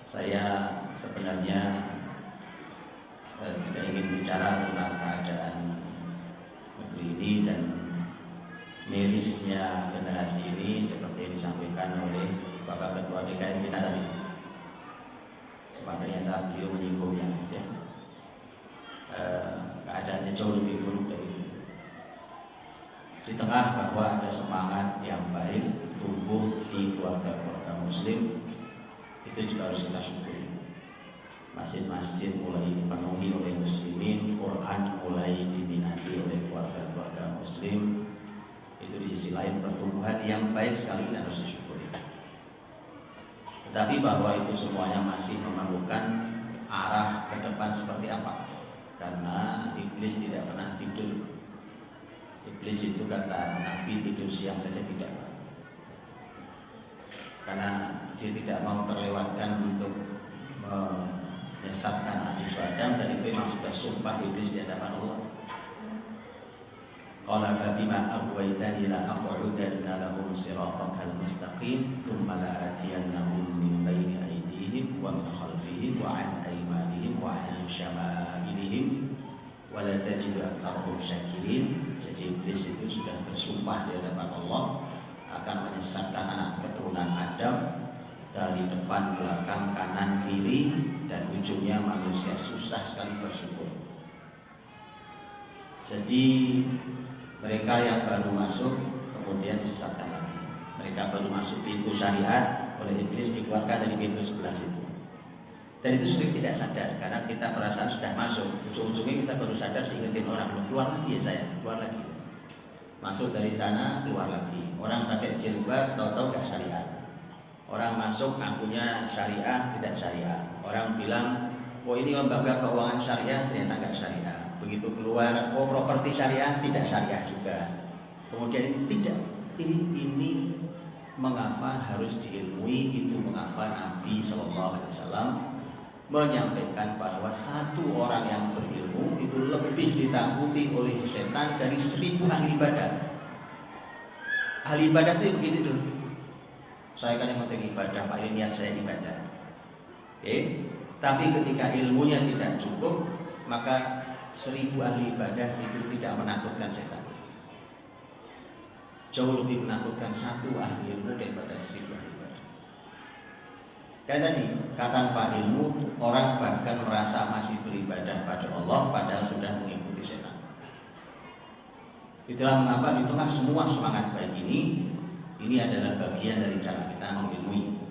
Saya sebenarnya tidak ingin bicara tentang keadaan negeri ini dan mirisnya generasi ini seperti yang disampaikan oleh Bapak Ketua DKM kita tadi. Cuma ternyata beliau menyinggungnya, ya. Keadaannya jauh lebih buruk dari itu. Di tengah bahwa ada semangat yang baik tumbuh di keluarga-keluarga Muslim, itu juga harus kita syukuri. Masjid-masjid mulai dipenuhi oleh muslimin, Quran mulai diminati oleh keluarga-keluarga Muslim. Itu di sisi lain pertumbuhan yang baik sekali yang harus disyukuri. Tetapi bahwa itu semuanya masih memerlukan arah ke depan seperti apa? Karena iblis tidak pernah tidur. Iblis itu kata Nabi tidur siang saja tidak. Karena dia tidak mau terlewatkan untuk menyesatkan Nabi Adam, dan itu memang sudah sumpah iblis di hadapan Allah. Qala fabima aghwaytani la aqudanna lahum siratakal mustaqim thumma la atiyannahum min bayni aydihim wa min khalfihim wa an aymanihim wa an shama'ilihim wa la tajidu aktsarahum syakirin. Jadi iblis itu sudah bersumpah di hadapan Allah akan menyesatkan anak keturunan Adam dari depan, belakang, kanan, kiri, dan ujungnya manusia susah sekali bersyukur. Jadi mereka yang baru masuk kemudian disesatkan lagi. Mereka baru masuk pintu syariat, oleh iblis dikeluarkan dari pintu sebelah situ. Dan itu sering tidak sadar karena kita perasaan sudah masuk, ujung-ujungnya kita baru sadar diingetin orang, keluar lagi ya saya, keluar lagi. Masuk dari sana, keluar lagi. Orang pakai jilbab, tahu-tahu gak syariat. Orang masuk ngakunya syariah, tidak syariah. Orang bilang, oh ini lembaga keuangan syariah, ternyata gak syariah. Begitu keluar, oh properti syariah, tidak syariah juga. Kemudian ini tidak. Ini mengapa harus diilmui, itu mengapa Nabi SAW menyampaikan bahwa satu orang yang berilmu itu lebih ditakuti oleh setan dari 1000 ahli ibadah. Ahli ibadah itu begitu tuh. Saya kan yang penting ibadah, paling niat saya ibadah. Tapi ketika ilmunya tidak cukup, maka 1000 ahli ibadah itu tidak menakutkan setan. Jauh lebih menakutkan satu ahli ilmu daripada 1000 ahli ibadah. Kayak tadi, tanpa ilmu orang bahkan merasa masih beribadah pada Allah padahal sudah mengikuti setan. Itulah mengapa di tengah semua semangat baik ini adalah bagian dari cara kita mengilmui.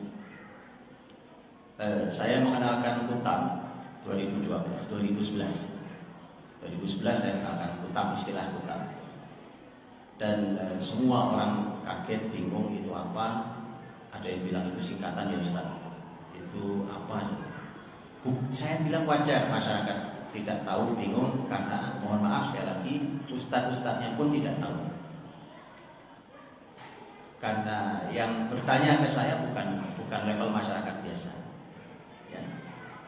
Saya mengenalkan Kutam 2011 saya mengenalkan Kutam, istilah Kutam. Dan semua orang kaget, bingung itu apa. Ada yang bilang itu singkatan ya Ustaz. Itu apa? Saya bilang wajar masyarakat tidak tahu, bingung, karena mohon maaf sekali lagi ustadz-ustadznya pun tidak tahu. Karena yang bertanya ke saya bukan level masyarakat biasa. Ya.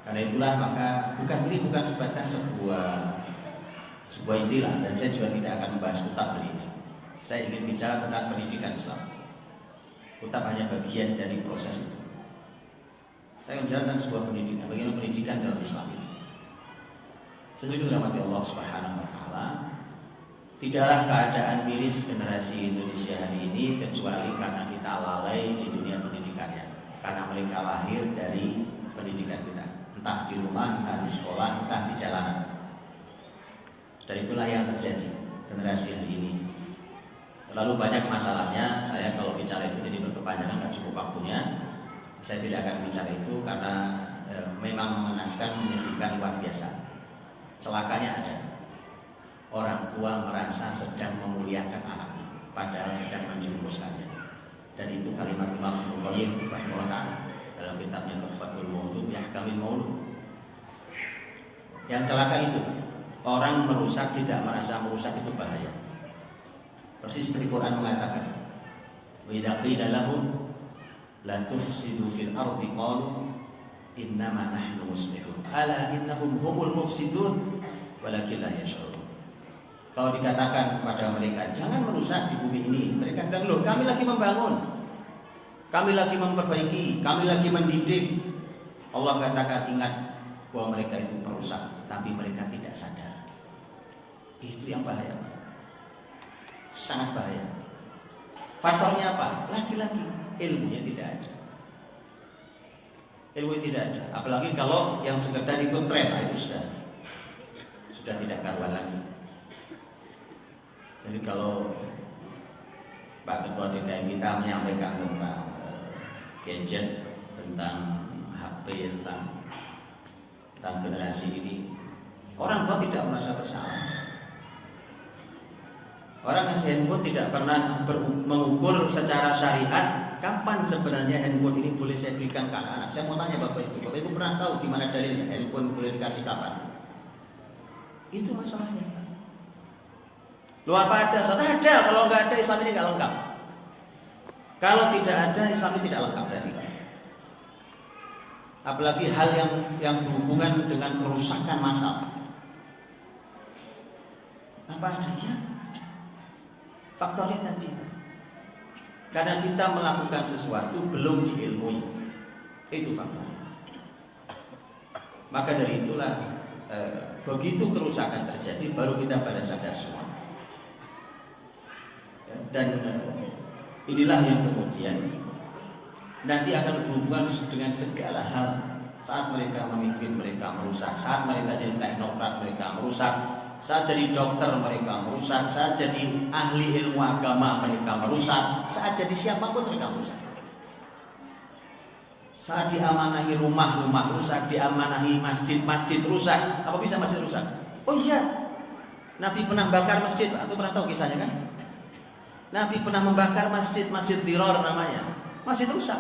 Karena itulah maka ini bukan sebatas sebuah istilah, dan saya juga tidak akan membahas Kutab hari ini. Saya ingin bicara tentang pendidikan Islam. Kutab hanya bagian dari proses itu. Saya akan bicara tentang sebuah pendidikan, bagaimana pendidikan dalam Islam itu. Sesungguhnya dirahmati Allah Subhanahu wa taala, tidaklah keadaan miris generasi Indonesia hari ini kecuali karena kita lalai di dunia pendidikannya. Karena mereka lahir dari pendidikan kita, entah di rumah, entah di sekolah, entah di jalanan. Dan itulah yang terjadi generasi hari ini. Terlalu banyak masalahnya. Saya kalau bicara itu jadi berkepanjangan, nggak cukup waktunya. Saya tidak akan bicara itu karena memang mengenaskan, menyedihkan luar biasa. Celakanya ada. Orang tua merasa sedang memuliakan anaknya, padahal sedang menjerumuskannya. Dan itu kalimat Imam Ibnu Qayyim rahimahullah ta'ala dalam kitabnya Tuhfatul Maulud Yahkamil Maulud. Yang celaka itu orang merusak tidak merasa merusak itu bahaya. Persis seperti Quran mengatakan, wa idza qila lahum la tufsidu fil ardi qalu innama nahnu muslihun ala innahum humul mufsidun walakin la yash'urun. Kalau dikatakan kepada mereka jangan merusak di bumi ini, mereka bilang loh kami lagi membangun. kami lagi memperbaiki, kami lagi mendidik. Allah katakan, ingat bahwa mereka itu perusak, tapi mereka tidak sadar. Itu yang bahaya, sangat bahaya. Faktornya apa? Lagi-lagi ilmunya tidak ada. Ilmu tidak ada. Apalagi kalau yang sekedar ikut tren, itu sudah tidak karuan lagi. Jadi kalau Pak Ketua DKM kita menyampaikan tentang gadget, tentang HP, tentang generasi ini, orang tua tidak merasa bersalah. Orang yang handphone tidak pernah mengukur secara syariat kapan sebenarnya handphone ini boleh saya berikan ke anak-anak. Saya mau tanya Bapak Ibu pernah tahu di mana dalilnya handphone boleh dikasih kapan? Itu masalahnya. Lu apa ada? Ada. Kalau nggak ada, Islam ini nggak lengkap. Kalau tidak ada, Islam ini tidak lengkap berarti. Apalagi hal yang berhubungan dengan kerusakan massal. Apa adanya? Faktornya tadi. Karena kita melakukan sesuatu belum diilmui. Itu faktornya. Maka dari itulah begitu kerusakan terjadi baru kita pada sadar semua. Dan inilah yang kemudian nanti akan berhubungan dengan segala hal. Saat mereka memimpin, mereka merusak. Saat mereka jadi teknokrat, mereka merusak. Saat jadi dokter, mereka merusak. Saat jadi ahli ilmu agama, mereka merusak. Saat jadi siapapun, mereka merusak. Saat diamanahi rumah rusak, diamanahi masjid rusak. Apa bisa masjid rusak? Oh iya, Nabi pernah bakar masjid. Atau pernah tahu kisahnya kan? Nabi pernah membakar masjid Diror namanya. Masjid rusak.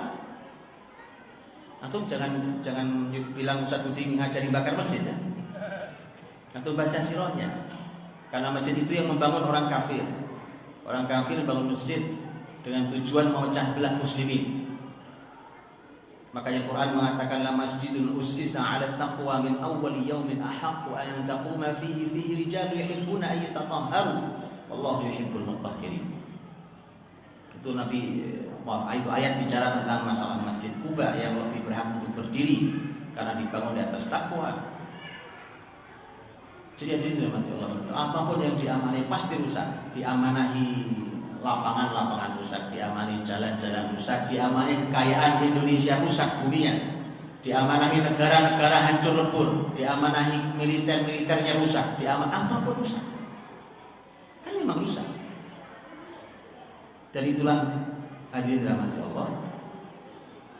Antum jangan bilang Ustaz Budi ngajari bakar masjid ya. Antum baca sirahnya. Karena masjid itu yang membangun orang kafir. Orang kafir bangun masjid dengan tujuan memecah belah muslimin. Makanya Quran mengatakan la masjidul ussisa 'ala taqwa min awwali yaumin ahaqqu an taquma fihi rijalun yuhibbuna an yatatahharu wallahu yuhibbul mutahhirin. Itu itu ayat bicara tentang masalah Masjid Quba yang lebih berhak untuk berdiri karena dibangun di atas takwa. Jadi hadirin dirahmati Allah, apapun yang diamanahi pasti rusak. Diamanahi lapangan rusak, diamanahi jalan-jalan rusak, diamanahi kekayaan Indonesia rusak dunia, diamanahi negara-negara hancur lebur, diamanahi militernya rusak, apapun rusak. Kan memang rusak. Dan itulah hadirin dirahmati Allah,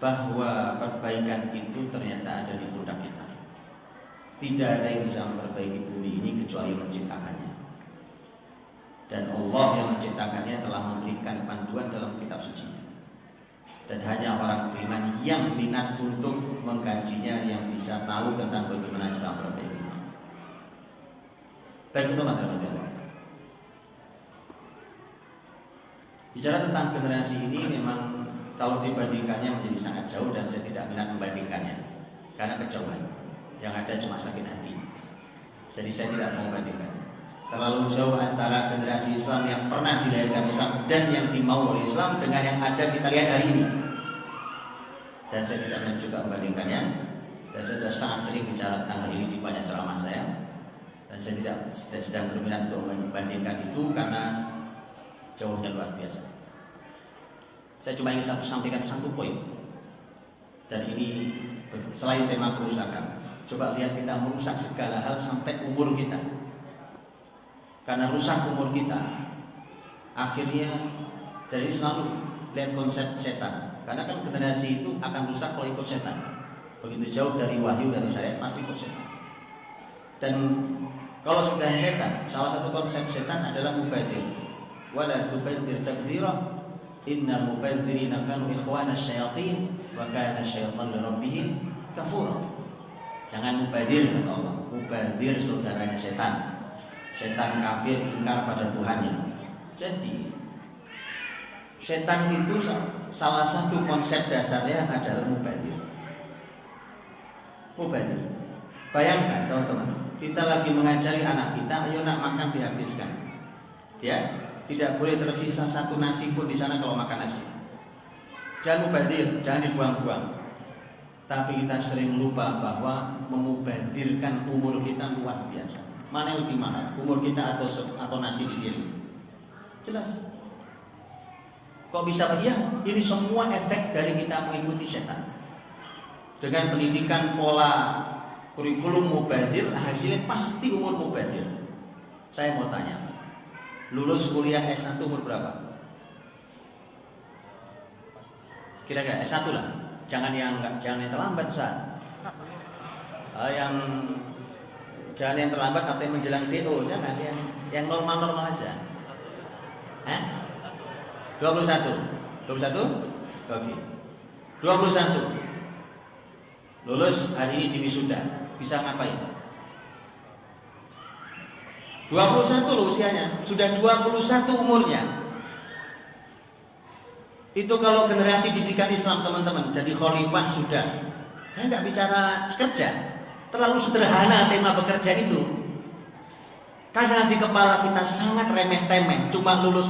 bahwa perbaikan itu ternyata ada di pundak kita. Tidak ada yang bisa memperbaiki bumi ini kecuali menciptakannya. Dan Allah yang menciptakannya telah memberikan panduan dalam kitab suci. Dan hanya orang beriman yang minat untuk mengkajinya yang bisa tahu tentang bagaimana cara memperbaiki. Baik teman-teman. Bicara tentang generasi ini memang kalau dibandingkannya menjadi sangat jauh dan saya tidak minat membandingkannya karena kejauhan. Yang ada cuma sakit hati. Jadi saya tidak mau membandingkan. Terlalu jauh antara generasi Islam yang pernah dilahirkan Islam dan yang dimau oleh Islam dengan yang ada kita lihat hari ini. Dan saya tidak minat juga membandingkannya. Dan saya sudah sangat sering bicara tentang hal ini di banyak ceramah saya. Dan saya tidak sedang berminat untuk membandingkan itu karena jauhnya luar biasa. Saya cuma ingin sampaikan satu poin. Dan ini selain tema kerusakan, coba lihat kita merusak segala hal sampai umur kita. Karena rusak umur kita, akhirnya dari selalu lihat konsep setan. Karena kan generasi itu akan rusak kalau ikut setan. Begitu jauh dari wahyu, dari syariat, pasti ikut setan. Dan kalau sudah setan, salah satu konsep setan adalah mubadir. Wala tubadir tabdira. Innal mubadzirina kanu ikhwana syayatin wa kana syaitan li rabbih kafura. Jangan mubadir kata Allah. Mubadir saudaranya setan. Setan kafir ingkar pada Tuhannya. Jadi setan itu salah satu konsep dasarnya adalah mubadir. Mubadir. Bayangkan teman-teman, kita lagi mengajari anak kita, ayo nak makan dihabiskan. Ya. Tidak boleh tersisa satu nasi pun di sana kalau makan nasi. Jangan mubazir, jangan dibuang-buang. Tapi kita sering lupa bahwa memubadirkan umur kita luar biasa. Mana yang lebih mahal, umur kita atau nasi di diri? Jelas. Kok bisa ya? Ini semua efek dari kita mengikuti setan. Dengan pendidikan pola kurikulum mubadir, hasilnya pasti umur mubadir. Saya mau tanya, lulus kuliah S1 umur berapa? Kira-kira S1 lah. Jangan yang terlambat, Ustaz. Jangan yang terlambat atau yang menjelang DO, jangan yang normal-normal aja. 21. Oke. 21. Lulus hari ini di wisuda, bisa ngapain? 21 loh usianya, sudah 21 umurnya. Itu kalau generasi didikan Islam teman-teman, jadi khalifah sudah. Saya nggak bicara kerja, terlalu sederhana tema bekerja itu. Karena di kepala kita sangat remeh-temeh, cuma lulus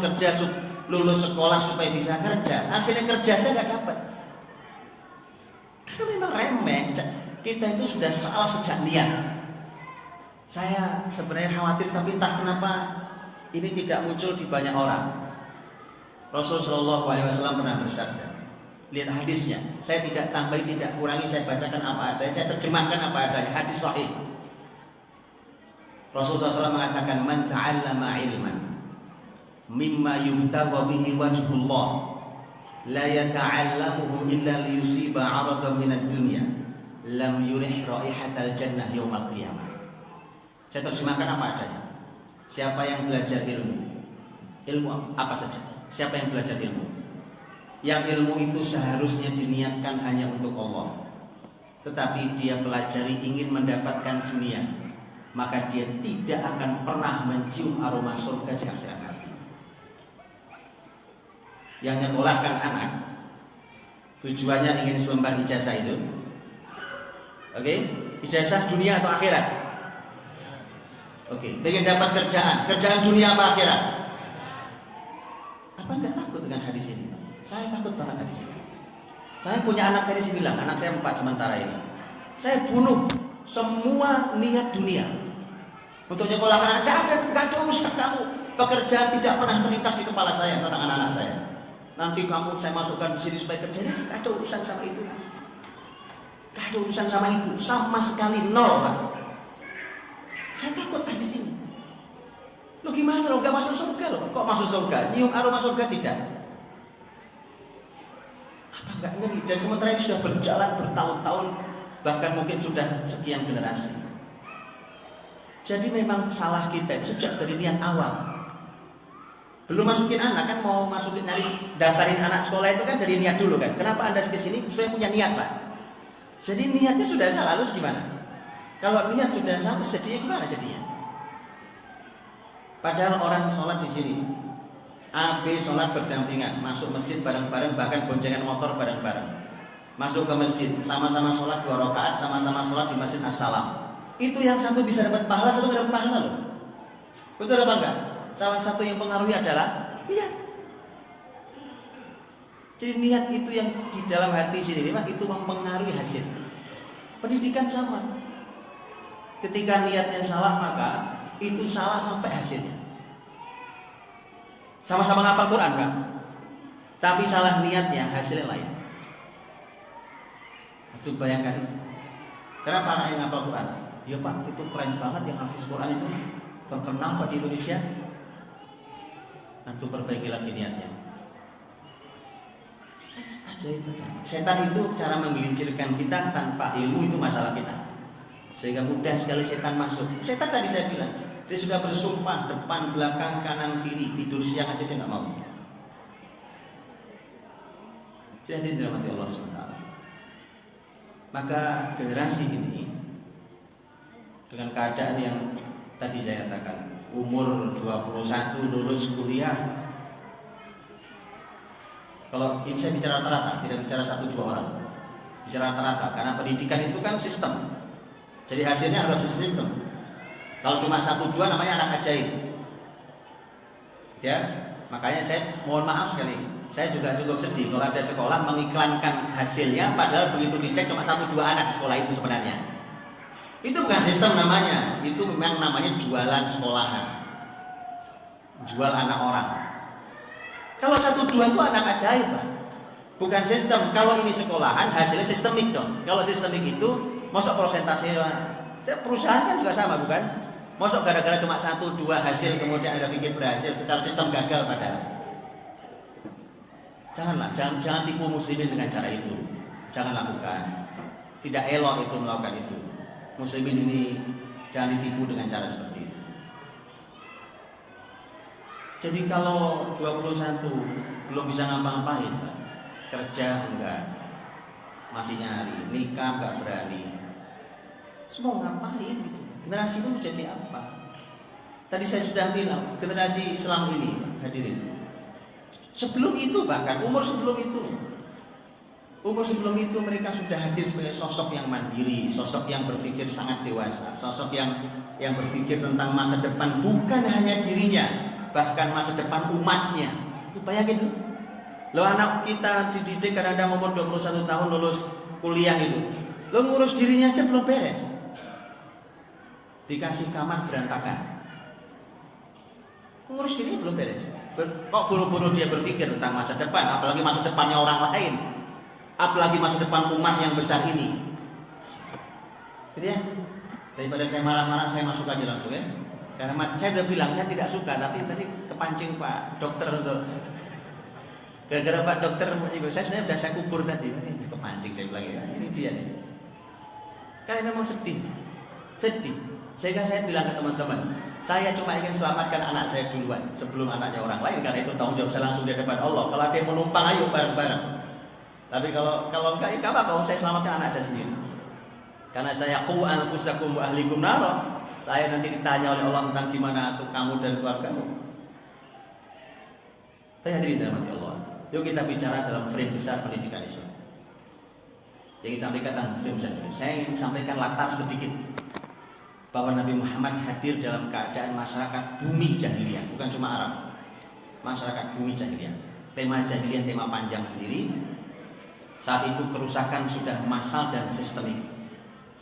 sekolah supaya bisa kerja. Akhirnya kerja aja nggak dapat. Karena memang remeh. Kita itu sudah salah sejak niat. Saya sebenarnya khawatir, tapi entah kenapa ini tidak muncul di banyak orang. Rasulullah SAW pernah bersabda, lihat hadisnya. Saya tidak tambahi, tidak kurangi, saya bacakan apa adanya, saya terjemahkan apa adanya. Hadis sahih. Rasulullah SAW mengatakan, man ta'allama ilman mimma yubtagha bihi wajhullah la yata'allamuhu illa liyusiba 'aradan minad dunya lam yurih raihatal jannah yaumal qiyamah. Saya terjemahkan apa adanya. Siapa yang belajar ilmu apa saja. Siapa yang belajar ilmu? Yang ilmu itu seharusnya diniatkan hanya untuk Allah, tetapi dia pelajari ingin mendapatkan dunia, maka dia tidak akan pernah mencium aroma surga di akhirat nanti. Yang nyekolahkan anak tujuannya ingin selembar ijazah itu. Oke? Ijazah dunia atau akhirat? Oke, ingin dapat kerjaan dunia apa akhirat? Apa enggak takut dengan hadis ini? Saya takut banget hadis ini. Saya punya anak, saya bilang, anak saya 4 sementara ini. Saya bunuh semua niat dunia untuk nyekolahkan anak. Enggak ada urusan kamu. Pekerjaan tidak pernah terlintas di kepala saya tentang anak-anak saya. Nanti kamu saya masukkan di sini supaya kerja. Enggak ada urusan sama itu. Enggak ada urusan sama itu, sama sekali nol, Pak. Saya takut hadis ini. Lo gimana lo gak masuk surga lo? Kok masuk surga? Nyium aroma surga tidak? Apa enggak ngeri? Dan sementara ini sudah berjalan bertahun-tahun, bahkan mungkin sudah sekian generasi. Jadi memang salah kita sejak dari niat awal. Belum masukin anak kan, mau masukin daftarin anak sekolah itu kan dari niat dulu kan. Kenapa Anda ke sini? Saya punya niat, Pak. Jadi niatnya sudah salah, lalu gimana? Kalau niat sudah salah, jadinya gimana jadinya? Padahal orang sholat di sini, A, B sholat berdampingan, masuk masjid bareng-bareng, bahkan boncengan motor bareng-bareng. Masuk ke masjid, sama-sama sholat 2 rakaat, sama-sama sholat di masjid Assalam. Itu yang satu bisa dapat pahala, satu nggak dapat pahala loh. Betul apa enggak? Salah satu yang pengaruhi adalah niat. Jadi niat itu yang di dalam hati sini, itu mempengaruhi hasil. Pendidikan sama. Ketika niatnya salah, maka itu salah sampai hasilnya. Sama-sama ngapal Quran kan? Tapi salah niatnya, hasilnya lain. Coba bayangkan itu. Kenapa anak yang ngapal Quran? Ya Pak, itu keren banget yang hafiz Quran itu. Terkenal Pak di Indonesia. Nanti perbaiki lagi niatnya. Setan itu cara menggelincirkan kita tanpa ilmu, itu masalah kita. Sehingga mudah sekali setan masuk. Setan tadi saya bilang, dia sudah bersumpah depan, belakang, kanan, kiri, tidur siang aja dia nggak mau. Jadi dirahmati Allah SWT. Maka generasi ini dengan keadaan yang tadi saya katakan, umur 21 lulus kuliah. Kalau ini saya bicara rata-rata, tidak bicara 1-2 orang. Bicara rata-rata, karena pendidikan itu kan sistem. Jadi hasilnya harus sistem. Kalau cuma 1-2 namanya anak ajaib. Ya, makanya saya mohon maaf sekali. Saya juga cukup sedih kalau ada sekolah mengiklankan hasilnya, padahal begitu dicek cuma 1-2 anak sekolah itu sebenarnya. Itu bukan sistem namanya, itu memang namanya jualan sekolahan, jual anak orang. Kalau 1-2 itu anak ajaib, Pak. Bukan sistem. Kalau ini sekolahan hasilnya sistemik dong. Kalau sistemik itu masuk persentase perusahaan kan juga sama, bukan? Masuk gara-gara cuma 1-2 hasil kemudian ada pikir berhasil, secara sistem gagal padahal. Jangan tipu muslimin dengan cara itu. Jangan lakukan. Tidak elok itu melakukan itu. Muslimin ini jangan ditipu dengan cara seperti itu. Jadi kalau 21 belum bisa ngapa-ngapain, kerja enggak, masih nyari, nikah enggak berani, semua ngapain gitu? Generasi itu menjadi apa? Tadi saya sudah bilang generasi Islam ini, hadirin. Sebelum itu bahkan umur sebelum itu mereka sudah hadir sebagai sosok yang mandiri, sosok yang berpikir sangat dewasa, sosok yang berpikir tentang masa depan bukan hanya dirinya, bahkan masa depan umatnya. Itu bayangin tuh. Lo anak kita dididik kadang-kadang umur 21 tahun lulus kuliah itu. Lo ngurus dirinya aja belum beres. Dikasih kamar berantakan. Ngurus dirinya belum beres. Kok buru-buru dia berpikir tentang masa depan, apalagi masa depannya orang lain, apalagi masa depan umat yang besar ini. Gitu ya. Daripada saya marah-marah, saya masuk aja langsung ya. Karena saya udah bilang saya tidak suka, tapi tadi kepancing Pak Dokter untuk gara-gara Pak Dokter saya sebenarnya udah saya kubur tadi. Ini kepancing saya bilang ya. Ini dia nih. Karena memang sedih. Sehingga saya bilang ke teman-teman, saya cuma ingin selamatkan anak saya duluan sebelum anaknya orang lain, karena itu tanggung jawab saya langsung di depan Allah. Kalau ada yang menumpang, ayo bareng-bareng. Tapi kalau enggak, ya enggak apa-apa, saya selamatkan anak saya sendiri. Karena saya qu anfusakum wa ahlikum nar. Saya nanti ditanya oleh Allah tentang gimana kamu dan keluargamu. Saya hadirin dirahmati Allah. Yuk kita bicara dalam frame besar pendidikan Islam. Yang disampaikan dalam frame besar. Saya ingin sampaikan latar sedikit bahwa Nabi Muhammad hadir dalam keadaan masyarakat bumi jahiliyah, bukan cuma Arab. Masyarakat bumi jahiliyah. Tema jahiliyah tema panjang sendiri. Saat itu kerusakan sudah massal dan sistemik.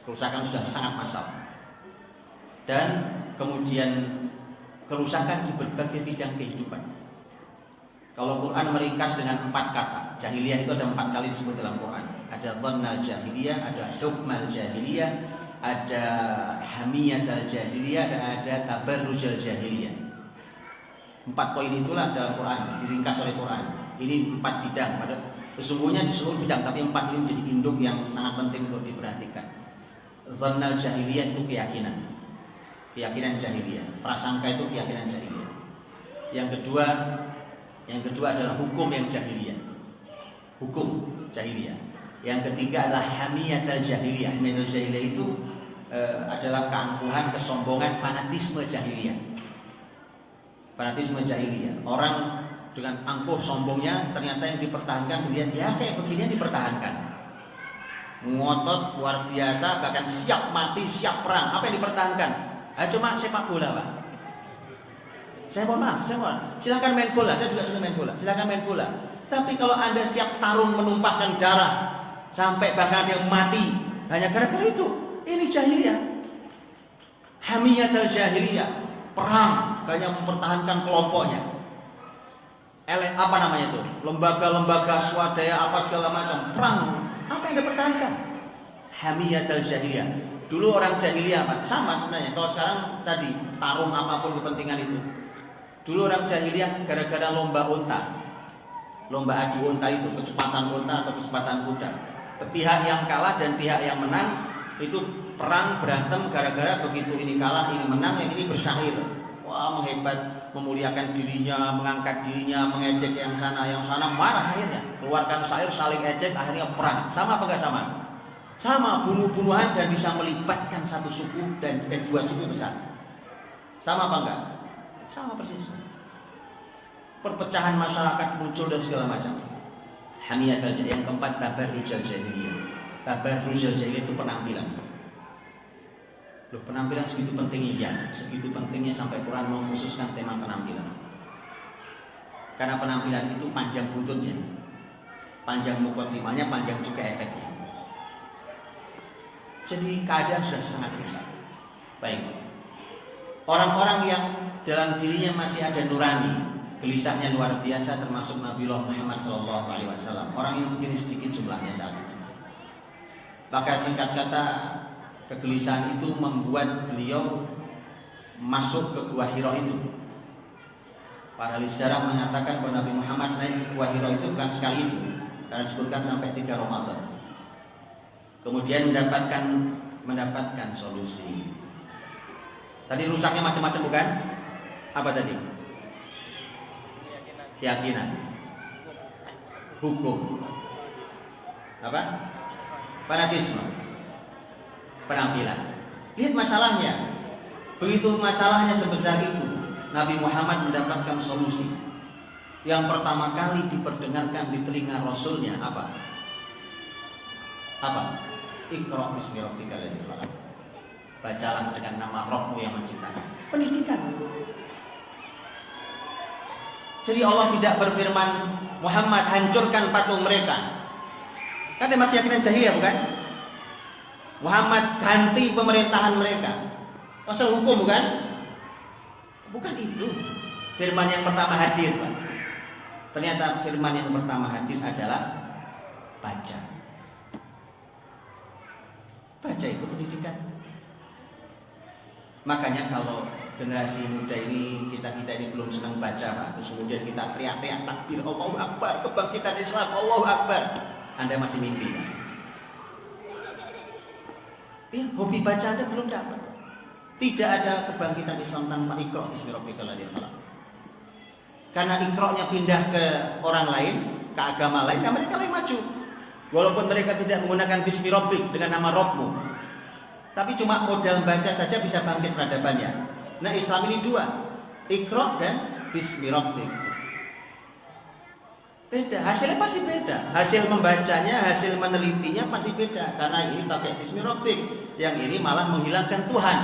Kerusakan sudah sangat massal. Dan kemudian kerusakan di berbagai bidang kehidupan. Kalau Quran meringkas dengan 4 kata, jahiliyah itu ada 4 kali disebut dalam Quran. Ada dhannal jahiliyah, ada hukmal jahiliyah, ada hamiyatul jahiliyah, dan ada tabarrujal jahiliyah. 4 poin itulah dalam Quran, diringkas oleh Quran. Ini 4 bidang, pada sesungguhnya di seluruh bidang, tapi 4 ini menjadi induk yang sangat penting untuk diperhatikan. Dhannal jahiliyah itu keyakinan jahiliyah. Prasangka itu keyakinan jahiliyah. Yang kedua adalah hukum yang jahiliyah. Hukum jahiliyah. Yang ketiga adalah hamiyatul jahiliyah. Hamiyatul jahiliyah itu adalah keangkuhan, kesombongan, fanatisme jahiliyah. Fanatisme jahiliyah. Orang dengan angkuh sombongnya ternyata yang dipertahankan dilihat ya kayak begini dipertahankan. Ngotot luar biasa, bahkan siap mati, siap perang. Apa yang dipertahankan? Cuma sepak bola, Pak. Saya mohon maaf, silakan main bola. Saya juga suka main bola. Silakan main bola. Tapi kalau Anda siap tarung menumpahkan darah sampai bahkan ada yang mati hanya gara-gara itu, ini jahiliyah. Hamiyatul jahiliyah, perang hanya mempertahankan kelompoknya. Apa namanya itu? Lembaga-lembaga swadaya apa segala macam, perang. Apa yang dipertahankan? Hamiyatul jahiliyah. Dulu orang jahiliyah apa? Sama sebenarnya. Kalau sekarang tadi tarung apapun kepentingan itu. Dulu orang jahiliyah gara-gara lomba unta. Lomba adu unta itu, kecepatan unta atau kecepatan kuda. Pihak yang kalah dan pihak yang menang itu perang berantem gara-gara begitu ini kalah, ini menang, yang ini bersyair. Wah, menghebat, memuliakan dirinya, mengangkat dirinya, mengejek yang sana marah akhirnya. Keluarkan syair saling ejek, akhirnya perang. Sama apa enggak sama? Sama, bunuh-bunuhan dan bisa melibatkan satu suku dan 2 suku besar. Sama apa enggak? Sama persis. Perpecahan masyarakat muncul dan segala macam. Hamiyatul jahiliyah. Yang keempat, tabarrujal jahiliyah. Tabarrujal jahiliyah itu penampilan. Loh, penampilan segitu pentingnya ya, segitu pentingnya sampai Quran mengkhususkan tema penampilan. Karena penampilan itu panjang buntutnya, panjang mukadimahnya, panjang juga efeknya. Jadi keadaan sudah sangat rusak. Baik. Orang-orang yang dalam dirinya masih ada nurani, gelisahnya luar biasa, termasuk Nabiullah Muhammad SAW. Orang yang begini sedikit jumlahnya saat itu. Maka singkat kata, kegelisahan itu membuat beliau masuk ke Gua Hira itu. Para ahli sejarah mengatakan bahwa Nabi Muhammad naik ke Gua Hira itu bukan sekali itu, karena disebutkan sampai 3 Ramadan. Kemudian mendapatkan solusi. Tadi rusaknya macam-macam bukan? Apa tadi? Keyakinan, hukum, apa? Fanatisme, penampilan. Lihat masalahnya. Begitu masalahnya sebesar itu, Nabi Muhammad mendapatkan solusi. Yang pertama kali diperdengarkan di telinga Rasulnya apa? Apa? Iqra bismi rabbikal ladzi khalaq. Bacalah dengan nama Rabbmu yang menciptakan. Pendidikan. Jadi Allah tidak berfirman, Muhammad hancurkan patung mereka. Kan tema keyakinan jahiliyah bukan? Muhammad ganti pemerintahan mereka. Pasal hukum bukan? Bukan itu. Firman yang pertama hadir, Pak. Ternyata firman yang pertama hadir adalah baca. Baca itu pendidikan. Makanya kalau generasi muda ini, kita ini belum senang baca, Pak. Terus kemudian kita teriak-teriak takbir, Allahu Akbar, kebangkitan Islam, Allahu Akbar. Anda masih mimpi, Pak. Hobi baca Anda belum dapat. Tidak ada kebangkitan Islam tanpa Iqra bismi rabbikal ladzi khalaq. Karena Iqra-nya pindah ke orang lain, ke agama lain, nah mereka lain maju. Walaupun mereka tidak menggunakan bismi rabbik dengan nama Rabbmu, tapi cuma modal baca saja bisa bangkit peradabannya. Nah Islam ini 2, Iqra dan bismi rabbik. Beda, hasilnya pasti beda. Hasil membacanya, hasil menelitinya pasti beda. Karena ini pakai bismi rabbik, yang ini malah menghilangkan Tuhan.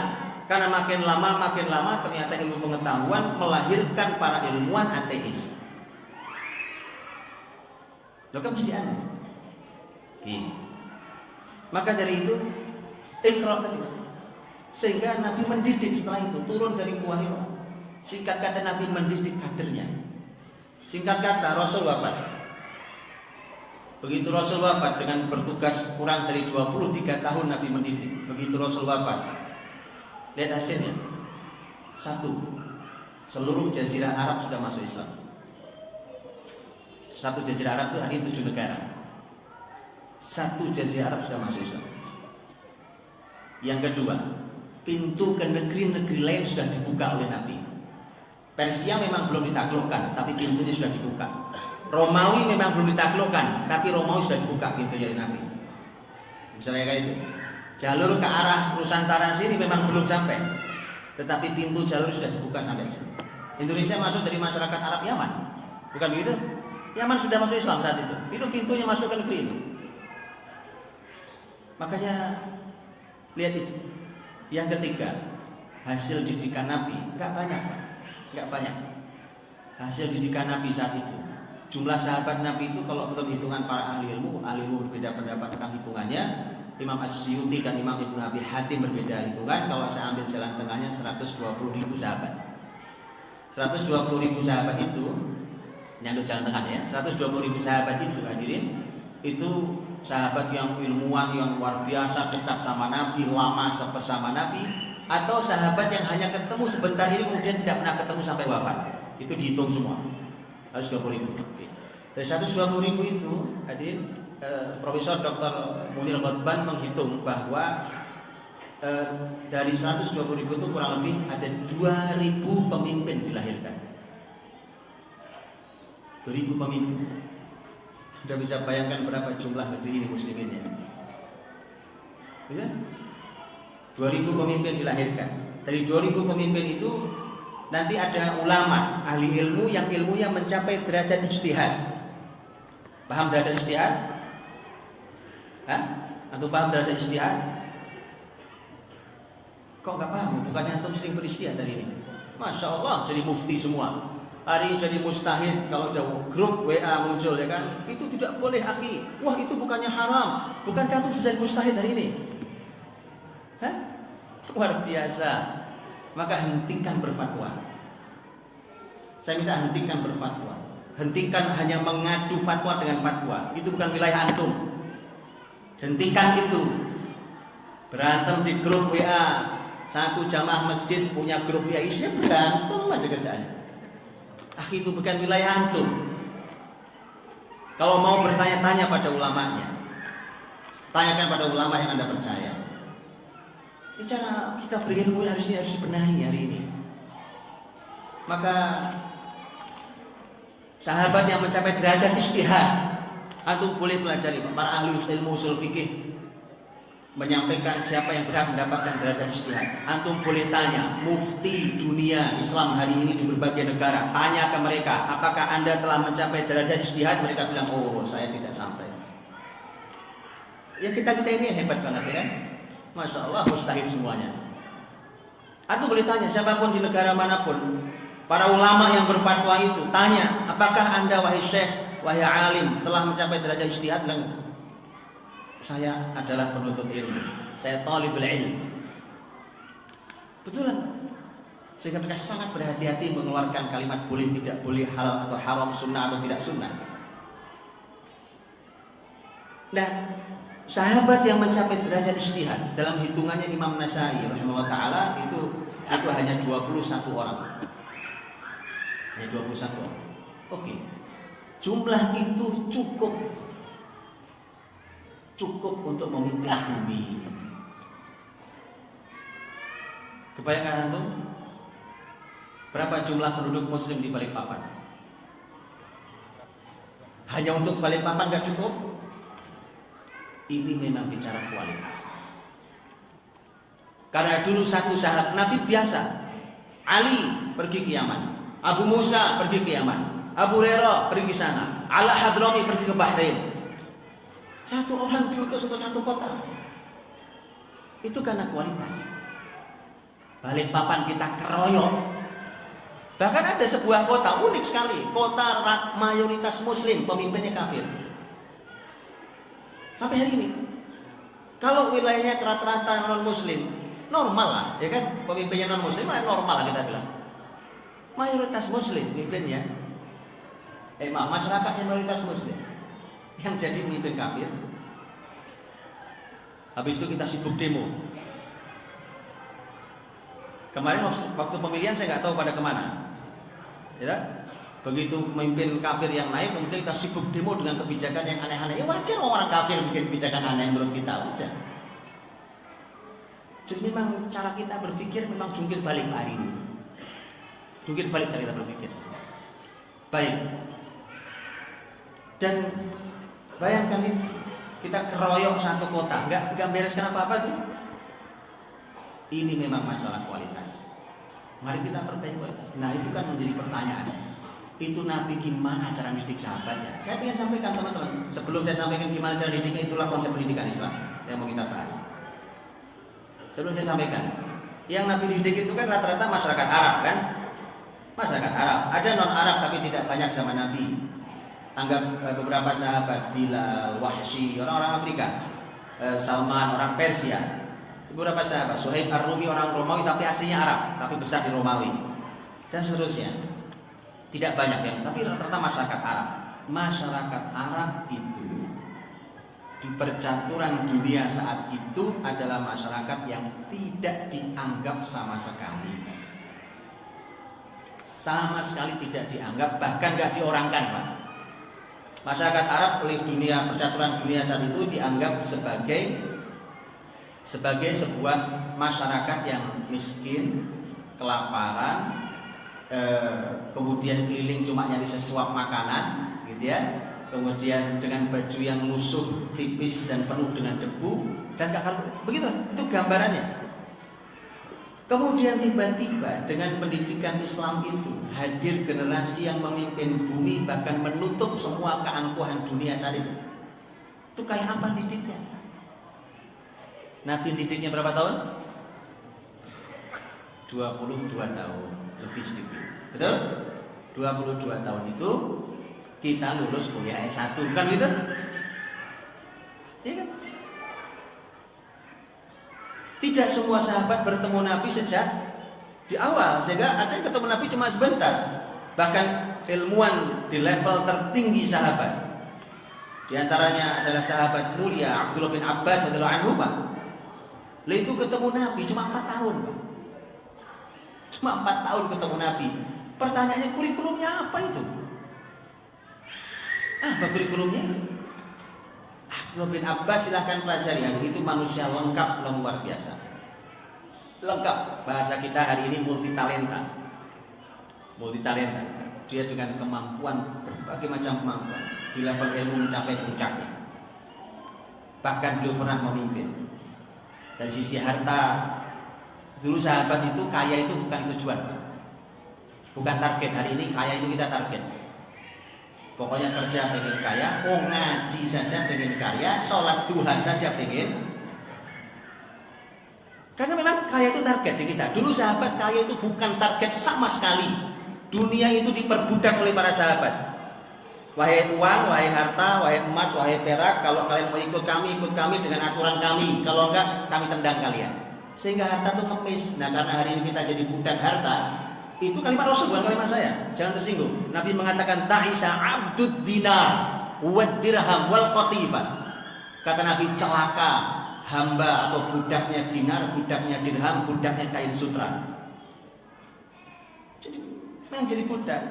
Karena makin lama ternyata ilmu pengetahuan melahirkan para ilmuwan ateis. Loh kan jadi aneh. Maka dari itu Iqra tadi. Sehingga Nabi mendidik setelah itu, turun dari Gua Hira. Singkat kata Nabi mendidik kadernya. Singkat kata Rasul wafat. Begitu Rasul wafat, dengan bertugas kurang dari 23 tahun Nabi mendidik. Begitu Rasul wafat, lihat hasilnya. 1, seluruh jazirah Arab sudah masuk Islam. 1 jazirah Arab itu hari 7 negara. 1 jazirah Arab sudah masuk Islam. Yang kedua, pintu ke negeri-negeri lain sudah dibuka oleh Nabi. Persia memang belum ditaklukkan, tapi pintunya sudah dibuka. Romawi memang belum ditaklukkan, tapi Romawi sudah dibuka pintunya oleh Nabi. Misalnya kayak itu. Jalur ke arah Nusantara sini memang belum sampai, tetapi pintu jalur sudah dibuka sampai sini. Indonesia masuk dari masyarakat Arab Yaman, bukan begitu? Yaman sudah masuk Islam saat itu. Itu pintunya masuk ke negeri itu. Makanya lihat itu. Yang ketiga, hasil didikan Nabi nggak banyak, Pak. Nggak banyak. Hasil didikan Nabi saat itu. Jumlah sahabat Nabi itu kalau menurut hitungan para ahli ilmu berbeda pendapat tentang hitungannya. Imam As-Suyuti dan Imam Ibnu Abi Hatim berbeda hitungan. Kalau saya ambil jalan tengahnya 120.000 sahabat. 120.000 sahabat itu, nyandung jalan tengahnya, 120.000 sahabat itu hadirin, itu sahabat yang ilmuwan yang luar biasa, dekat sama Nabi, lama bersama Nabi, atau sahabat yang hanya ketemu sebentar ini kemudian tidak pernah ketemu sampai wafat. Itu dihitung semua. 120.000. Dari 120.000 itu, hadirin, Profesor Dr. Munir Ghotban menghitung bahwa dari 120.000 itu kurang lebih ada 2.000 pemimpin dilahirkan. 2.000 pemimpin. Sudah bisa bayangkan berapa jumlah negeri ini musliminnya. Ya? 2.000 pemimpin dilahirkan. Dari 2.000 pemimpin itu nanti ada ulama, ahli ilmu yang ilmunya mencapai derajat ijtihad. Paham derajat ijtihad? Antum paham derajat ijtihad? Kok nggak paham? Bukannya antum sering beristihad dari ini? Masya Allah, jadi mufti semua. Hari ini jadi mustahil kalau ada grup WA muncul, ya kan? Itu tidak boleh, akhi. Wah, itu bukannya haram. Bukankah itu sudah mustahil hari ini? Hah? Luar biasa. Maka hentikan berfatwa. Saya minta hentikan berfatwa. Hentikan hanya mengadu fatwa dengan fatwa. Itu bukan wilayah antum. Hentikan itu. Berantem di grup WA. Satu jamaah masjid punya grup WA, isinya berantem aja kerjaannya. Itu bukan wilayah antum. Kalau mau bertanya-tanya pada ulamanya, tanyakan pada ulama yang Anda percaya. Ini cara kita berilmu harus dibenahi hari ini. Maka sahabat yang mencapai derajat ijtihad, antum boleh pelajari para ahli ilmu usul fikih menyampaikan siapa yang berhak mendapatkan derajat ijtihad. Antum boleh tanya mufti dunia Islam hari ini di berbagai negara, tanya ke mereka, apakah Anda telah mencapai derajat ijtihad? Mereka bilang, oh saya tidak sampai. Ya kita ini hebat banget, ya kan? Masya Allah, mustahil semuanya. Antum boleh tanya siapapun di negara manapun, para ulama yang berfatwa itu, tanya, apakah Anda wahai syekh, wahai alim telah mencapai derajat ijtihad? Bilang, saya adalah penuntut ilmu, saya talibul ilm. Betulan. Sehingga mereka sangat berhati-hati mengeluarkan kalimat boleh, tidak boleh, halal atau haram, sunnah atau tidak sunnah. Nah, sahabat yang mencapai derajat ijtihad dalam hitungannya Imam Nasai rahimahullah taala itu hanya 21 orang. Hanya 21 orang. Oke. Jumlah itu cukup untuk memimpin bumi. Kebayangkan antum? Berapa jumlah penduduk muslim di Balikpapan? Hanya untuk Balikpapan gak cukup? Ini memang bicara kualitas. Karena dulu satu sahabat Nabi biasa, Ali pergi ke Yaman, Abu Musa pergi ke Yaman, Abu Hurairah pergi ke sana, Ala Hadrami pergi ke Bahrain. Satu orang diutus untuk satu kota. Itu karena kualitas. Balikpapan kita keroyok. Bahkan ada sebuah kota unik sekali, kota mayoritas muslim, pemimpinnya kafir. Sampai hari ini. Kalau wilayahnya rata-rata non muslim, normal lah, ya kan? Pemimpinnya non muslim, normal lah kita bilang. Mayoritas muslim pemimpinnya. Masyarakatnya mayoritas muslim. Yang jadi pemimpin kafir. Habis itu kita sibuk demo. Kemarin waktu pemilihan saya nggak tahu pada kemana. Ya, begitu pemimpin kafir yang naik, kemudian kita sibuk demo dengan kebijakan yang aneh-aneh. Ya wajar orang kafir bikin kebijakan aneh menurut kita, wajar. Jadi memang cara kita berpikir memang jungkir balik hari ini. Jungkir balik cara kita berpikir. Baik. Dan bayangkan itu, kita keroyok satu kota, nggak bereskan apa-apa tuh. Ini memang masalah kualitas. Mari kita perbaiki kualitas. Nah itu kan menjadi pertanyaan. Itu Nabi gimana cara didik sahabatnya? Saya ingin sampaikan teman-teman. Sebelum saya sampaikan gimana cara didiknya, itulah konsep pendidikan Islam yang mau kita bahas. Sebelum saya sampaikan, yang Nabi didik itu kan rata-rata masyarakat Arab kan? Masyarakat Arab. Ada non Arab tapi tidak banyak sama Nabi. Anggap beberapa sahabat, Bilal, Wahsy, orang-orang Afrika, Salman, orang Persia. Beberapa sahabat, Suhaib Ar-Rumi, orang Romawi tapi aslinya Arab, tapi besar di Romawi, dan seterusnya. Tidak banyak yang, tapi rata-rata masyarakat Arab. Masyarakat Arab itu di percaturan dunia saat itu adalah masyarakat yang tidak dianggap sama sekali. Sama sekali tidak dianggap, bahkan gak diorangkan, Pak. Masyarakat Arab oleh dunia percaturan dunia saat itu dianggap sebagai sebuah masyarakat yang miskin, kelaparan, kemudian keliling cuma nyari sesuap makanan, gitu ya. Kemudian dengan baju yang lusuh, tipis dan penuh dengan debu dan gak begitu. Itu gambarannya. Kemudian tiba-tiba dengan pendidikan Islam itu hadir generasi yang memimpin bumi, bahkan menutup semua keangkuhan dunia saat itu. Itu kayak apa didiknya? Nabi didiknya berapa tahun? 22 tahun, lebih sedikit. Betul? 22 tahun itu kita lulus kuliah S1, bukan gitu? Iya kan? Tidak semua sahabat bertemu Nabi sejak di awal, sehingga ada yang ketemu Nabi cuma sebentar. Bahkan ilmuwan di level tertinggi sahabat, di antaranya adalah sahabat mulia Abdullah bin Abbas radhiyallahu anhu, itu ketemu Nabi cuma 4 tahun, Pak. Cuma 4 tahun ketemu Nabi. Pertanyaannya, kurikulumnya apa itu? Apa kurikulumnya itu? Abdullah bin Abbas, silahkan pelajari. Itu manusia lengkap, luar biasa. Lengkap. Bahasa kita hari ini multi talenta. Dia dengan kemampuan, berbagai macam kemampuan, di level ilmu mencapai puncaknya. Bahkan beliau pernah memimpin. Dari sisi harta, dulu sahabat itu kaya itu bukan tujuan, bukan target. Hari ini kaya itu kita target. Pokoknya kerja pengen kaya, ngaji saja pengen kaya, sholat duha saja pengen. Karena memang kaya itu target di kita. Dulu sahabat kaya itu bukan target sama sekali. Dunia itu diperbudak oleh para sahabat. Wahai uang, wahai harta, wahai emas, wahai perak, kalau kalian mau ikut kami dengan aturan kami. Kalau enggak, kami tendang kalian. Sehingga harta itu ngemis. Nah, karena hari ini kita jadi budak harta, itu kalimat Rasul, bukan kalimat saya. Jangan tersinggung. Nabi mengatakan ta'isa abdud dinar wad dirham wal qatifah. Kata Nabi, celaka hamba atau budaknya dinar, budaknya dirham, budaknya kain sutra. Jadi memang jadi budak.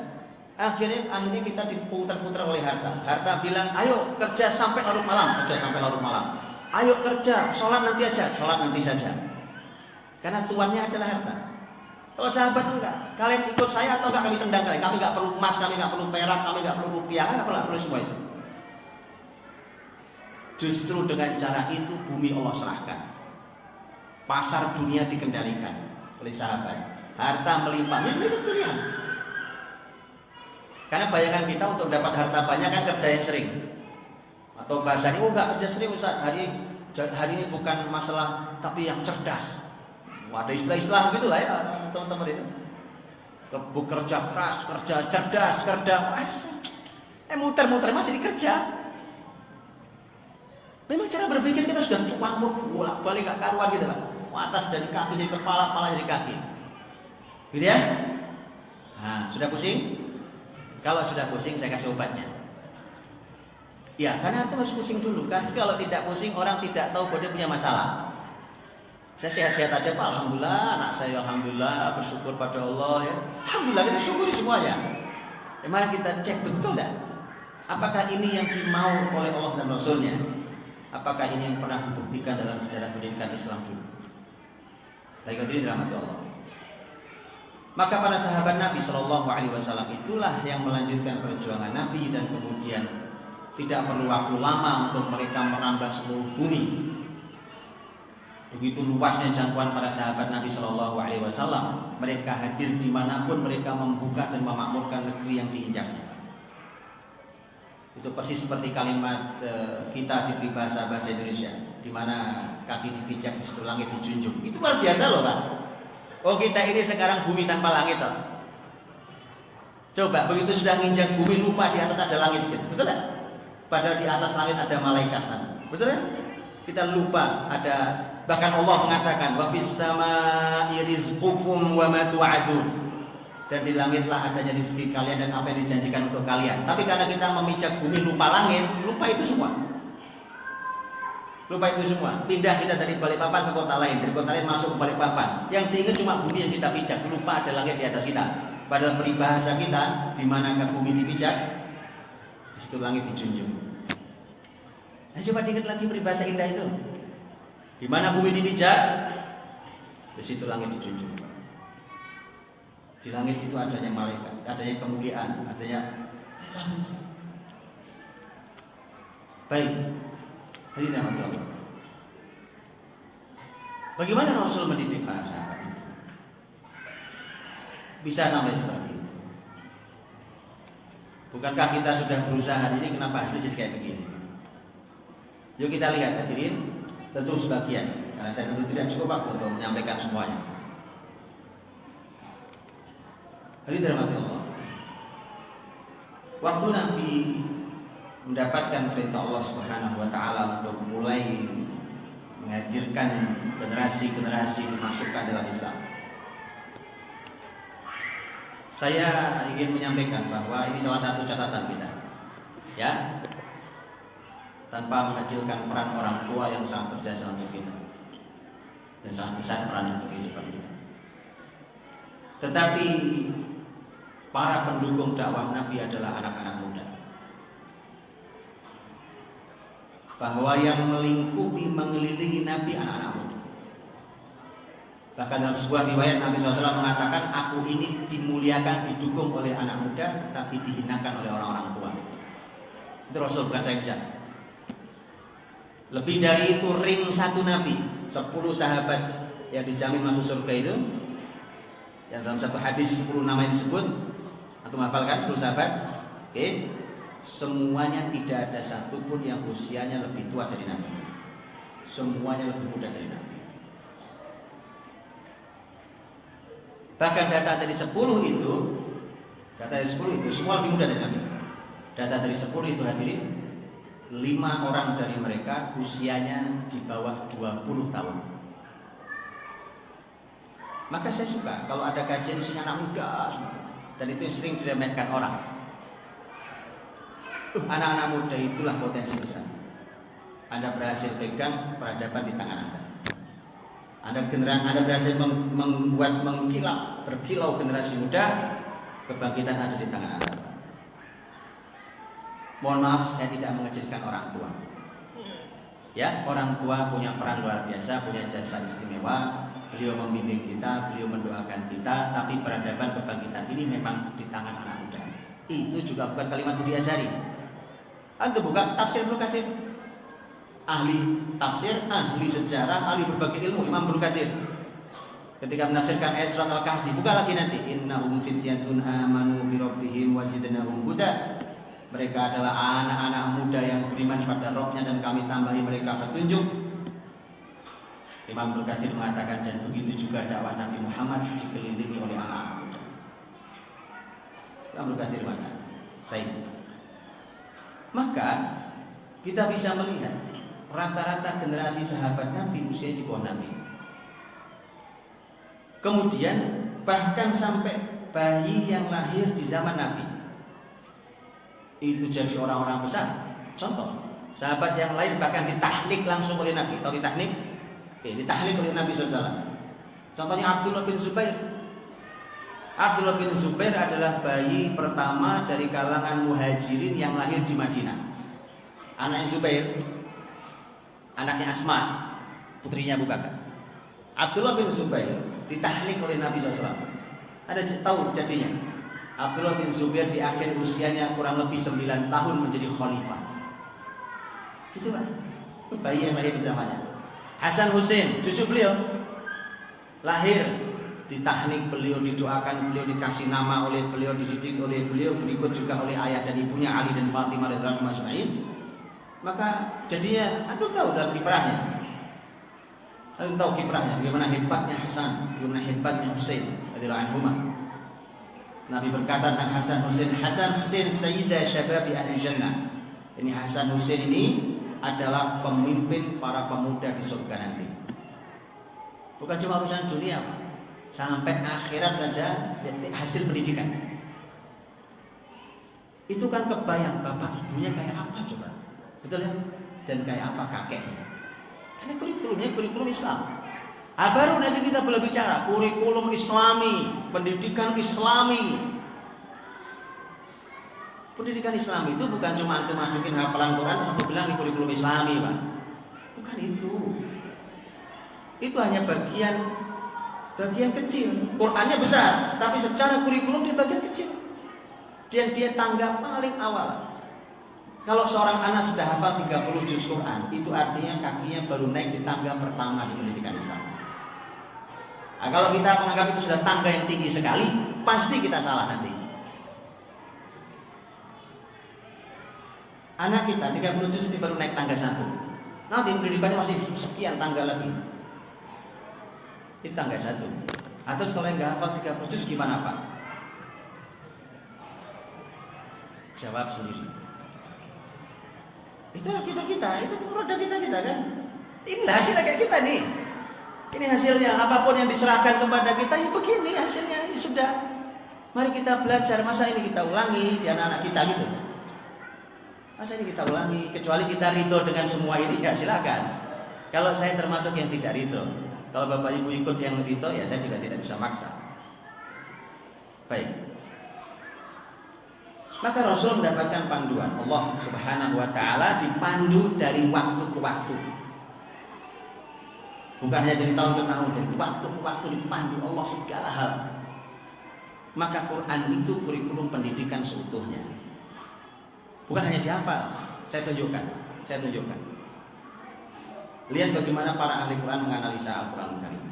Akhirnya kita diputar-putar oleh harta. Harta bilang, ayo kerja sampai larut malam, Ayo kerja, sholat nanti aja, sholat nanti saja. Karena tuannya adalah harta. Kalau sahabat enggak, kalian ikut saya atau enggak, kami tendang kalian. Kami enggak perlu emas, kami enggak perlu perak, kami enggak perlu rupiah, enggak perlu semua itu. Justru dengan cara itu bumi Allah serahkan. Pasar dunia dikendalikan oleh sahabat. Harta melimpah, ini pilihan. Karena bayangan kita untuk dapat harta banyak kan kerja yang sering. Atau bahasanya, enggak kerja sering Ustaz. Hari ini bukan masalah, tapi yang cerdas. Ada istilah-istilah gitu lah ya teman-teman itu. Kerja keras, kerja cerdas, muter-muter masih dikerja. Memang cara berpikir kita sudah cuang bolak-balik gak karuan gitu kan. Atas jadi kaki jadi kepala, kepala jadi kaki. Gitu ya? Nah, sudah pusing? Kalau sudah pusing saya kasih obatnya. Ya, karena itu harus pusing dulu kan. Kalau tidak pusing orang tidak tahu bahwa dia punya masalah. Saya sehat-sehat aja Pak, alhamdulillah, anak saya alhamdulillah, bersyukur pada Allah ya. Alhamdulillah, kita syukuri semuanya. Mari kita cek betul enggak? Apakah ini yang dimau oleh Allah dan Rasulnya? Apakah ini yang pernah dibuktikan dalam sejarah pendidikan Islam dulu? Baik, ini dirahmati Allah. Maka para sahabat Nabi SAW itulah yang melanjutkan perjuangan Nabi, dan kemudian tidak perlu waktu lama untuk mereka merambah seluruh bumi. Begitu luasnya jangkauan para sahabat Nabi Shallallahu Alaihi Wasallam, mereka hadir dimanapun, mereka membuka dan memakmurkan negeri yang diinjaknya. Itu persis seperti kalimat kita di bahasa Indonesia, di mana kaki dipijak di situ langit dijunjung. Itu luar biasa loh Pak. Oh, kita ini sekarang bumi tanpa langit toh. Coba begitu sudah nginjak bumi, lupa di atas ada langit, betul tak? Padahal di atas langit ada malaikat sana, betul kan? Kita lupa ada. Bahkan Allah mengatakan wa fis samaa'i rizqukum wa ma tu'adun. Dan di langitlah adanya rezeki kalian dan apa yang dijanjikan untuk kalian. Tapi karena kita memijak bumi lupa langit, lupa itu semua. Pindah kita dari Balikpapan ke kota lain, dari kota lain masuk ke Balikpapan. Yang diingat cuma bumi yang kita pijak, lupa ada langit di atas kita. Padahal peribahasa kita, di manakah bumi dipijak, di situ langit dijunjung. Nah, coba diingat lagi peribahasa indah itu. Di mana bumi dipijak, di situ langit dijunjung. Di langit itu adanya malaikat, adanya kemuliaan, adanya baik. Hadirin Allah. Bagaimana Rasul mendidik para sahabat itu? Bisa sampai seperti itu. Bukankah kita sudah berusaha hari ini, kenapa hasilnya jadi kayak begini? Yuk kita lihat hadirin. Tentu sebagian, karena saya tentu tidak cukup waktu untuk menyampaikan semuanya. Hadirin dirahmati Allah. waktu Nabi mendapatkan perintah Allah Subhanahu wa taala untuk mulai menghadirkan generasi-generasi dimasukkan dalam Islam, saya ingin menyampaikan bahwa ini salah satu catatan kita, ya, tanpa mengecilkan peran orang tua yang sangat berjasa untuk kita dan sangat besar peran untuk kehidupan kita. Tetapi para pendukung dakwah Nabi adalah anak-anak muda, bahwa yang melingkupi, mengelilingi Nabi anak-anak muda. Bahkan dalam sebuah riwayat Nabi SAW mengatakan, aku ini dimuliakan, didukung oleh anak muda, tapi dihinakan oleh orang-orang tua. Itu Rasul, bukan saya bicara. Lebih dari itu, ring satu Nabi, 10 sahabat yang dijamin masuk surga itu, yang dalam satu hadis 10 nama yang disebut, atau menghafalkan 10 sahabat, oke? Semuanya tidak ada satupun yang usianya lebih tua dari Nabi. Semuanya lebih muda dari Nabi. Bahkan data dari 10 itu, semua lebih muda dari Nabi. Data dari 10 itu hadirin, 5 orang dari mereka usianya di bawah 20 tahun. Maka saya suka kalau ada kajian isinya anak muda, dan itu sering diremehkan orang. Anak-anak muda itulah potensi besar. Anda berhasil pegang peradaban di tangan Anda. Anda berhasil membuat berkilau generasi muda, kebangkitan ada di tangan Anda. Mohon maaf, saya tidak mengecilkan orang tua. Ya, orang tua punya peran luar biasa, punya jasa istimewa. Beliau membimbing kita, beliau mendoakan kita, tapi peradaban kebangkitan ini memang di tangan anak muda. Itu juga bukan kalimat Budi Asyari. Anda buka tafsir Ibnu Katsir, ahli tafsir, ahli sejarah, ahli berbagai ilmu, Imam Ibnu Katsir. Ketika menafsirkan ayat surat Al-Kahfi, buka lagi nanti, innahum fityatun amanu bi rabbihim wa zidnahum huda. Mereka adalah anak-anak muda yang beriman pada Rabb-nya dan kami tambahi mereka petunjuk. Imam Ibnu Katsir mengatakan, dan begitu juga dakwah Nabi Muhammad dikelilingi oleh anak-anak muda. Imam Ibnu Katsir mengatakan, baik. Maka kita bisa melihat rata-rata generasi sahabat Nabi usia di bawah Nabi. Kemudian bahkan sampai bayi yang lahir di zaman Nabi itu jadi orang-orang besar. Contoh, sahabat yang lain bahkan ditahnik langsung oleh Nabi. Tahu ditahnik? Ditahnik oleh Nabi SAW. Contohnya Abdullah bin Zubair. Abdullah bin Zubair adalah bayi pertama dari kalangan muhajirin yang lahir di Madinah. Anaknya Zubair, anaknya Asma, putrinya Abu Bakar. Abdullah bin Zubair ditahnik oleh Nabi SAW. Ada tahu jadinya? Abdullah bin Zubair di akhir usianya kurang lebih 9 tahun menjadi khalifah. Gitu Pak. Bayi yang lahir di zamannya. Hasan Hussein, cucu beliau, lahir ditahnik, beliau didoakan, beliau dikasih nama oleh beliau, dididik oleh beliau, berikut juga oleh ayah dan ibunya Ali dan Fatimah radhiyallahu anhum. Maka jadinya, antum tahu dalam kiprahnya, antum tahu kiprahnya, bagaimana hebatnya Hasan, bagaimana hebatnya Hussein radhiyallahu anhum. Nabi berkata tentang Hasan Hussein sayyidah syababi ahli jannah. Ini Hasan Hussein ini adalah pemimpin para pemuda di surga nanti. Bukan cuma urusan dunia, Pak. Sampai akhirat saja hasil pendidikan. Itu kan kebayang bapak ibunya kayak apa coba, betul ya? Dan kayak apa kakeknya? Karena kurikulumnya kurikulum Islam. Baru nanti kita boleh bicara kurikulum Islami, pendidikan Islami. Pendidikan Islam itu bukan cuma antum masukin hafalan Quran atau bilang di kurikulum Islami, Pak. Bukan itu. Itu hanya bagian kecil. Qurannya besar, tapi secara kurikulum dia bagian kecil. Dia tangga paling awal. Kalau seorang anak sudah hafal 30 juz Quran, itu artinya kakinya baru naik di tangga pertama di pendidikan Islam. Nah, kalau kita menganggap itu sudah tangga yang tinggi sekali, pasti kita salah nanti. Anak kita 30 juz baru naik tangga 1. Nanti pendidikannya masih sekian tangga lagi. Itu tangga 1. Atau kalau yang nggak hafal 30 juz gimana Pak? Jawab sendiri. Itulah kita, itu produk kita kan. Inilah hasilnya kayak kita nih. Ini hasilnya, apapun yang diserahkan kepada kita, ya begini hasilnya, ini sudah. Mari kita belajar, masa ini kita ulangi di anak-anak kita gitu. Masa ini kita ulangi, kecuali kita ridho dengan semua ini, ya silakan. Kalau saya termasuk yang tidak ridho, kalau Bapak Ibu ikut yang ridho, ya saya juga tidak bisa maksa. Baik. Maka Rasul mendapatkan panduan Allah Subhanahu wa taala, dipandu dari waktu ke waktu. Bukan hanya dari tahun ke tahun, dari waktu ke waktu dipandu Allah segala hal. Maka Quran itu kurikulum pendidikan seutuhnya. Bukan hanya dihafal. Saya tunjukkan. Lihat bagaimana para ahli Quran menganalisa Al-Quran Karim.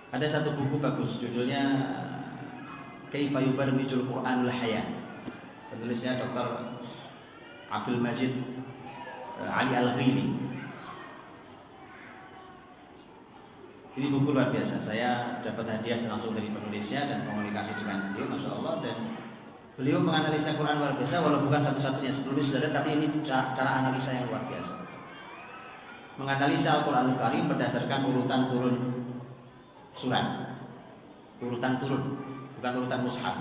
Ada satu buku bagus, judulnya Kaifa Yubarrijul Quranul Haya. Penulisnya Dr. Abdul Majid Ali Al-Ghili. Ini buku luar biasa. Saya dapat hadiah langsung dari penulisnya dan komunikasi dengan beliau, Masya Allah. Dan beliau menganalisa Quran luar biasa, walau bukan satu-satunya sebelumnya sudah ada, tapi ini cara analisa yang luar biasa. Menganalisa Al-Quranul Karim berdasarkan urutan turun surat, urutan turun, bukan urutan mushaf.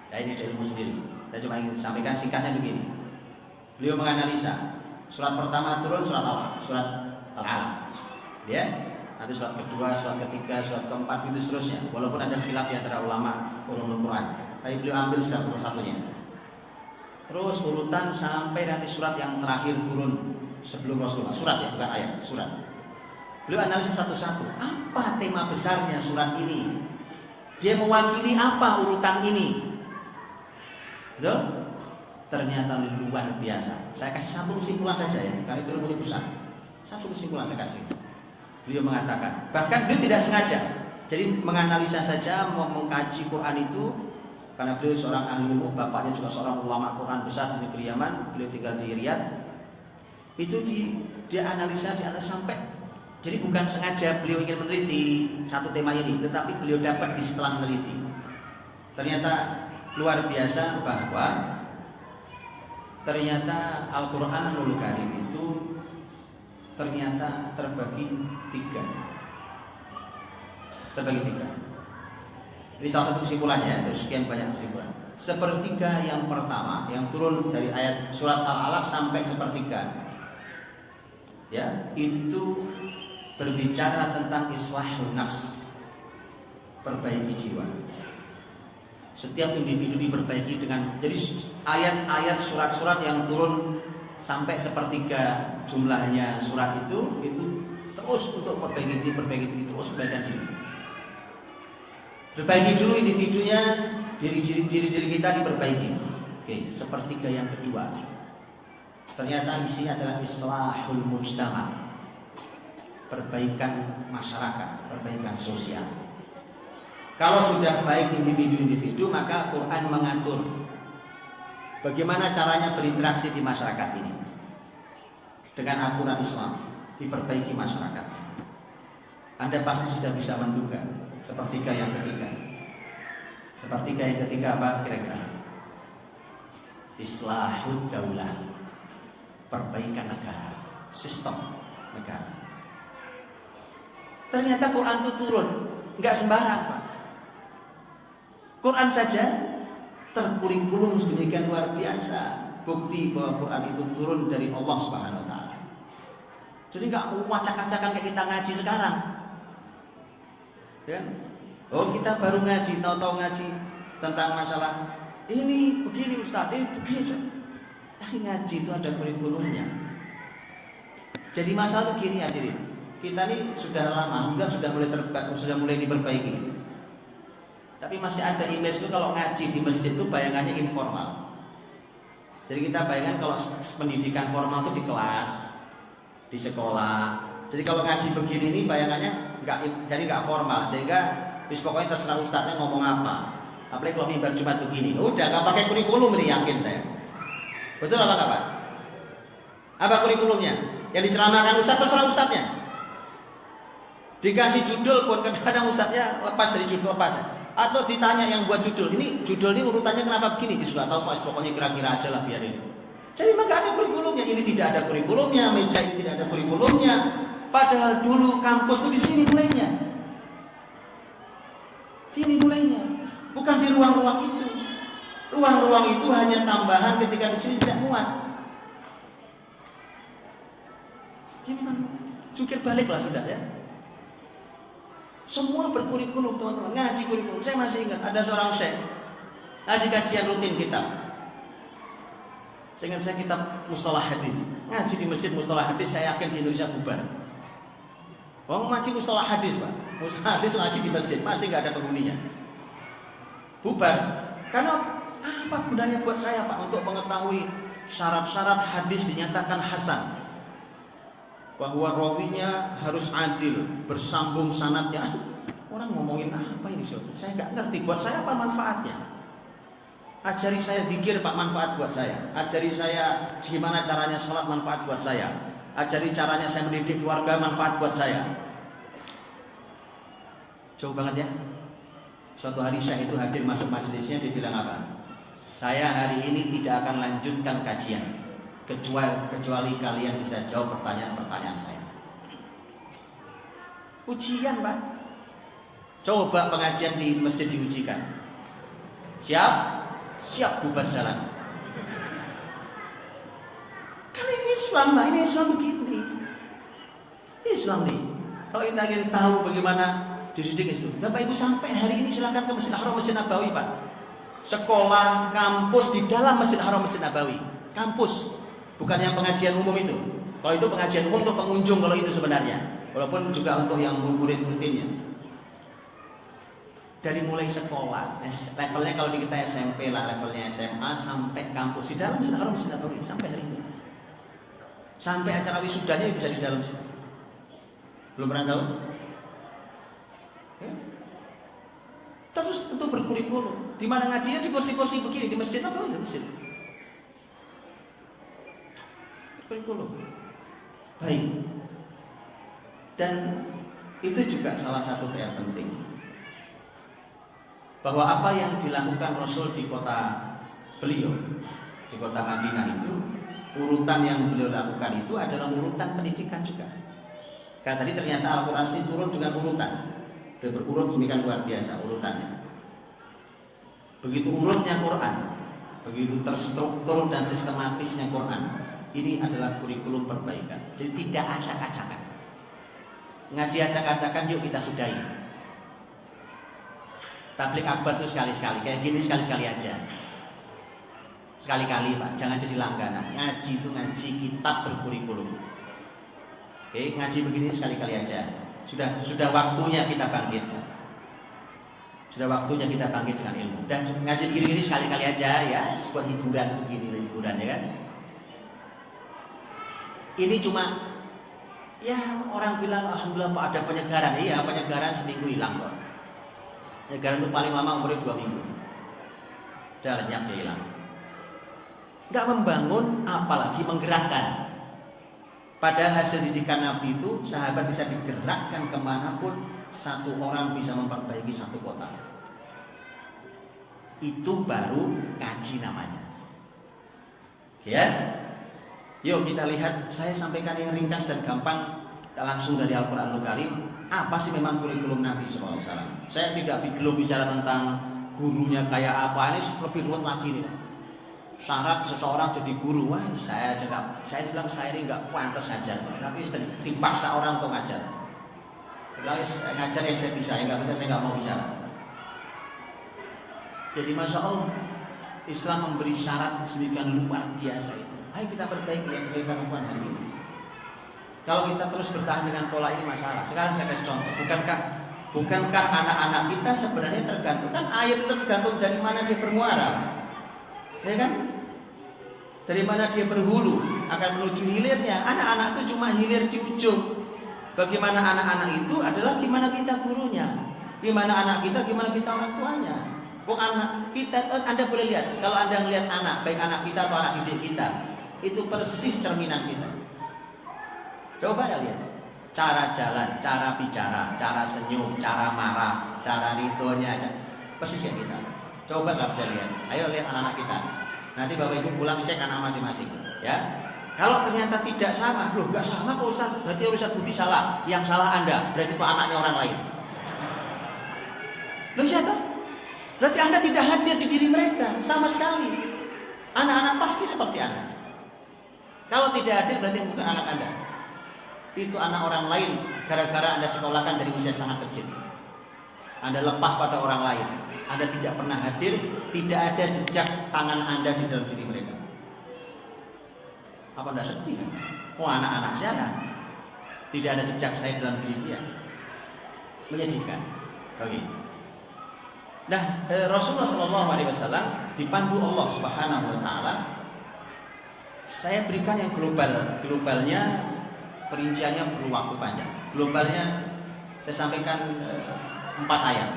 Ya, ini dari ilmu sendiri. Saya cuma ingin sampaikan singkatnya begini. Beliau menganalisa surat pertama turun surat Al-Alaq, ya. Nanti surat kedua, surat ketiga, surat keempat, itu seterusnya. Walaupun ada khilaf di antara ulama ulumul Quran, tapi beliau ambil satu-satunya. Terus urutan sampai nanti surat yang terakhir turun sebelum Rasulullah. Surat ya, bukan ayat, surat. Beliau analisis satu-satu. Apa tema besarnya surat ini? Dia mewakili apa urutan ini? Betul? Ternyata luar biasa. Saya kasih satu kesimpulan saja ya, karena itu ilmu besar. Satu kesimpulan saya kasih. Beliau mengatakan, bahkan beliau tidak sengaja. Jadi menganalisa saja, mengkaji Quran itu, karena beliau seorang ahli ilmu, bapaknya juga seorang ulama Quran besar di negeri Yaman, beliau tinggal di Riyadh. Itu dia analisa sampai. Jadi bukan sengaja beliau ingin meneliti satu tema ini, tetapi beliau dapat setelah meneliti. Ternyata luar biasa bahwa ternyata Al-Quranul Karim itu ternyata terbagi tiga. Ini salah satu kesimpulannya, dari sekian banyak kesimpulan. Sepertiga yang pertama yang turun dari ayat surat Al-Alaq sampai sepertiga, ya, itu berbicara tentang islahun nafs, perbaiki jiwa. Setiap individu diperbaiki dengan, jadi ayat-ayat surat-surat yang turun sampai sepertiga jumlahnya surat itu terus untuk perbaiki diri, terus perbaikan diri. Perbaiki dulu individunya, diri kita diperbaiki. Oke, sepertiga yang kedua ternyata isinya adalah islahul mujtama, perbaikan masyarakat, perbaikan sosial. Kalau sudah baik individu-individu, maka Quran mengatur bagaimana caranya berinteraksi di masyarakat ini dengan aturan Islam, diperbaiki masyarakat. Anda pasti sudah bisa menduga sepertiga yang ketiga. Sepertiga yang ketiga apa kira-kira? Islahud daulah, perbaikan negara, sistem negara. Ternyata Quran itu turun, nggak sembarang, Pak. Quran saja terkurikulum sedemikian luar biasa, bukti bahwa Quran itu turun dari Allah Subhanahu wa taala. Jadi nggak wacak-wacakan kayak kita ngaji sekarang. Ya? Oh, kita baru ngaji, tahu-tahu ngaji tentang masalah ini begini Ustaz, begini. Ngaji itu ada kurikulumnya. Jadi masalah itu gini hadirin. Kita ini sudah lama, sudah mulai diperbaiki. Tapi masih ada image itu kalau ngaji di masjid itu bayangannya informal. Jadi kita bayangkan kalau pendidikan formal itu di kelas, di sekolah. Jadi kalau ngaji begini ini bayangannya nggak formal, sehingga pokoknya terserah ustadznya ngomong apa. Apalagi kalau mimbar Jumat begini, udah nggak pakai kurikulum ini, yakin saya. Betul apa nggak Pak? Apa kurikulumnya? Yang diceramahkan ustadz terserah ustadznya. Dikasih judul pun kadang-kadang ustadznya lepas dari judul, lepas. Atau ditanya yang buat judul, ini urutannya kenapa begini? Dia sudah tahu Pak, pokoknya kira-kira aja lah biarin. Jadi maka ada kurikulumnya, ini tidak ada kurikulumnya, meja ini tidak ada kurikulumnya. Padahal dulu kampus itu di sini mulainya. Sini mulainya, bukan di ruang-ruang itu. Ruang-ruang itu hanya tambahan ketika di sini tidak muat. Jadi memang jungkir baliklah sudah ya. Semua berkurikulum teman-teman, ngaji kurikulum. Saya masih ingat ada seorang syekh ngasih kajian rutin kitab. Saya ingat saya kitab mustalah hadis. Ngaji di masjid mustalah hadis, saya yakin di Indonesia bubar. Oh, ngaji mustalah hadis, Pak. Mustalah hadis ngaji di masjid, masih nggak ada penghuninya. Bubar. Karena apa gunanya buat saya, Pak, untuk mengetahui syarat-syarat hadis dinyatakan hasan? Bahwa rawinya harus adil, bersambung sanadnya. Orang ngomongin apa ini, saya nggak ngerti. Buat saya apa manfaatnya? Ajari saya zikir, Pak, manfaat buat saya. Ajari saya gimana caranya sholat, manfaat buat saya. Ajari caranya saya mendidik keluarga, manfaat buat saya. Jauh banget ya. Suatu hari Syekh itu hadir masuk majelisnya, dia bilang apa? Saya hari ini tidak akan lanjutkan kajian kecuali kalian bisa jawab pertanyaan-pertanyaan saya. Ujian, Pak. Coba pengajian di masjid diujikan. Siap? Siap, bubar jalan. Kan ini Islam, Pak. Ini Islam begini. Islam nih. Kalau kita ingin tahu bagaimana dididik itu, Bapak Ibu sampai hari ini silakan ke Masjid Haram, Masjid Nabawi, Pak. Sekolah, kampus di dalam Masjid Haram, Masjid Nabawi. Kampus, bukan yang pengajian umum itu. Kalau itu pengajian umum untuk pengunjung, kalau itu sebenarnya. Walaupun juga untuk yang murid-muridnya. Dari mulai sekolah, levelnya kalau di kita SMP lah, levelnya SMA sampai kampus di dalam Masjid Haram, Masjid Nabawi sampai hari ini. Sampai acara wisudanya bisa di dalam sini. Belum pernah tahu? Terus tentu berkurikulum. Di mana ngajinya di kursi-kursi begini di masjid apa di masjid? Kurikulum. Baik. Dan itu juga salah satu PR penting. Bahwa apa yang dilakukan Rasul di kota beliau, di kota Madinah itu, urutan yang beliau lakukan itu adalah urutan pendidikan juga. Karena tadi ternyata Al-Quran sih turun dengan urutan. Dia berurut demikian luar biasa urutannya. Begitu urutnya Quran, begitu terstruktur dan sistematisnya Quran, ini adalah kurikulum perbaikan. Jadi tidak acak-acakan. Ngaji acak-acakan yuk kita sudahi. Tabligh akbar itu sekali-sekali, kayak gini sekali-sekali aja. Sekali-kali, Pak, jangan jadi langganan. Ngaji itu ngaji kitab berkurikulum. Oke, ngaji begini sekali-kali aja. Sudah waktunya kita bangkit. Sudah waktunya kita bangkit dengan ilmu. Dan ngaji begini sekali-kali aja ya, buat hiburan begini, hiburan ya kan. Ini cuma ya orang bilang alhamdulillah Pak ada penyegaran. Iya, penyegaran seminggu hilang kok. Penyegaran itu paling lama umurnya 2 minggu. Udah lenyap dia hilang. Enggak membangun apalagi menggerakkan. Padahal hasil didikan Nabi itu sahabat bisa digerakkan kemanapun, satu orang bisa memperbaiki satu kota. Itu baru ngaji namanya. Ya, yuk kita lihat. Saya sampaikan yang ringkas dan gampang, langsung dari Al-Quranul Karim. Apa sih memang kurikulum Nabi SAW? Saya tidak belum bicara tentang gurunya kayak apa, ini lebih ruwet lagi nih. Syarat seseorang jadi guru, wah saya bilang saya ini nggak pantas ngajar, tapi dipaksa orang untuk ngajar. Bilang ngajar yang saya bisa, yang nggak bisa saya nggak mau bicara. Jadi masya Allah, Islam memberi syarat sedemikian luar biasa itu. Ayo kita perbaiki yang saya lakukan hari ini. Kalau kita terus bertahan dengan pola ini masalah. Sekarang saya kasih contoh, bukankah anak-anak kita sebenarnya tergantung, kan air itu tergantung dari mana dia bermuara, ya kan? Dari mana dia berhulu akan menuju hilirnya. Anak-anak itu cuma hilir di ujung. Bagaimana anak-anak itu adalah gimana kita gurunya, gimana anak kita, gimana kita orang tuanya. Bukan anak kita. Anda boleh lihat, kalau Anda melihat anak, baik anak kita atau anak didik kita, itu persis cerminan kita. Coba Anda lihat cara jalan, cara bicara, cara senyum, cara marah, cara ridhonya. Persis kayak kita. Coba nggak bisa lihat. Ayo lihat anak-anak kita. Nanti Bapak Ibu pulang cek anak masing-masing, ya. Kalau ternyata tidak sama, loh nggak sama kok Ustaz. Berarti Ustaz Budi salah. Yang salah Anda. Berarti itu anaknya orang lain. Loh iya toh? Berarti Anda tidak hadir di diri mereka sama sekali. Anak-anak pasti seperti Anda. Kalau tidak hadir berarti bukan anak Anda. Itu anak orang lain. Gara-gara Anda sekolahkan dari usia sangat kecil. Anda lepas pada orang lain. Anda tidak pernah hadir. Tidak ada jejak tangan Anda di dalam diri mereka. Apa Anda sedih? Oh anak-anak saya tidak ada jejak saya dalam diri dia. Menyedihkan. Oke. Nah, Rasulullah SAW dipandu Allah Subhanahu Wa Taala. Saya berikan yang global. Globalnya perinciannya perlu waktu panjang. Globalnya saya sampaikan 4 ayat.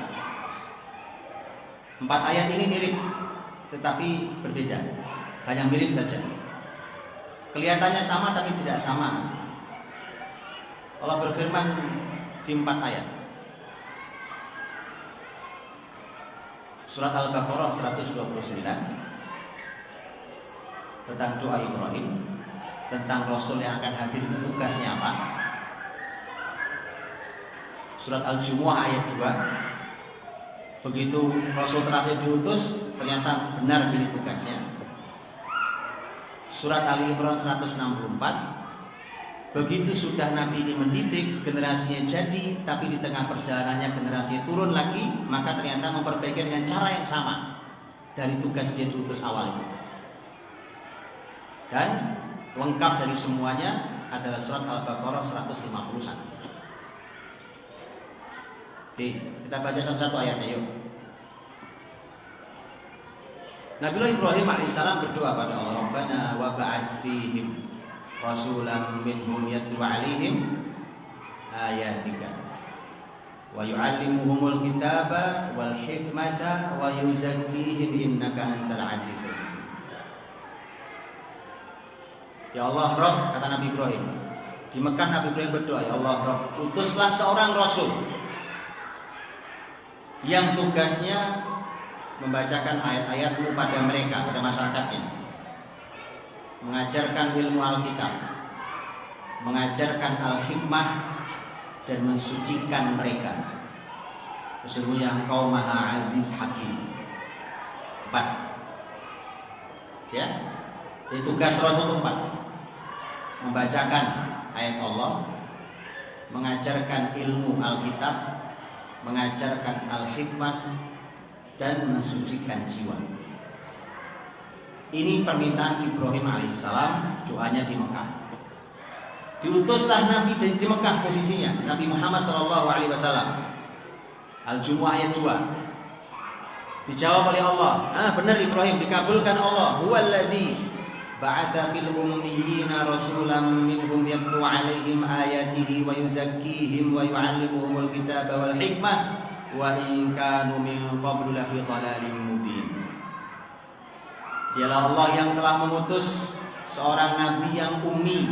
4 ayat ini mirip, tetapi berbeda. Hanya mirip saja. Kelihatannya sama tapi tidak sama. Allah berfirman di 4 ayat. Surat Al-Baqarah 129 tentang doa Ibrahim, tentang Rasul yang akan hadir itu tugasnya apa. Surat Al-Jumu'ah ayat 2. Begitu Rasul terakhir diutus, ternyata benar ini tugasnya. Surat Ali Imran 164. Begitu sudah Nabi ini mendidik, generasinya jadi, tapi di tengah perjalanannya generasinya turun lagi, maka ternyata memperbaiki dengan cara yang sama dari tugas dia diutus awal itu. Dan lengkap dari semuanya adalah surat Al-Baqarah 151. Oke, kita baca satu ayatnya yuk. Nabiullah Ibrahim alaihissalam berdoa pada Allah, Rabbana wa ba'ats fihim rasulan minhum yatlu alaihim ayatika wa yu'allimuhumul kitaba wal hikmata wa yuzakkihim innaka antal azizul hakim. Ya Allah Rabb, kata Nabi Ibrahim. Di Mekah Nabi Ibrahim berdoa, ya Allah Rabb, utuslah seorang rasul yang tugasnya membacakan ayat-ayat-Mu pada mereka, pada masyarakatnya, mengajarkan ilmu Alkitab, mengajarkan Al-Hikmah, dan mensucikan mereka. Sesungguhnya Engkau Maha Aziz Hakim. 4. Ya, itu tugas Rasul 4. Membacakan ayat Allah, mengajarkan ilmu Alkitab, mengajarkan Al-Hikmah, dan mensucikan jiwa. Ini permintaan Ibrahim alaihissalam, doanya di Mekah. Diutuslah Nabi di Mekah posisinya, Nabi Muhammad SAW. Al-Jumu'ah ayat 2. Dijawab oleh Allah. Benar Ibrahim, dikabulkan Allah. Huwallazi ba'atsa fil ummiyina rasulan minhum yatlu 'alaihim ayatihi wa yuzakkihim wa yu'allimuhumul kitaba wal hikmah wa in kanu min qablu lafi dhalalin mubin. Dialah Allah yang telah mengutus seorang nabi yang ummi,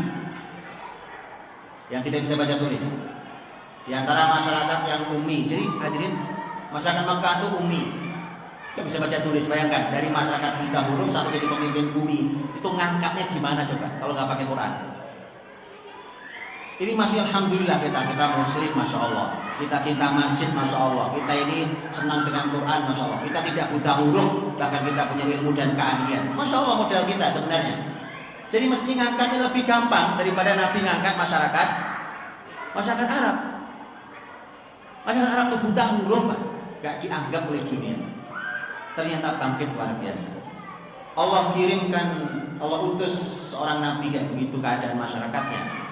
yang tidak bisa baca tulis. Di antara masyarakat yang ummi. Jadi hadirin, masyarakat Mekah itu ummi, tidak bisa baca tulis. Bayangkan dari masyarakat buta huruf sampai jadi pemimpin bumi, itu ngangkatnya gimana coba kalau nggak pakai Quran? Ini masih alhamdulillah kita muslim, masya Allah. Kita cinta masjid, masya Allah. Kita ini senang dengan Quran, masya Allah. Kita tidak buta huruf, bahkan kita punya ilmu dan keahlian. Masya Allah modal kita sebenarnya. Jadi mestinya ngangkatnya lebih gampang daripada Nabi ngangkat masyarakat Arab. Masyarakat Arab itu buta huruf, Pak. Gak dianggap oleh dunia. Ternyata bangkit luar biasa. Allah kirimkan, Allah utus seorang Nabi kayak begitu keadaan masyarakatnya.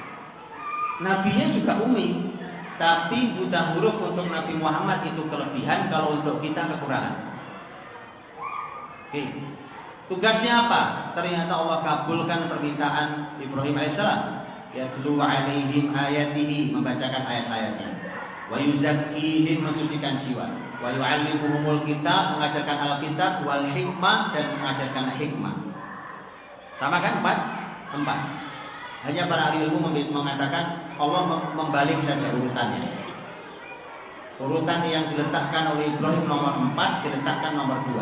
Nabinya juga ummi, tapi buta huruf untuk Nabi Muhammad itu kelebihan, kalau untuk kita kekurangan. Oke. Tugasnya apa? Ternyata Allah kabulkan permintaan Ibrahim alaihissalam. Yatlu alaihim ayatihi, membacakan ayat-ayatnya. Wa yuzakkihim, mensucikan jiwa. Wa yu'allimuhumul kitab, mengajarkan Alkitab, wal hikmah, dan mengajarkan hikmah. Sama kan? 4. Hanya para ahli ilmu mengatakan Allah membalik saja urutannya. Urutan yang diletakkan oleh Ibrahim nomor 4 diletakkan nomor 2,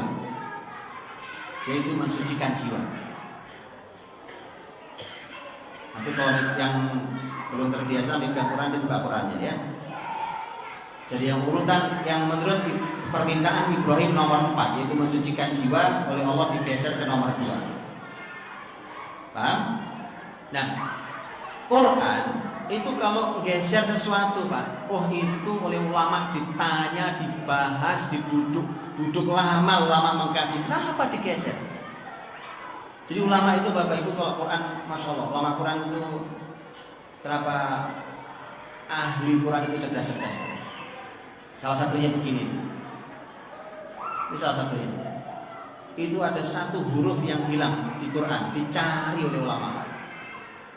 yaitu mensucikan jiwa. Nanti kalau yang belum terbiasa baca Quran dibuka Qurannya ya. Jadi yang urutan yang menurut permintaan Ibrahim nomor 4 yaitu mensucikan jiwa oleh Allah digeser ke nomor 2. Paham? Nah, Quran itu kalau geser sesuatu Pak, oh itu oleh ulama ditanya, dibahas, duduk lama ulama mengkaji. Kenapa digeser? Jadi ulama itu Bapak Ibu kalau Quran, Masya Allah, ulama Quran itu kenapa ahli Quran itu cerdas-cerdas? Salah satunya begini. Ini salah satunya. Itu ada satu huruf yang hilang di Quran, dicari oleh ulama.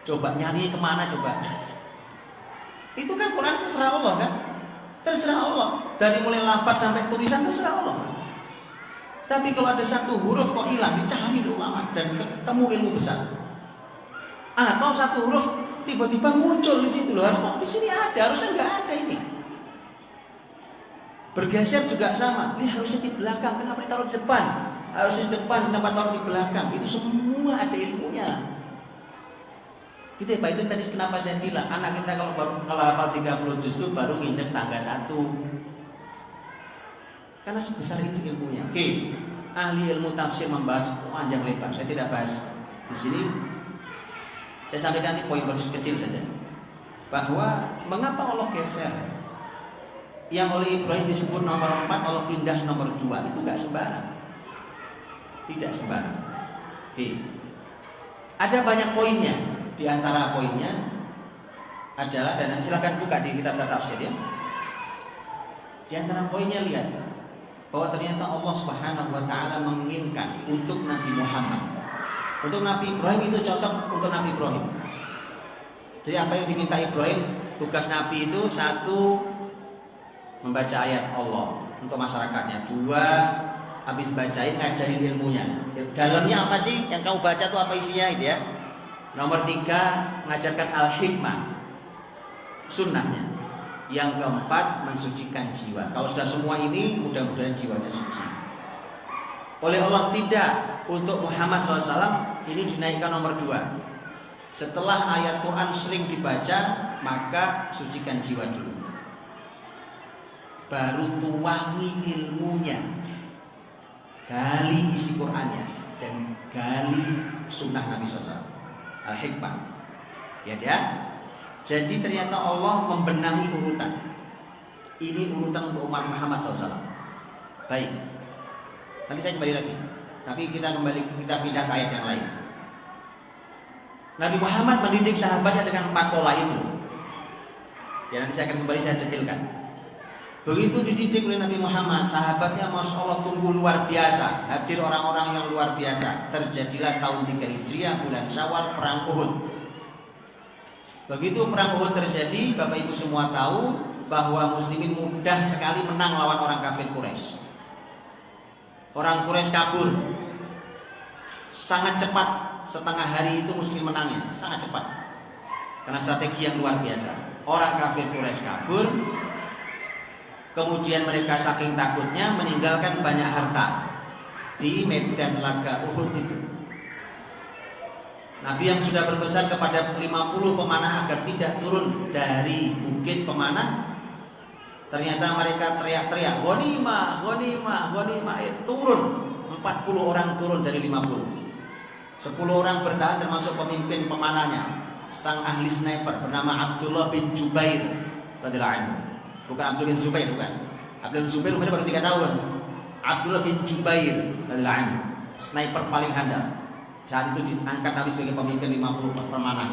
Coba nyari kemana coba? Itu kan Quran terserah Allah kan? Terserah Allah. Dari mulai lafaz sampai tulisan terserah Allah. Tapi kalau ada satu huruf kok hilang, dicari oleh ulama dan ketemu ilmu besar. Atau satu huruf tiba-tiba muncul di situ loh. Kok di sini ada? Harusnya nggak ada ini. Bergeser juga sama. Ini harusnya di belakang. Kenapa ditaruh di depan? Harusnya di depan. Kenapa taruh di belakang? Itu semua ada ilmunya. Gitu ya Pak. Itu tadi kenapa saya bilang anak kita kalau hafal 30 juz itu baru nginjek tangga 1. Karena sebesar itu ilmunya. Oke. Ahli ilmu tafsir membahas panjang lebar. Saya tidak bahas di sini. Saya sampaikan di poin kecil saja. Bahwa mengapa Allah geser? Yang oleh Ibrahim disebut nomor 4 kalau pindah nomor 2 itu enggak sembarang. Tidak sembarang. Oke. Ada banyak poinnya. Di antara poinnya adalah, dan silakan buka di kitab tafsir ya. Di antara poinnya lihat bahwa ternyata Allah Subhanahu wa taala menginginkan untuk Nabi Muhammad. Untuk Nabi Ibrahim itu cocok untuk Nabi Ibrahim. Jadi apa yang diminta Ibrahim, tugas Nabi itu 1 membaca ayat Allah untuk masyarakatnya. 2 habis bacain ngajarin ilmunya. Dalamnya apa sih yang kamu baca tuh apa isinya itu ya. Nomor 3 mengajarkan al-hikmah, sunnahnya. Yang keempat mensucikan jiwa. Kalau sudah semua ini mudah-mudahan jiwanya suci. Oleh Allah tidak, untuk Muhammad SAW ini dinaikkan nomor 2. Setelah ayat Quran sering dibaca, maka sucikan jiwa dulu. Baru tuangi ilmunya, gali isi Qurannya dan gali sunnah Nabi SAW. Al-hikmah. Ya. Jadi ternyata Allah membenahi urutan. Ini urutan untuk umat Muhammad SAW. Baik. Nanti saya kembali lagi. Tapi kita pindah ke ayat yang lain. Nabi Muhammad mendidik sahabatnya dengan 4 pola itu. Ya nanti saya akan kembali saya detailkan. Begitu dididik oleh Nabi Muhammad, sahabatnya Masya Allah tumbuh luar biasa. Hadir orang-orang yang luar biasa. Terjadilah tahun 3 Hijriah bulan Syawal perang Uhud. Begitu perang Uhud terjadi, Bapak Ibu semua tahu bahwa muslimin mudah sekali menang lawan orang kafir Quraisy. Orang Quraisy kabur. Sangat cepat, setengah hari itu muslimin menangnya, sangat cepat. Karena strategi yang luar biasa. Orang kafir Quraisy kabur. Kemudian mereka saking takutnya meninggalkan banyak harta di medan laga Uhud itu. Nabi yang sudah berpesan kepada 50 pemanah agar tidak turun dari bukit pemanah, ternyata mereka teriak-teriak, "Ghanimah, ghanimah, ghanimah." Turun 40 orang turun dari 50. 10 orang bertahan termasuk pemimpin pemanahnya, sang ahli sniper bernama Abdullah bin Jubair radhiyallahu anhu. Bukan Abdullah bin Zubair, bukan. Abdullah bin Zubair umurnya baru 3 tahun. Abdullah bin Jubair radhiyallahu anhu, sniper paling handal. Saat itu diangkat Nabi sebagai pemimpin 50 pemanah.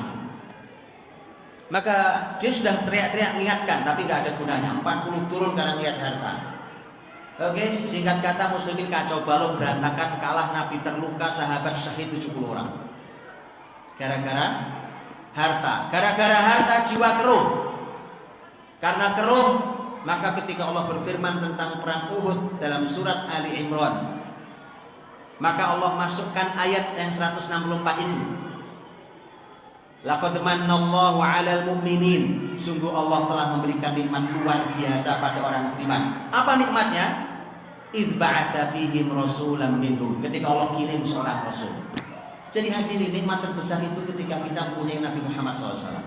Maka dia sudah teriak-teriak mengingatkan, tapi nggak ada gunanya. 40 turun karena lihat harta. Oke, singkat kata muslimin kacau balau berantakan, kalah, Nabi terluka, sahabat syahid 70 orang. Gara-gara harta. Gara-gara harta jiwa keruh. Karena keruh, maka ketika Allah berfirman tentang perang Uhud dalam surat Ali Imran, maka Allah masukkan ayat yang 164 itu. Laqad mannallahu 'alal mu'minin. Sungguh Allah telah memberikan nikmat luar biasa pada orang beriman. Apa nikmatnya? Idz ba'atsa fihim rasulan minhum. Ketika Allah kirim seorang rasul. Jadi hadirin, nikmat terbesar itu ketika kita punya Nabi Muhammad SAW.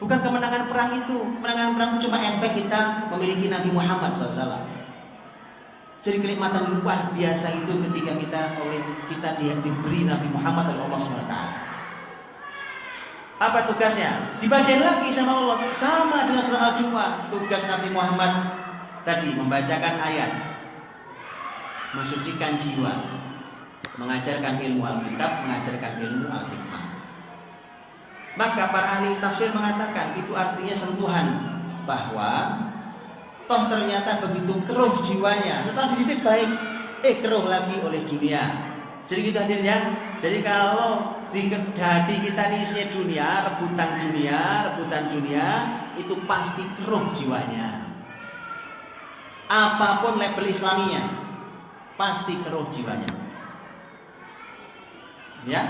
Bukan kemenangan perang itu. Kemenangan perang itu cuma efek kita memiliki Nabi Muhammad SAW. Jadi kenikmatan luar biasa itu ketika kita diberi Nabi Muhammad oleh Allah SWT. Apa tugasnya? Dibacain lagi sama Allah. Sama dengan surah Al-Jumu'ah. Tugas Nabi Muhammad tadi membacakan ayat, mensucikan jiwa, mengajarkan ilmu Alkitab, mengajarkan ilmu Al-Hikmah. Maka para ahli tafsir mengatakan itu artinya sentuhan bahwa toh ternyata begitu keruh jiwanya setelah dididik baik, keruh lagi oleh dunia. Jadi kita hadirin ya. Jadi kalau di hati kita isinya dunia, rebutan dunia, itu pasti keruh jiwanya. Apapun label Islaminya, pasti keruh jiwanya. Ya,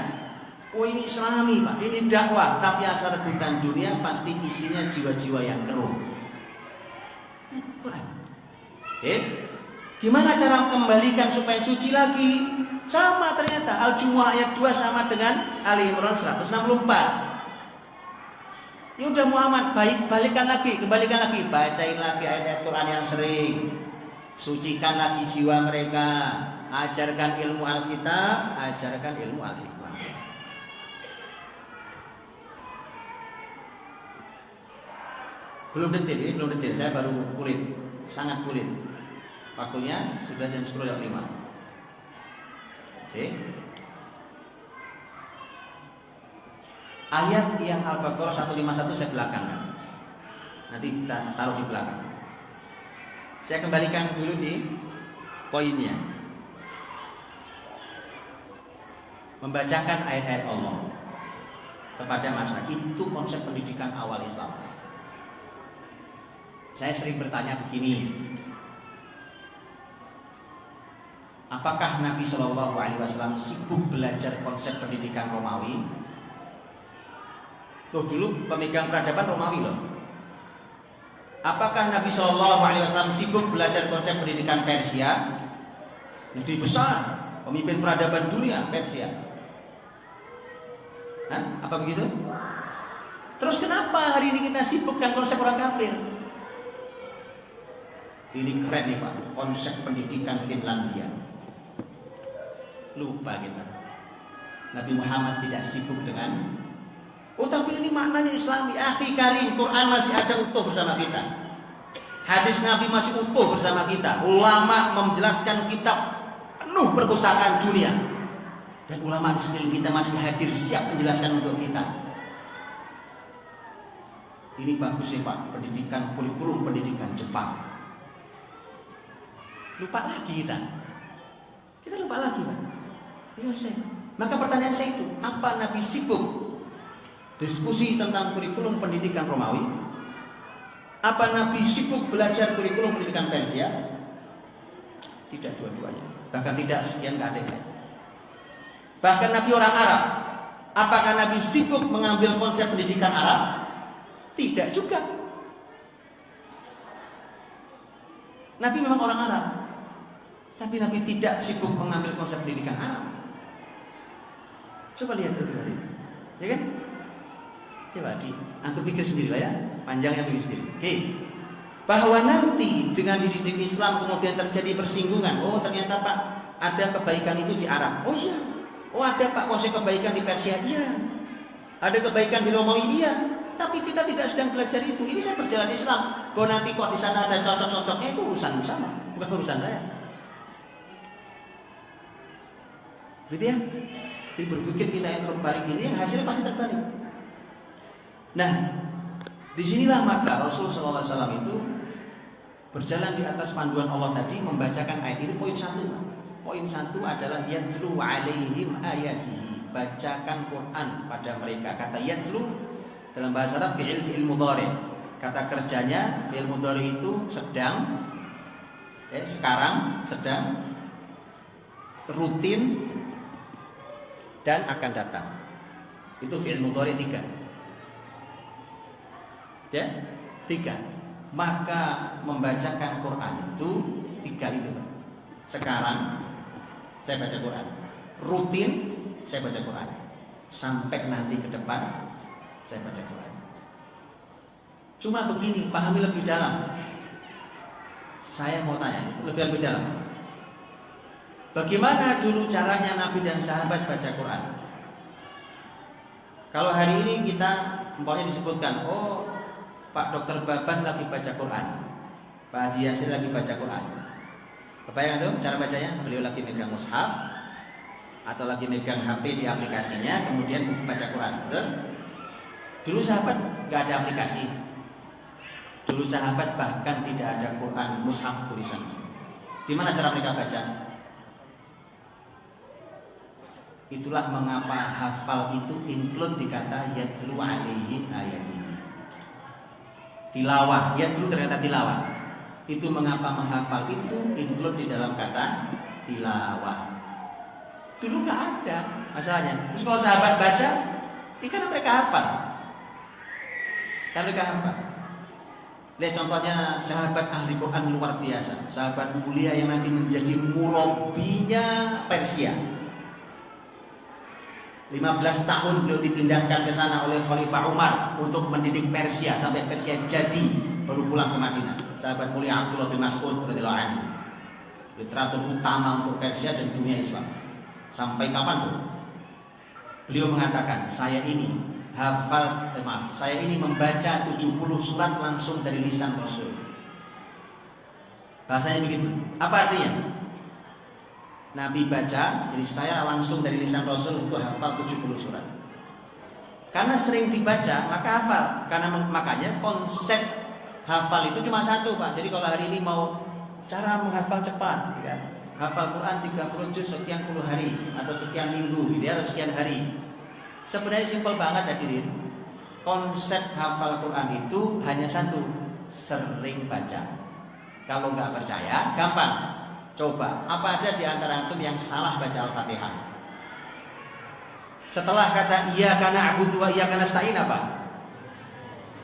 oh ini Islami Pak, ini dakwah, tapi asal rebutan dunia pasti isinya jiwa-jiwa yang keruh. Gimana cara kembalikan supaya suci lagi? Sama ternyata Al-Jumu'ah ayat 2 sama dengan Ali Imran 164. Ya udah Muhammad, kembalikan lagi, bacain lagi ayat-ayat Quran yang sering. Sucikan lagi jiwa mereka, ajarkan ilmu Alkitab, ajarkan ilmu Al-Hikmah. Belum detil, saya baru kulit, sangat kulit. Waktunya sudah jam 10.05. Oke. Ayat yang Al-Baqarah 151 saya belakangkan. Nanti kita taruh di belakang. Saya kembalikan dulu di poinnya. Membacakan ayat-ayat Allah kepada masyarakat itu konsep pendidikan awal Islam. Saya sering bertanya begini. Apakah Nabi Shallallahu Alaihi Wasallam sibuk belajar konsep pendidikan Romawi? Tuh dulu pemegang peradaban Romawi loh. Apakah Nabi Shallallahu Alaihi Wasallam sibuk belajar konsep pendidikan Persia? Negeri besar, pemimpin peradaban dunia Persia. Apa begitu? Terus kenapa hari ini kita sibuk dengan konsep orang kafir? Ini keren nih Pak, konsep pendidikan Finlandia. Lupa kita. Nabi Muhammad tidak sibuk dengan tapi ini maknanya Islami. Akhi karim, Quran masih ada utuh bersama kita. Hadis Nabi masih utuh bersama kita. Ulama menjelaskan kitab penuh perpustakaan dunia. Dan ulama di sekeliling kita masih hadir siap menjelaskan untuk kita. Ini bagus ya Pak, pendidikan kurikulum pendidikan Jepang. Lupa lagi kita. Kita lupa lagi Pak. Maka pertanyaan saya itu, apa Nabi sibuk diskusi tentang kurikulum pendidikan Romawi? Apa Nabi sibuk belajar kurikulum pendidikan Persia? Tidak dua-duanya. Bahkan tidak sekian nggak ada. Bahkan Nabi orang Arab. Apakah Nabi sibuk mengambil konsep pendidikan Arab? Tidak juga. Nabi memang orang Arab, tapi Nabi tidak sibuk mengambil konsep pendidikan Arab. Coba lihat itu tadi, ya kan? Coba antum pikir sendiri lah ya, panjangnya pikir sendiri. Oke. Bahwa nanti dengan dididik Islam kemudian terjadi persinggungan. Oh ternyata Pak ada kebaikan itu di Arab. Oh iya. Oh ada Pak konsep kebaikan di Persia. Iya. Ada kebaikan di Romawi. Iya. Tapi kita tidak sedang belajar itu. Ini saya berjalan Islam. Bahwa nanti kok di sana ada cocok-cocoknya itu urusan sama, bukan urusan saya. Gitu ya. Jadi berpikir kita yang terbalik ini hasilnya pasti terbalik. Nah, disinilah maka Rasul SAW itu berjalan di atas panduan Allah tadi membacakan ayat ini. Poin satu adalah yatlu alaihim ayatihi, bacakan Quran pada mereka. Kata yatlu dalam bahasa Arab fi'il mudhari. Kata kerjanya fi'il mudhari itu sedang, sekarang, sedang, rutin, dan akan datang. Itu fi'il mudhari 3. Ya, 3. Maka membacakan Quran itu 3 itu. Sekarang saya baca Quran. Rutin saya baca Quran. Sampai nanti ke depan saya baca Quran. Cuma begini, pahami lebih dalam. Saya mau tanya lebih dalam. Bagaimana dulu caranya Nabi dan sahabat baca Quran? Kalau hari ini kita umpamanya disebutkan, oh Pak Dokter Baban lagi baca Quran, Pak Haji Yasir lagi baca Quran. Kebayang tuh cara bacanya? Beliau lagi megang mushaf atau lagi megang HP di aplikasinya, kemudian baca Quran. Betul? Dulu sahabat nggak ada aplikasi. Dulu sahabat bahkan tidak ada Quran mushaf tulisan. Gimana cara mereka baca? Itulah mengapa hafal itu include di kata yatlu alaihim ayatihi. Tilawah, yatlu ternyata tilawah. Itu mengapa menghafal itu include di dalam kata tilawah. Dulu nggak ada masalahnya. Terus kalau sahabat baca, karena mereka hafal. Karena mereka hafal. Lihat contohnya sahabat ahli Quran luar biasa, sahabat mulia yang nanti menjadi murabbinya Persia. 15 tahun beliau dipindahkan ke sana oleh Khalifah Umar untuk mendidik Persia sampai Persia jadi, baru pulang ke Madinah. Sahabat mulia Abdullah bin Mas'ud radhiyallahu anhu, literatur utama untuk Persia dan dunia Islam. Sampai kapan tuh? Beliau mengatakan, saya ini saya ini membaca 70 surat langsung dari lisan Rasul. Bahasanya begitu. Apa artinya? Nabi baca, jadi saya langsung dari lisan Rasul untuk hafal 70 surat. Karena sering dibaca, maka hafal. Makanya konsep hafal itu cuma satu, Pak. Jadi kalau hari ini mau cara menghafal cepat, gitu kan? Hafal Quran 30 juz sekian puluh hari atau sekian minggu, gitu ya, atau sekian hari. Sebenarnya simpel banget hadirin. Konsep hafal Quran itu hanya satu, sering baca. Kalau nggak percaya, gampang. Coba, apa ada di antara antum yang salah baca Al-Fatihah? Setelah kata iyyaka na'budu wa iyyaka nasta'in apa?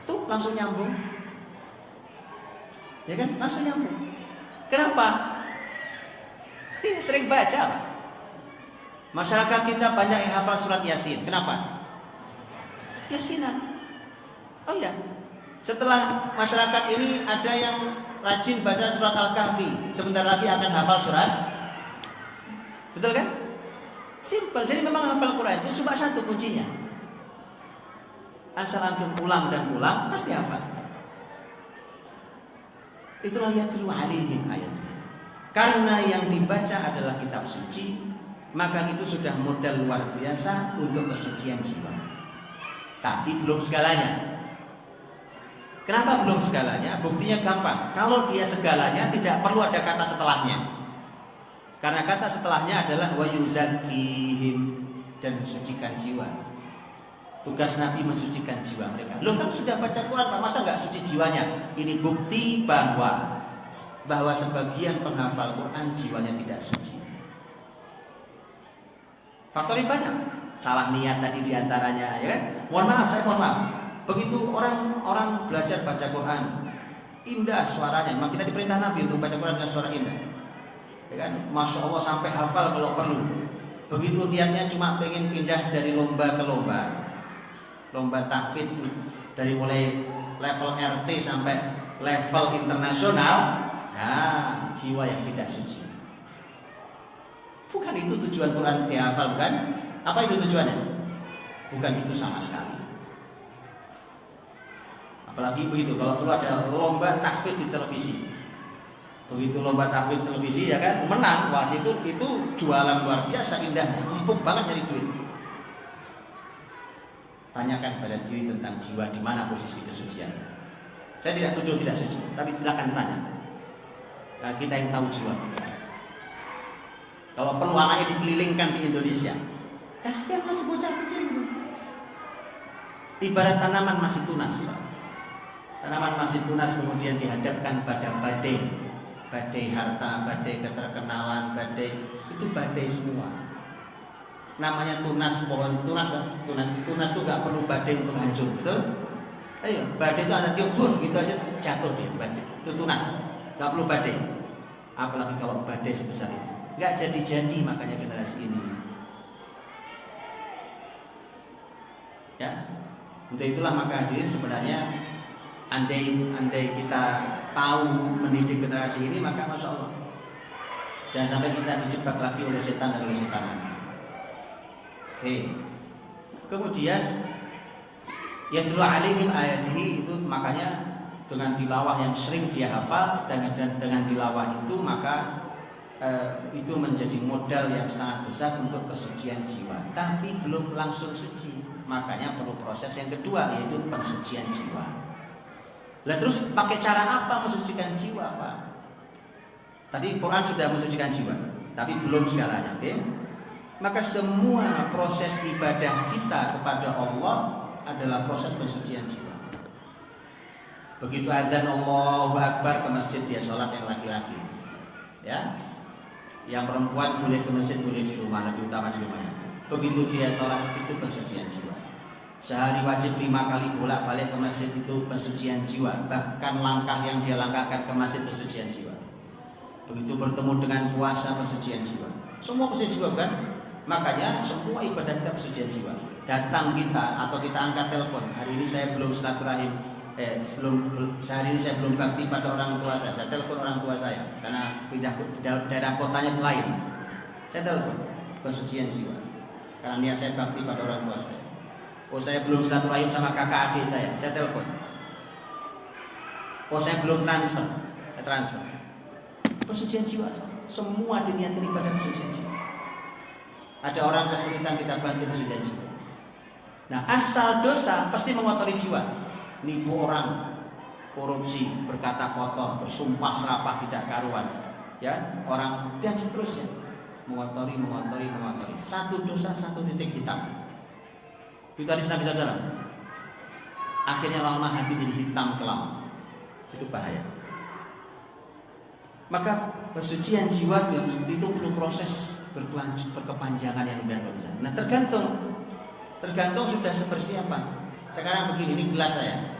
Tuh langsung nyambung. Ya kan? Langsung nyambung. Kenapa? Sering baca. Masyarakat kita banyak yang hafal surat Yasin. Kenapa? Yasinan. Oh ya. Setelah masyarakat ini ada yang rajin baca surat Al-Kahfi, sebentar lagi akan hafal surat. Betul kan? Simpel. Jadi memang hafal Quran itu cuma satu kuncinya. Asal antum ulang dan ulang pasti hafal. Itulah yatlu alaihim ayatnya. Karena yang dibaca adalah kitab suci, maka itu sudah modal luar biasa untuk kesucian jiwa. Tapi belum segalanya. Kenapa belum segalanya? Buktinya gampang. Kalau dia segalanya, tidak perlu ada kata setelahnya. Karena kata setelahnya adalah wa yuzakkihim, dan mensucikan jiwa. Tugas Nabi mensucikan jiwa mereka. Loh kan sudah baca Quran, Pak, masa nggak suci jiwanya? Ini bukti bahwa sebagian penghafal Quran jiwanya tidak suci. Faktornya banyak. Salah niat tadi diantaranya, ya kan? Mohon maaf, saya mohon maaf. Begitu orang belajar baca Quran, indah suaranya. Memang kita diperintah Nabi untuk baca Quran dengan suara indah, ya kan? Masya Allah sampai hafal kalau perlu. Begitu niatnya cuma pengen pindah dari lomba ke lomba tahfidz, dari mulai level RT sampai level internasional. Nah, jiwa yang tidak suci. Bukan itu tujuan Quran dihafal, bukan? Apa itu tujuannya? Bukan itu sama sekali. Apalagi begitu, kalau perlu ada lomba tahfidz di televisi. Begitu lomba tahfidz televisi, ya kan, menang, wah itu jualan luar biasa indahnya, empuk banget nyari duit. Tanyakan pada diri tentang jiwa, di mana posisi kesucian. Saya tidak tuduh tidak suci, tapi silakan tanya. Nah, kita yang tahu jiwa kita. Kalau perlu anaknya dikelilingkan di Indonesia, kasihan masih bocah kecil itu. Ibarat tanaman masih tunas. Tanaman masih tunas kemudian dihadapkan pada badai harta, badai keterkenalan, badai itu badai semua. namanya tunas pohon tunas itu nggak perlu badai untuk hancur, betul? Ayo, badai itu ada tiup gitu aja jatuh dia badai. Itu tunas, nggak perlu badai. Apalagi kalau badai sebesar itu, nggak jadi makanya generasi ini. Ya, untuk itulah maka hadirin sebenarnya andai kita tahu mendidik generasi ini maka masya Allah jangan sampai kita dijebak lagi oleh setan dan oleh setanan. Oke. Kemudian yatlu alaihim ayatihi itu makanya dengan tilawah yang sering dia hafal dan dengan tilawah itu maka itu menjadi modal yang sangat besar untuk kesucian jiwa. Tapi belum langsung suci, makanya perlu proses yang kedua yaitu pensucian jiwa. Lah terus pakai cara apa mensucikan jiwa, Pak? Tadi Quran sudah mensucikan jiwa, tapi belum segalanya, oke? Maka semua proses ibadah kita kepada Allah adalah proses pensucian jiwa. Begitu adzan Allahu Akbar ke masjid dia sholat yang laki-laki, ya. Yang perempuan boleh ke masjid, boleh di rumah, lebih utama di rumahnya. Begitu dia sholat itu pensucian jiwa. Sehari wajib 5 kali bolak-balik ke masjid itu pensucian jiwa. Bahkan langkah yang dia langkahkan ke masjid pensucian jiwa. Begitu bertemu dengan puasa pensucian jiwa. Semua pensucian jiwa kan? Makanya semua ibadah kita pensucian jiwa. Datang kita atau kita angkat telepon. Hari ini saya belum silaturahim. Sehari ini saya belum bakti pada orang tua saya. Saya telepon orang tua saya karena pindah daerah kotanya lain. Saya telepon pensucian jiwa. Karena niat saya bakti pada orang tua saya. Oh saya belum silaturahim sama kakak adik saya telepon. Oh saya belum transfer. Pensucian jiwa. Semua diniatkan ibadah pensucian jiwa. Ada orang kesulitan kita bantu pensucian jiwa. Nah asal dosa pasti mengotori jiwa. Nipu orang, korupsi, berkata kotor, bersumpah serapah tidak karuan, ya orang dan seterusnya mengotori. Satu dosa satu titik hitam. Itu hadis Nabi SAW. Akhirnya lama hati jadi hitam kelam. Itu bahaya. Maka pensucian jiwa itu perlu proses berkepanjangan yang luar biasa. Nah tergantung sudah seperti apa. Sekarang begini, ini gelas saya.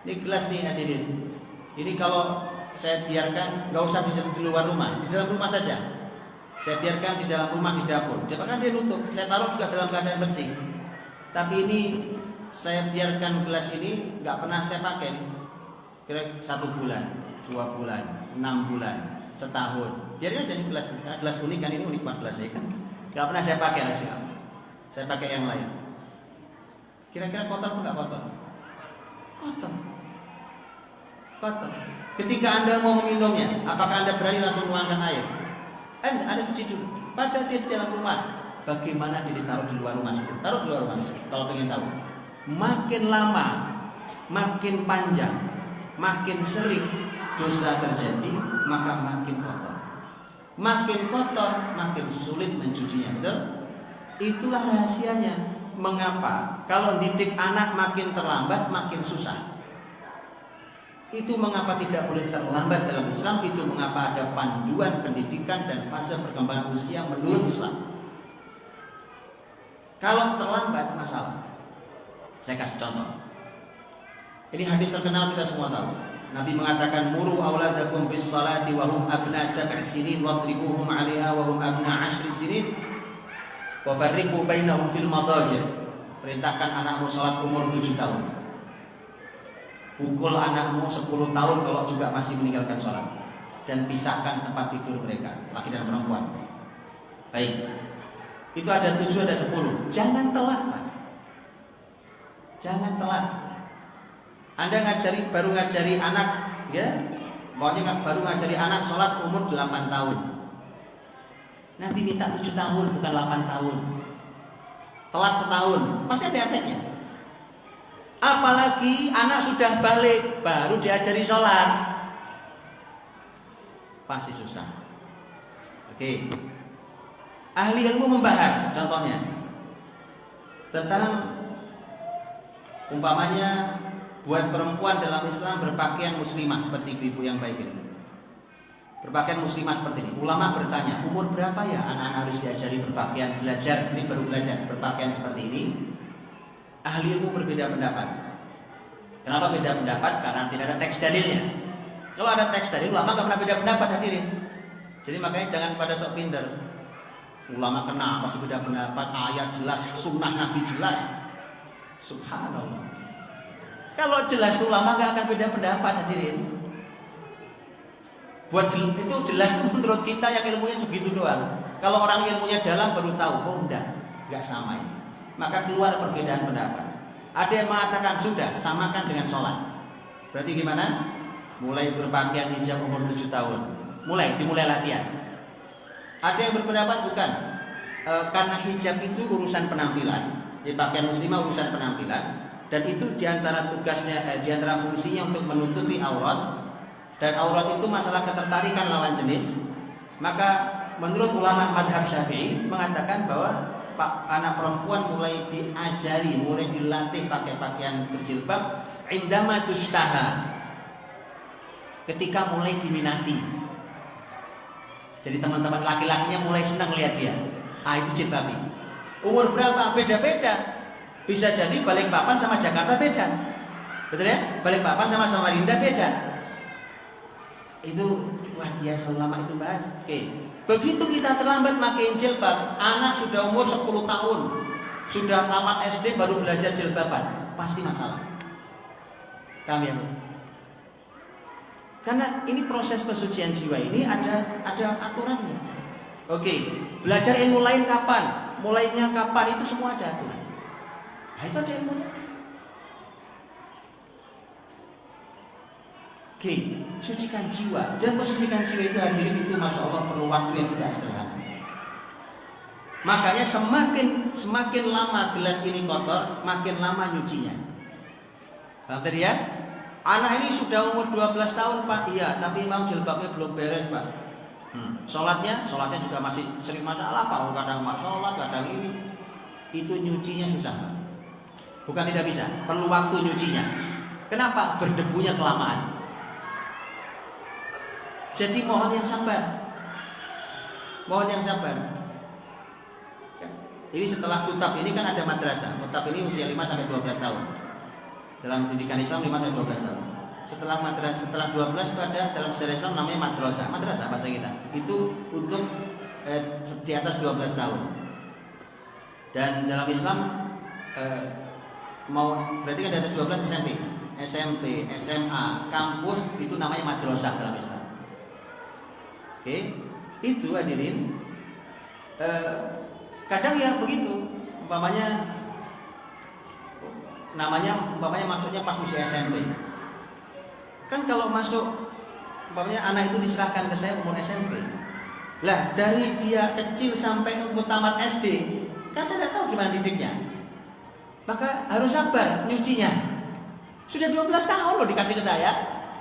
Ini gelas nih hadirin. Ini kalau saya biarkan nggak usah di luar rumah, di dalam rumah saja. Saya biarkan di dalam rumah di dapur. Jangan dia nutup. Saya taruh juga dalam keadaan bersih. Tapi ini saya biarkan gelas ini nggak pernah saya pakai. Kira 1 bulan, 2 bulan, 6 bulan, setahun. Biarin aja ini gelas unik kan, ini unik banget gelas saya kan. Nggak pernah saya pakai hasil. Saya pakai yang lain. Kira-kira kotor atau nggak kotor? Kotor. Ketika Anda mau meminumnya, apakah Anda berani langsung menuangkan air? Anda cuci dulu. Padahal dia di dalam rumah. Bagaimana dia ditaruh di luar rumah? Taruh di luar rumah. Kalau pengen tahu. Makin lama, makin panjang, makin sering dosa terjadi, maka makin kotor. Makin kotor, makin sulit mencucinya. Betul? Itulah rahasianya. Mengapa? Kalau didik anak makin terlambat, makin susah. Itu mengapa tidak boleh terlambat dalam Islam. Itu mengapa ada panduan pendidikan dan fase perkembangan usia menurut Islam. Kalau terlambat masalah. Saya kasih contoh. Ini hadis terkenal kita semua tahu. Nabi mengatakan muru auladakum bis salati wa hum abna 7 sinin wadribuhum 'alaiha wa hum abna 10 sinin. Wa farriqu bainahum fil madajir. Perintahkan anakmu salat umur 7 tahun. Pukul anakmu 10 tahun kalau juga masih meninggalkan salat. Dan pisahkan tempat tidur mereka, laki dan perempuan. Baik. Itu ada 7, ada 10. Jangan telat, Pak. Jangan telat. Anda baru ngajari anak, ya. Pokoknya baru ngajari anak salat umur 8 tahun. Nanti minta 7 tahun bukan 8 tahun. Telat setahun, pasti ada efeknya. Apalagi anak sudah balik baru diajari sholat, pasti susah. Oke. Ahli ilmu membahas contohnya tentang umpamanya buat perempuan dalam Islam berpakaian muslimah seperti ibu yang baik ini. Berpakaian muslimah seperti ini. Ulama bertanya, umur berapa ya anak-anak harus diajari berpakaian, belajar, ini baru belajar berpakaian seperti ini? Ahli ilmu berbeda pendapat. Kenapa beda pendapat? Karena tidak ada teks dalilnya. Kalau ada teks dalil, ulama nggak pernah beda pendapat, hadirin. Jadi makanya jangan pada sok pinter. Ulama kenapa sih beda pendapat? Ayat jelas, sunnah Nabi jelas. Subhanallah. Kalau jelas ulama nggak akan beda pendapat, hadirin. Buat itu jelas menurut kita yang ilmunya segitu doang. Kalau orang ilmunya dalam baru tahu, oh enggak sama ini. Maka keluar perbedaan pendapat. Ada yang mengatakan sudah samakan dengan sholat. Berarti gimana? Mulai berpakaian hijab umur 7 tahun. Dimulai latihan. Ada yang berpendapat bukan. Karena hijab itu urusan penampilan. Jadi pakaian muslimah urusan penampilan. Dan itu diantara tugasnya, diantara fungsinya untuk menutupi aurat. Dan aurat itu masalah ketertarikan lawan jenis. Maka menurut ulama madhab Syafi'i mengatakan bahwa anak perempuan mulai diajari, mulai dilatih pakai pakaian berjilbab indama tustaha, ketika mulai diminati. Jadi teman-teman laki-lakinya mulai senang lihat dia. Itu jilbabi. Umur berapa? Beda-beda. Bisa jadi Balikpapan sama Jakarta beda. Betul ya? Balikpapan sama Samarinda beda. Itu luar biasa ulama itu bahas. Oke. Begitu kita terlambat pakai jilbab, anak sudah umur 10 tahun, sudah tamat SD baru belajar jilbaban, pasti masalah. Kami ya, karena ini proses pesucian jiwa ini ada aturannya. Oke, belajar ilmu lain kapan? Mulainya kapan? Itu semua ada aturan. Nah, itu ada ilmunya. Oke, sucikan jiwa. Dan mensucikan jiwa itu hadirin itu masya Allah perlu waktu yang tidak sederhana. Makanya semakin lama gelas ini kotor, makin lama nyucinya. Paham tadi ya? Anak ini sudah umur 12 tahun Pak. Iya, tapi memang jilbabnya belum beres Pak. Sholatnya juga masih sering masalah Pak. Kadang mak sholat, kadang ini. Itu nyucinya susah Pak. Bukan tidak bisa, perlu waktu nyucinya. Kenapa? Berdebunya kelamaan. Jadi mohon yang sabar. Ini setelah kutab ini kan ada madrasah. Kutab ini usia 5 sampai 12 tahun. Dalam pendidikan Islam 5 sampai 12 tahun. Setelah 12 itu ada dalam sejarah Islam namanya madrasah. Madrasah bahasa kita. Itu untuk di atas 12 tahun. Dan dalam Islam berarti kan di atas 12 SMP, SMA, kampus itu namanya madrasah dalam Islam. Oke, itu hadirin. Kadang ya begitu, umpamanya masuknya pas usia SMP. Kan kalau masuk, umpamanya anak itu diserahkan ke saya umur SMP. Lah dari dia kecil sampai umur tamat SD, kan saya tidak tahu gimana didiknya. Maka harus sabar nyucinya. Sudah 12 tahun loh dikasih ke saya.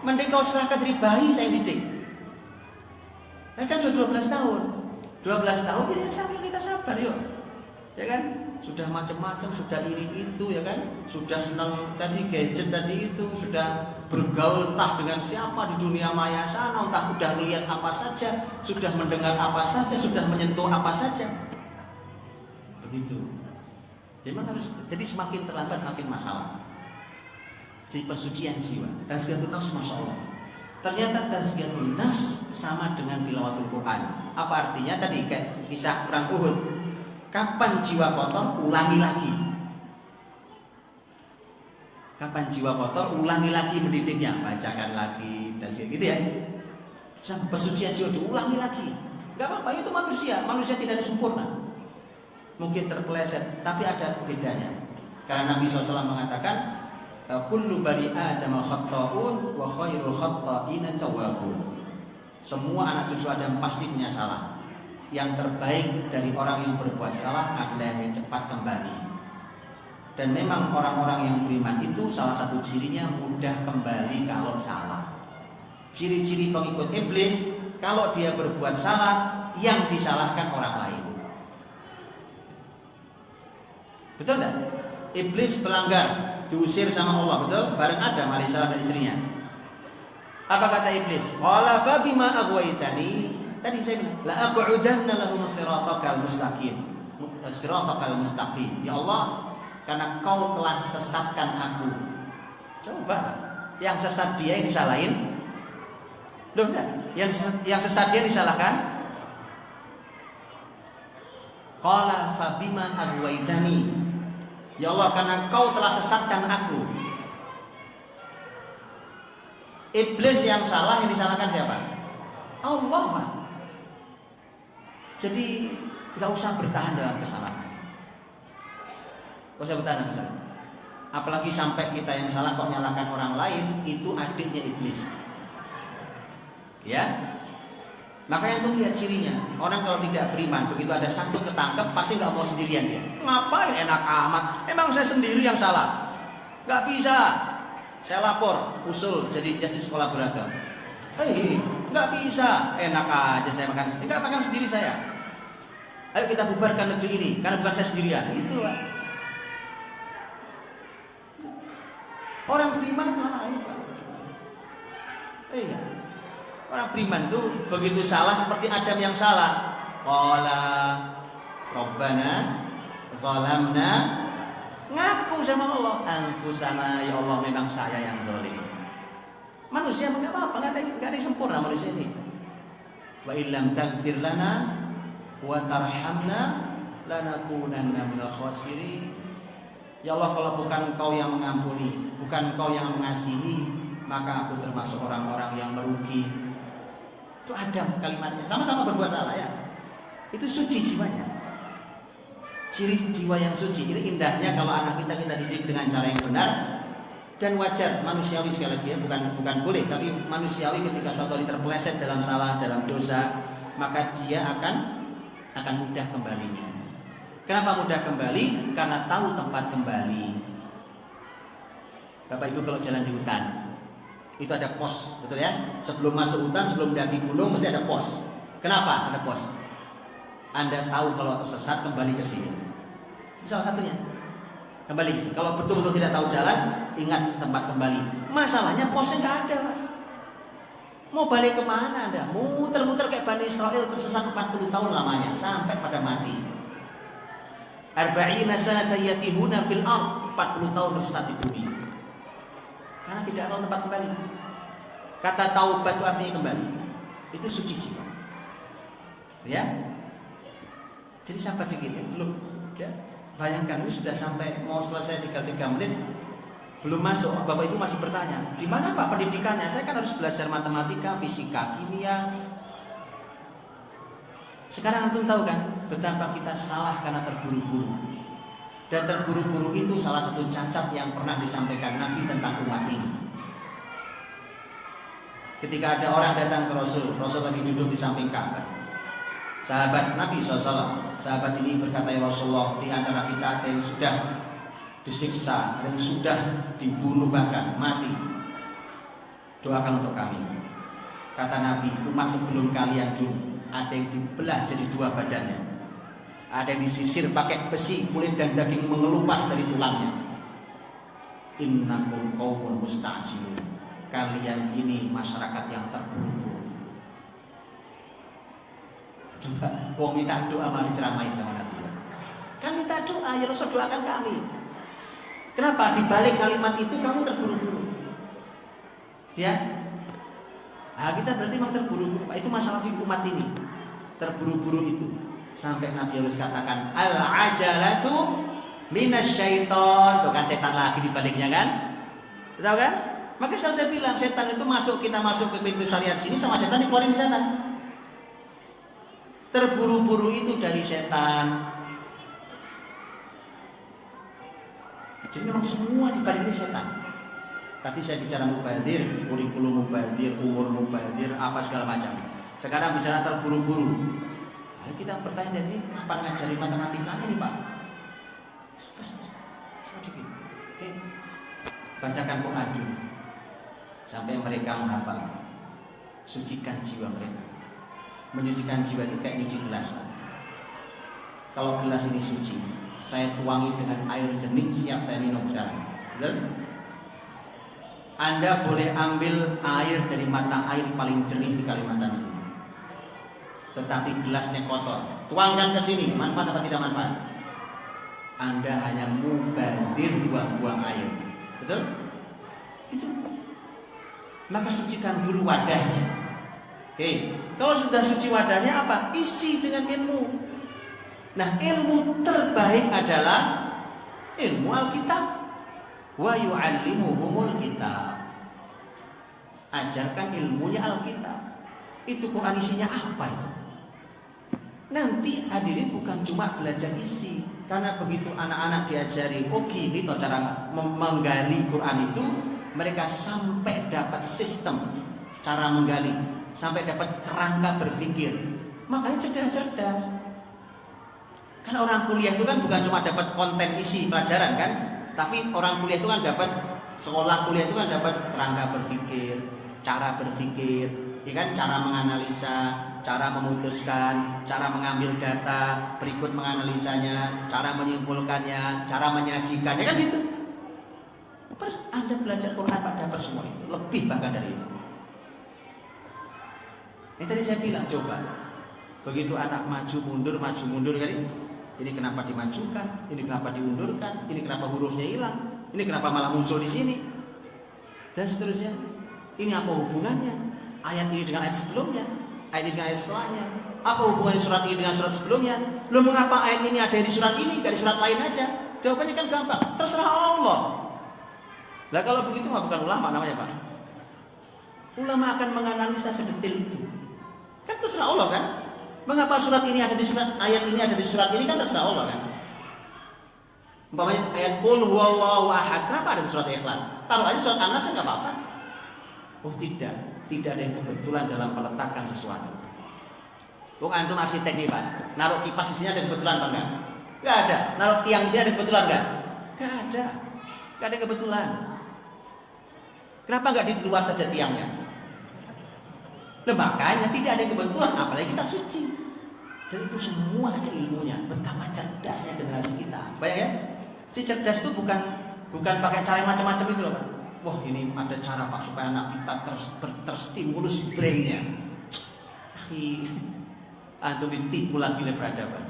Mending kau serahkan dari bayi saya didik. Kan sudah 12 tahun. 12 tahun ya sampai kita sabar yuk. Ya kan? Sudah macam-macam, sudah ini itu ya kan? Sudah senang tadi gadget tadi itu, sudah bergaul entah dengan siapa di dunia maya sana, entah sudah melihat apa saja, sudah mendengar apa saja, sudah menyentuh apa saja. Begitu. Jadi semakin terlambat makin masalah. Jadi pesucian jiwa. Tazkiyatun nafs masya Allah. Ternyata tazkiyatun nafs sama dengan tilawatul Quran. Apa artinya tadi kayak kisah perang Uhud. Kapan jiwa kotor, ulangi lagi. Kapan jiwa kotor, ulangi lagi mendidiknya, bacakan lagi, tazkiyah gitu ya. Sampai pesucian jiwa diulangi lagi. Gak apa-apa, itu manusia tidak ada sempurna. Mungkin terpeleset, tapi ada bedanya. Karena Nabi SAW mengatakan, kullu bani Adam khatta'un wa khairul khatta'ina tawwabun. Semua anak cucu Adam pasti punya salah. Yang terbaik dari orang yang berbuat salah adalah yang cepat kembali. Dan memang orang-orang yang beriman itu salah satu cirinya mudah kembali kalau salah. Ciri-ciri pengikut iblis, kalau dia berbuat salah, yang disalahkan orang lain. Betul tak? Iblis pelanggar, diusir sama Allah, betul? Bareng Adam alaihissalam dan istrinya. Apa kata iblis? Qala fa bima aghwaytani. Tadi saya bilang, la aq'udanna lahum siratakal mustaqim. Ya Allah, karena kau telah sesatkan aku. Coba, yang sesat dia yang disalahin. Loh enggak, yang sesat dia disalahkan. Qala fa bima aghwaytani. Ya Allah, karena kau telah sesatkan aku. Iblis yang salah, yang disalahkan siapa? Allah, Pak. Jadi nggak usah bertahan dalam kesalahan. Nggak usah bertahan dalam kesalahan. Apalagi sampai kita yang salah kok nyalahkan orang lain, itu adiknya iblis. Ya. Makanya itu lihat cirinya. Orang kalau tidak beriman, begitu ada satu ketangkep, pasti nggak mau sendirian dia. Ngapain enak amat? Emang saya sendiri yang salah? Nggak bisa. Saya lapor, usul jadi justice collaborator. Nggak bisa. Enak aja saya makan sendiri. Nggak makan sendiri saya. Ayo kita bubarkan negeri ini, karena bukan saya sendirian. Itu lah. Orang beriman malah ini, Pak. Iya. Orang beriman tuh begitu salah seperti Adam yang salah. Qala Rabbana zalamna, ngaku sama Allah, anfusana, ya Allah memang saya yang zalim. Manusia enggak apa-apa, enggak ada yang sempurna manusia ini. Wa illam taghfir lana wa tarhamna lanakunanna minal khasirin. Ya Allah, kalau bukan Engkau yang mengampuni, bukan Engkau yang mengasihi, maka aku termasuk orang-orang yang merugi. Itu Adam kalimatnya, sama-sama berbuat salah ya. Itu suci jiwanya. Ciri jiwa yang suci. Ini indahnya kalau anak kita didik dengan cara yang benar dan wajar, manusiawi sekali lagi ya, bukan boleh, tapi manusiawi ketika suatu hari terpeleset dalam salah, dalam dosa, maka dia akan mudah kembalinya. Kenapa mudah kembali? Karena tahu tempat kembali. Bapak Ibu kalau jalan di hutan, itu ada pos, betul ya? Sebelum masuk hutan, sebelum mendaki gunung mesti ada pos. Kenapa ada pos? Anda tahu kalau tersesat, kembali ke sini. Itu salah satunya. Kembali ke sini. Kalau betul-betul tidak tahu jalan, ingat tempat kembali. Masalahnya posnya nggak ada, Pak. Mau balik kemana Anda? Muter-muter kayak Bani Israel, tersesat 40 tahun lamanya sampai pada mati. Arba'ina sanatan yatihuna fil ard, 40 tahun tersesat di bumi. Karena tidak tahu tempat kembali. Kata taubat itu artinya kembali. Itu suci jiwa. Ya. Jadi sampai dikit belum ya. Bayangkan ini sudah sampai mau selesai 3 menit belum masuk. Bapak Ibu masih bertanya, di mana Pak pendidikannya? Saya kan harus belajar matematika, fisika, kimia. Sekarang antum tahu kan betapa kita salah karena terburu-buru. Dan terburu-buru itu salah satu cacat yang pernah disampaikan Nabi tentang umat ini. Ketika ada orang datang ke Rasul lagi duduk di samping Ka'bah. Sahabat Nabi SAW, sahabat ini berkata, ya Rasulullah, di antara kita ada yang sudah disiksa, ada yang sudah dibunuh bahkan mati. Doakan untuk kami. Kata Nabi, umat sebelum kalian dulu ada yang dibelah jadi 2 badannya. Ada yang disisir pakai besi, kulit dan daging mengelupas dari tulangnya. Innakum qaumun musta'jilun. Kalian ini masyarakat yang terburu-buru. Coba, wong minta doa malah diceramain sama Nabi. Kan minta doa, ya Rasul doakan kami. Kenapa? Di balik kalimat itu kamu terburu-buru. Ya. Nah, kita berarti memang terburu-buru. Itu masalah di umat ini. Terburu-buru itu. Sampai Nabi harus katakan al-ajalatu minasyaiton. Tuh kan setan lagi di baliknya kan? Tahu kan? Maka selalu saya bilang setan itu masuk, kita masuk ke pintu syariat sini sama setan dikeluarin di sana. Terburu-buru itu dari setan. Jadi memang semua di balik ini setan. Tadi saya bicara mubadir, kurikulum mubadir, umur mubadir, apa segala macam. Sekarang bicara terburu-buru. Nah, kita bertanya, ini kapan ngajari matematika ini Pak? Bacakan Quran dulu sampai mereka menghafal. Sucikan jiwa mereka. Menyucikan jiwa itu kayak nyuci gelas. Kalau gelas ini suci, saya tuangi dengan air jernih, siap saya minum sekarang. Betul? Anda boleh ambil air dari mata air paling jernih di Kalimantan ini, tetapi gelasnya kotor, tuangkan ke sini, manfaat apa tidak manfaat? Anda hanya mubazir buang-buang air, betul? Itu. Maka sucikan dulu wadahnya. Oke, kalau sudah suci wadahnya apa? Isi dengan ilmu. Nah, ilmu terbaik adalah ilmu Alkitab. Wa yu'allimuhumul kitab. Ajarkan ilmunya Alkitab. Itu Quran isinya apa itu? Nanti hadirin bukan cuma belajar isi, karena begitu anak-anak diajari, oh gini toh cara menggali Quran itu, mereka sampai dapat sistem cara menggali, sampai dapat kerangka berpikir. Makanya cerdas-cerdas. Karena orang kuliah itu kan bukan cuma dapat konten isi pelajaran kan, tapi orang kuliah itu kan dapat, sekolah kuliah itu kan dapat kerangka berpikir, cara berpikir, ya kan, cara menganalisa, cara memutuskan, cara mengambil data, berikut menganalisanya, cara menyimpulkannya, cara menyajikannya, kan gitu. Anda belajar Quran dapat semua itu, lebih bahkan dari itu. Ini tadi saya bilang, coba begitu anak maju mundur kan, ini kenapa dimajukan, ini kenapa diundurkan, ini kenapa hurufnya hilang, ini kenapa malah muncul di sini, dan seterusnya. Ini apa hubungannya ayat ini dengan ayat sebelumnya, ayat ini dengan ayat setelahnya? Apa hubungannya surat ini dengan surat sebelumnya? Loh, mengapa ayat ini ada di surat ini, gak di surat lain aja? Jawabannya kan gampang, terserah Allah. Lah kalau begitu mah bukan ulama namanya, Pak. Ulama akan menganalisa sedetil itu. Kan terserah Allah kan? Mengapa surat ini ada di surat, ayat ini ada di surat ini, kan terserah Allah kan? Umpamanya ayat Qul huwallahu ahad, kenapa ada di surat Ikhlas? Taruh aja surat An-Nas enggak apa-apa. Oh tidak ada yang kebetulan dalam peletakan sesuatu. Bukan antum arsitek nih Pak, naruh kipas di sini ada kebetulan apa enggak? Enggak ada. Naruh tiang di sini ada kebetulan enggak? Enggak ada. Enggak ada kebetulan. Kenapa enggak di luar saja tiangnya? Nah, makanya tidak ada kebetulan, apalagi kitab suci. Dan itu semua ada ilmunya. Betapa cerdasnya generasi kita. Bayang ya? Si cerdas itu bukan pakai cara macam-macam itu loh Pak. Wah, ini ada cara Pak supaya anak kita terstimulus brainnya. Antum ditipu lagi oleh peradaban.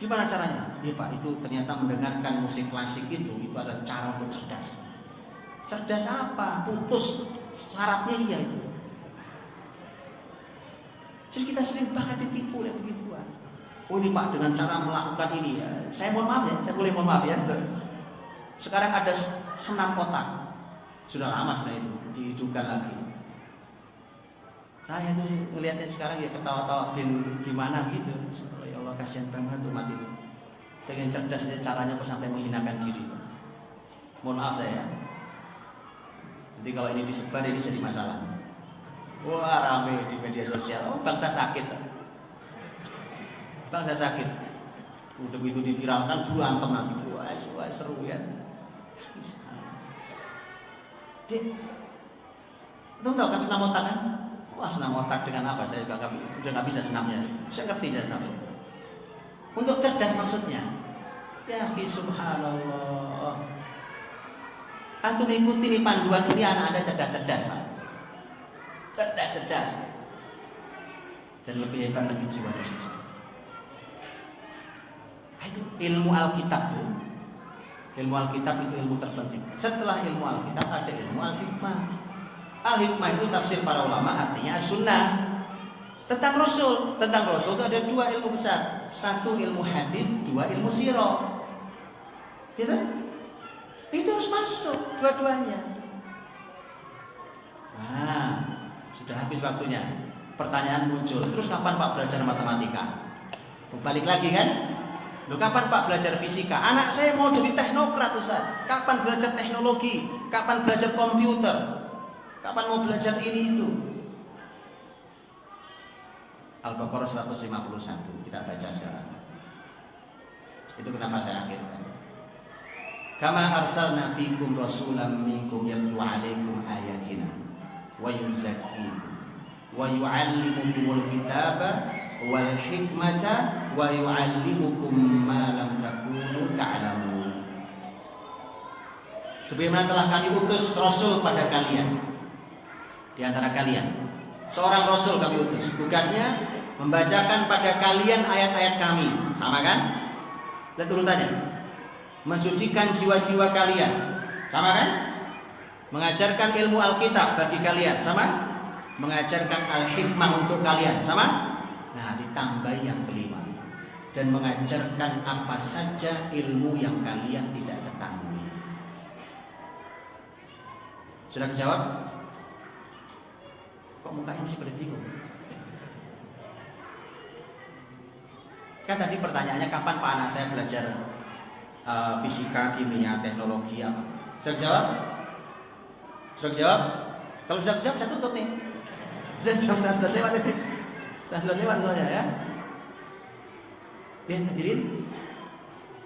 Gimana caranya? Ya Pak, itu ternyata mendengarkan musik klasik itu adalah cara untuk cerdas. Cerdas apa? Putus syaratnya iya itu. Jadi kita sering banget ditipu oleh begituan. Oh ini Pak, dengan cara melakukan ini ya. Saya mohon maaf ya, saya boleh mohon maaf ya. Sekarang ada senam otak. Sudah lama sebenarnya itu dihidupkan lagi. Saya tuh ngelihatnya sekarang ya ketawa-tawa gimana gitu. Ya Allah, kasihan banget umat ini. Dengan cerdasnya caranya kok sampai menghinakan diri. Mohon maaf saya. Jadi kalau ini disebar ini jadi masalah. Wah rame di media sosial. Oh bangsa sakit. Bangsa sakit. Udah begitu diviralkan berantem nanti. Wah seru ya. Tahu kan senam otak kan? Wah senam otak dengan apa? Saya udah nggak bisa senamnya. Saya ngerti saya senamnya. Untuk cerdas maksudnya. Ya subhanallah. Antum ikuti nih panduan ini, anak Anda cerdas-cerdas Pak. Cerdas dan lebih hebat lagi jiwa suci. Itu ilmu Alkitab tuh. Ilmu Alkitab itu ilmu terpenting. Setelah ilmu Alkitab ada ilmu Al-Hikmah. Al-Hikmah itu tafsir para ulama, artinya sunnah. Tentang Rasul itu ada dua ilmu besar. Satu ilmu hadis, dua ilmu sirah. Gitu? Itu harus masuk dua-duanya. Nah, sudah habis waktunya. Pertanyaan muncul. Terus kapan Pak belajar matematika? Balik lagi kan? Loh, kapan Pak belajar fisika? Anak saya mau jadi teknokrat Ustaz. Kapan belajar teknologi? Kapan belajar komputer? Kapan mau belajar ini itu? Al-Baqarah 151 kita baca sekarang. Itu kenapa saya akhirkan. Kama arsalna fikum rasulan minkum yatlu 'alaikum ayatina wa yuzakkikum wa yu'allimukumul kitaba wal hikmata wa yu'allimukum ma lam takunu ta'lamun. sebagaimana telah kami utus Rasul pada kalian. Di antara kalian seorang Rasul kami utus, tugasnya membacakan pada kalian ayat-ayat kami. Sama kan? Lihat urutannya. Mensucikan jiwa-jiwa kalian. Sama kan? Mengajarkan ilmu Alkitab bagi kalian. Sama? Mengajarkan Al-Hikmah untuk kalian. Sama? Nah, ditambah yang kelima. Dan mengajarkan apa saja ilmu yang kalian tidak ketahui. Sudah kejawab? Kok mukanya masih bingung? Kan tadi pertanyaannya kapan Pak anak saya belajar fisika, kimia, teknologi apa? Sudah jawab? Sudah jawab? Kalau sudah jawab saya tutup nih. Sudah jam 11 lewat ini. 11 lewat soalnya ya. Lihat hadirin,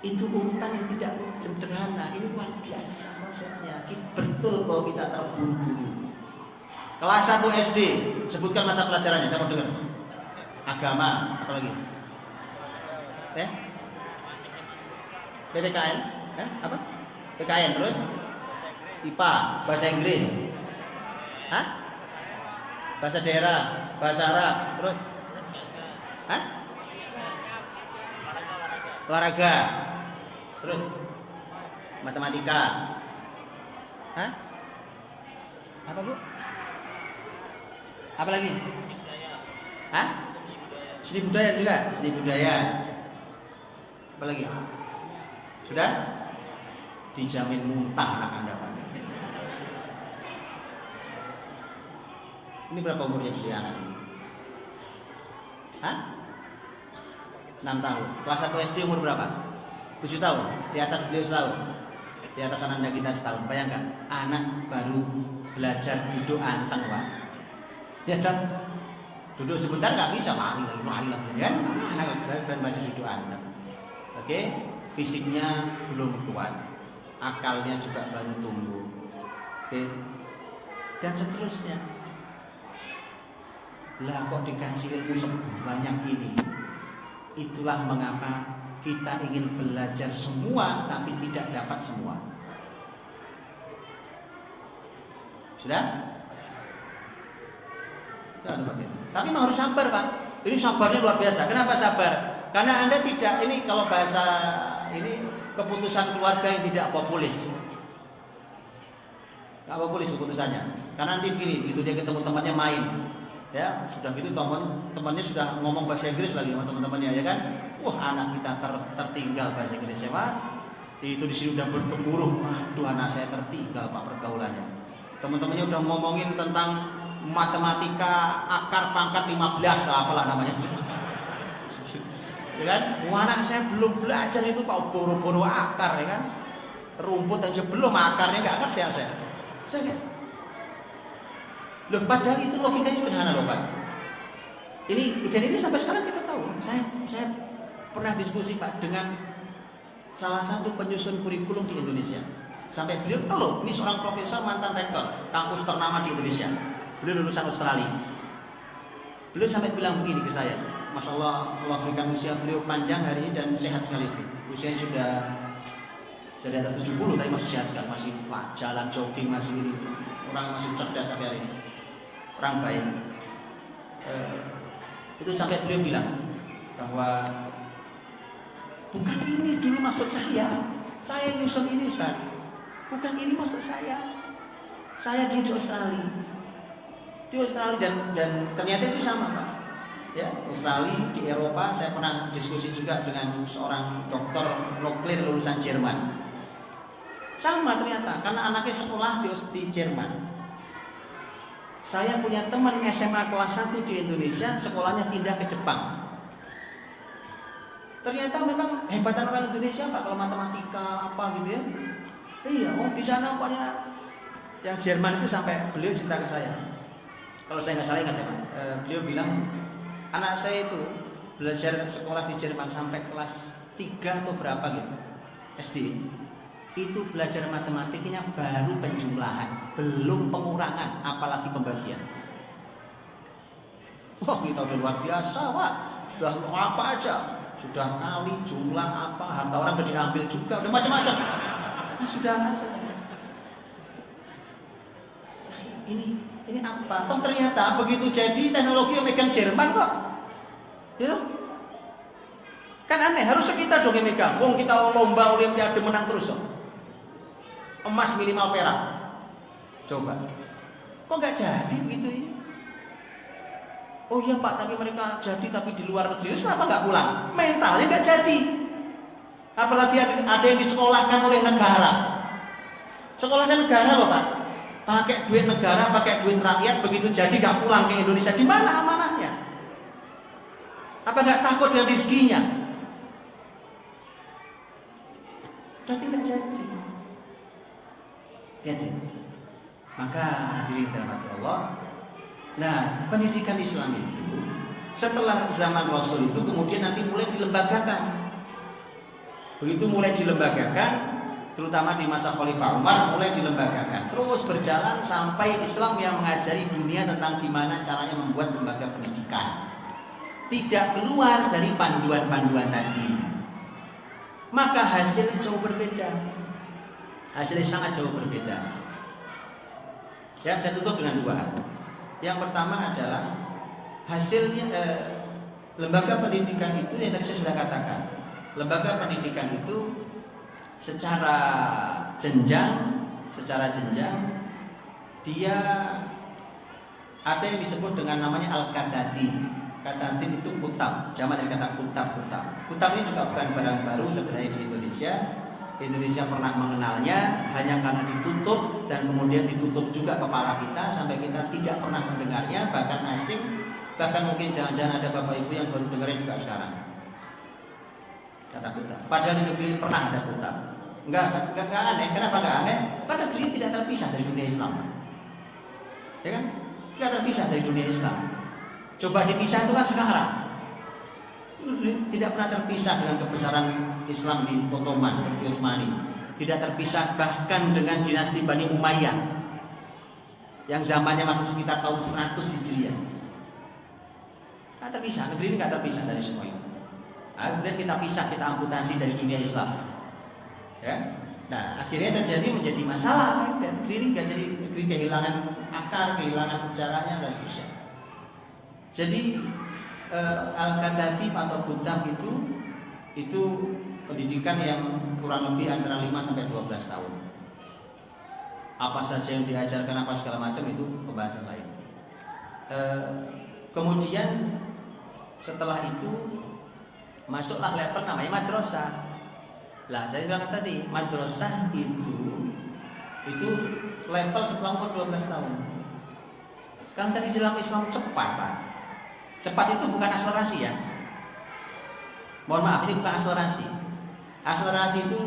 itu urutan yang tidak sederhana. Ini luar biasa konsepnya. Betul bahwa kita terburu-buru. Kelas 1 SD, sebutkan mata pelajarannya, saya mau dengar. Agama, apa lagi? PPKN, apa? PKN terus? IPA, bahasa Inggris. Hah? Bahasa daerah, bahasa Arab, terus? Hah? Olahraga. Terus? Matematika. Hah? Apa, Bu? Apa lagi? Hah? Seni budaya juga, seni budaya. Apa lagi? Sudah? Dijamin muntah anak Anda, Pak. Ini berapa umurnya dia anak ini? Hah? 6 tahun. Kelas 1 SD umur berapa? 7 tahun. Di atas beliau setahun. Di atas anak kita setahun. Bayangkan, anak baru belajar duduk anteng, Pak. Ya kan? Duduk sebentar nggak bisa, lari lagi kan? Anak baru belajar duduk anteng. Oke? Fisiknya belum kuat, akalnya juga baru tumbuh. Oke? Dan seterusnya. Lah kok dikasih ilmu sebanyak ini? Itulah mengapa kita ingin belajar semua tapi tidak dapat semua. Sudah? Tapi memang harus sabar, Pak. Ini sabarnya luar biasa. Kenapa sabar? Karena Anda tidak, ini kalau bahasa ini keputusan keluarga yang tidak populis. Tidak populis keputusannya. Karena nanti begini, begitu dia ketemu temannya main, ya sudah gitu temannya sudah ngomong bahasa Inggris lagi sama teman-temannya, ya kan? Wah, anak kita tertinggal bahasa Inggrisnya, Pak. Itu di sini udah bergemuruh. Waduh, anak saya tertinggal, Pak, pergaulannya. Teman-temannya udah ngomongin tentang matematika akar pangkat 15, apalah namanya. Ya kan? Anak saya belum belajar itu, Pak, boro-boro akar, ya kan? Rumput aja belum, akarnya nggak ngerti ya saya. Lihat. Loh, padahal itu logikanya sederhana loh, Pak. Ini sampai sekarang kita tahu. Saya pernah diskusi, Pak, dengan salah satu penyusun kurikulum di Indonesia. Sampai beliau keluh, ini seorang profesor mantan rektor kampus ternama di Indonesia. Beliau lulusan Australia. Beliau sampai bilang begini ke saya, Masya Allah, Allah berikan usia beliau panjang hari ini dan sehat sekali. Usianya sudah di atas 70, tapi masih sehat sekali, masih jalan jogging, masih ini. Orang masih cerdas sampai hari ini, orang baik. Itu sampai beliau bilang bahwa bukan ini dulu maksud saya nyusun ini, Ustaz. Bukan ini maksud saya dulu di Australia dan ternyata itu sama, Pak. Ya, Australia, di Eropa. Saya pernah diskusi juga dengan seorang dokter nuklir lulusan Jerman. Sama ternyata, karena anaknya sekolah di Jerman. Saya punya teman SMA kelas 1 di Indonesia, sekolahnya pindah ke Jepang. Ternyata memang hebatan orang Indonesia, Pak, kalau matematika apa gitu ya. Iya, di sana pokoknya yang Jerman itu sampai beliau cerita ke saya. Kalau saya nggak salah ingat ya, Pak. Beliau bilang anak saya itu belajar sekolah di Jerman sampai kelas 3 atau berapa gitu, SD. Itu belajar matematiknya baru penjumlahan, belum pengurangan, apalagi pembagian. Wah, kita udah luar biasa, Pak. Sudah apa aja, sudah kali, jumlah apa, harta orang udah diambil juga, udah macam-macam. Nah, sudah. ini apa? Toh ternyata begitu jadi teknologi yang megang Jerman kok. Gitu. Kan aneh, harusnya kita dong yang megang. Wong kita lomba olimpiade menang terus kok. Emas minimal perak. Coba. Kok nggak jadi begitu ini? Oh iya Pak, tapi mereka jadi tapi di luar negeri. Terus kenapa nggak pulang? Mentalnya nggak jadi. Apalagi ada yang disekolahkan oleh negara. Sekolahkan negara loh Pak. Pakai duit negara, pakai duit rakyat, begitu jadi nggak pulang ke Indonesia. Di mana amanahnya? Apa nggak takut dengan rezekinya? Berarti nggak jadi. Jadi, maka hadirin dirahmati Allah. Nah, pendidikan Islam itu setelah zaman Rasul itu kemudian nanti mulai dilembagakan. Begitu mulai dilembagakan, terutama di masa Khalifah Umar mulai dilembagakan. Terus berjalan sampai Islam yang mengajari dunia tentang gimana caranya membuat lembaga pendidikan. Tidak keluar dari panduan-panduan tadi. Maka hasilnya jauh berbeda. Hasilnya sangat jauh berbeda. Ya, saya tutup dengan dua hal. Yang pertama adalah hasilnya lembaga pendidikan itu yang tadi saya sudah katakan. Lembaga pendidikan itu secara jenjang dia ada yang disebut dengan namanya al-Qadati. Qadati itu kutab, jamak dari kata kutab. Kutab ini juga bukan barang baru sebenarnya di Indonesia. Indonesia pernah mengenalnya hanya karena ditutup dan kemudian ditutup juga kepala kita sampai kita tidak pernah mendengarnya, bahkan asing, bahkan mungkin jangan-jangan ada bapak ibu yang baru dengarnya juga sekarang. Kata kutab. Padahal di negeri ini pernah ada kutab. Enggak aneh. Kenapa enggak aneh? Karena negeri ini tidak terpisah dari dunia Islam. Ya kan? Enggak terpisah dari dunia Islam. Coba dipisah itu kan sekarang. Tidak pernah terpisah dengan kebesaran Islam di Ottoman, di Utsmani. Tidak terpisah bahkan dengan dinasti Bani Umayyah yang zamannya masih sekitar tahun 100 Hijriah. Tidak terpisah, negeri ini tidak terpisah dari semua itu. Kemudian kita pisah, kita amputasi dari dunia Islam. Ya? Nah, akhirnya terjadi menjadi masalah dan negeri ini nggak jadi negeri kehilangan akar, kehilangan sejarahnya dan seterusnya. Jadi al-Qadati atau kutab itu pendidikan yang kurang lebih antara 5 sampai 12 tahun. Apa saja yang diajarkan, apa segala macam itu pembahasan lain. Kemudian setelah itu masuklah level namanya madrasah. Lah, saya bilang tadi madrasah itu level setelah umur 12 tahun. Kan tadi dalam Islam cepat, Pak. Cepat itu bukan akselerasi ya. Mohon maaf, ini bukan akselerasi. Akselerasi itu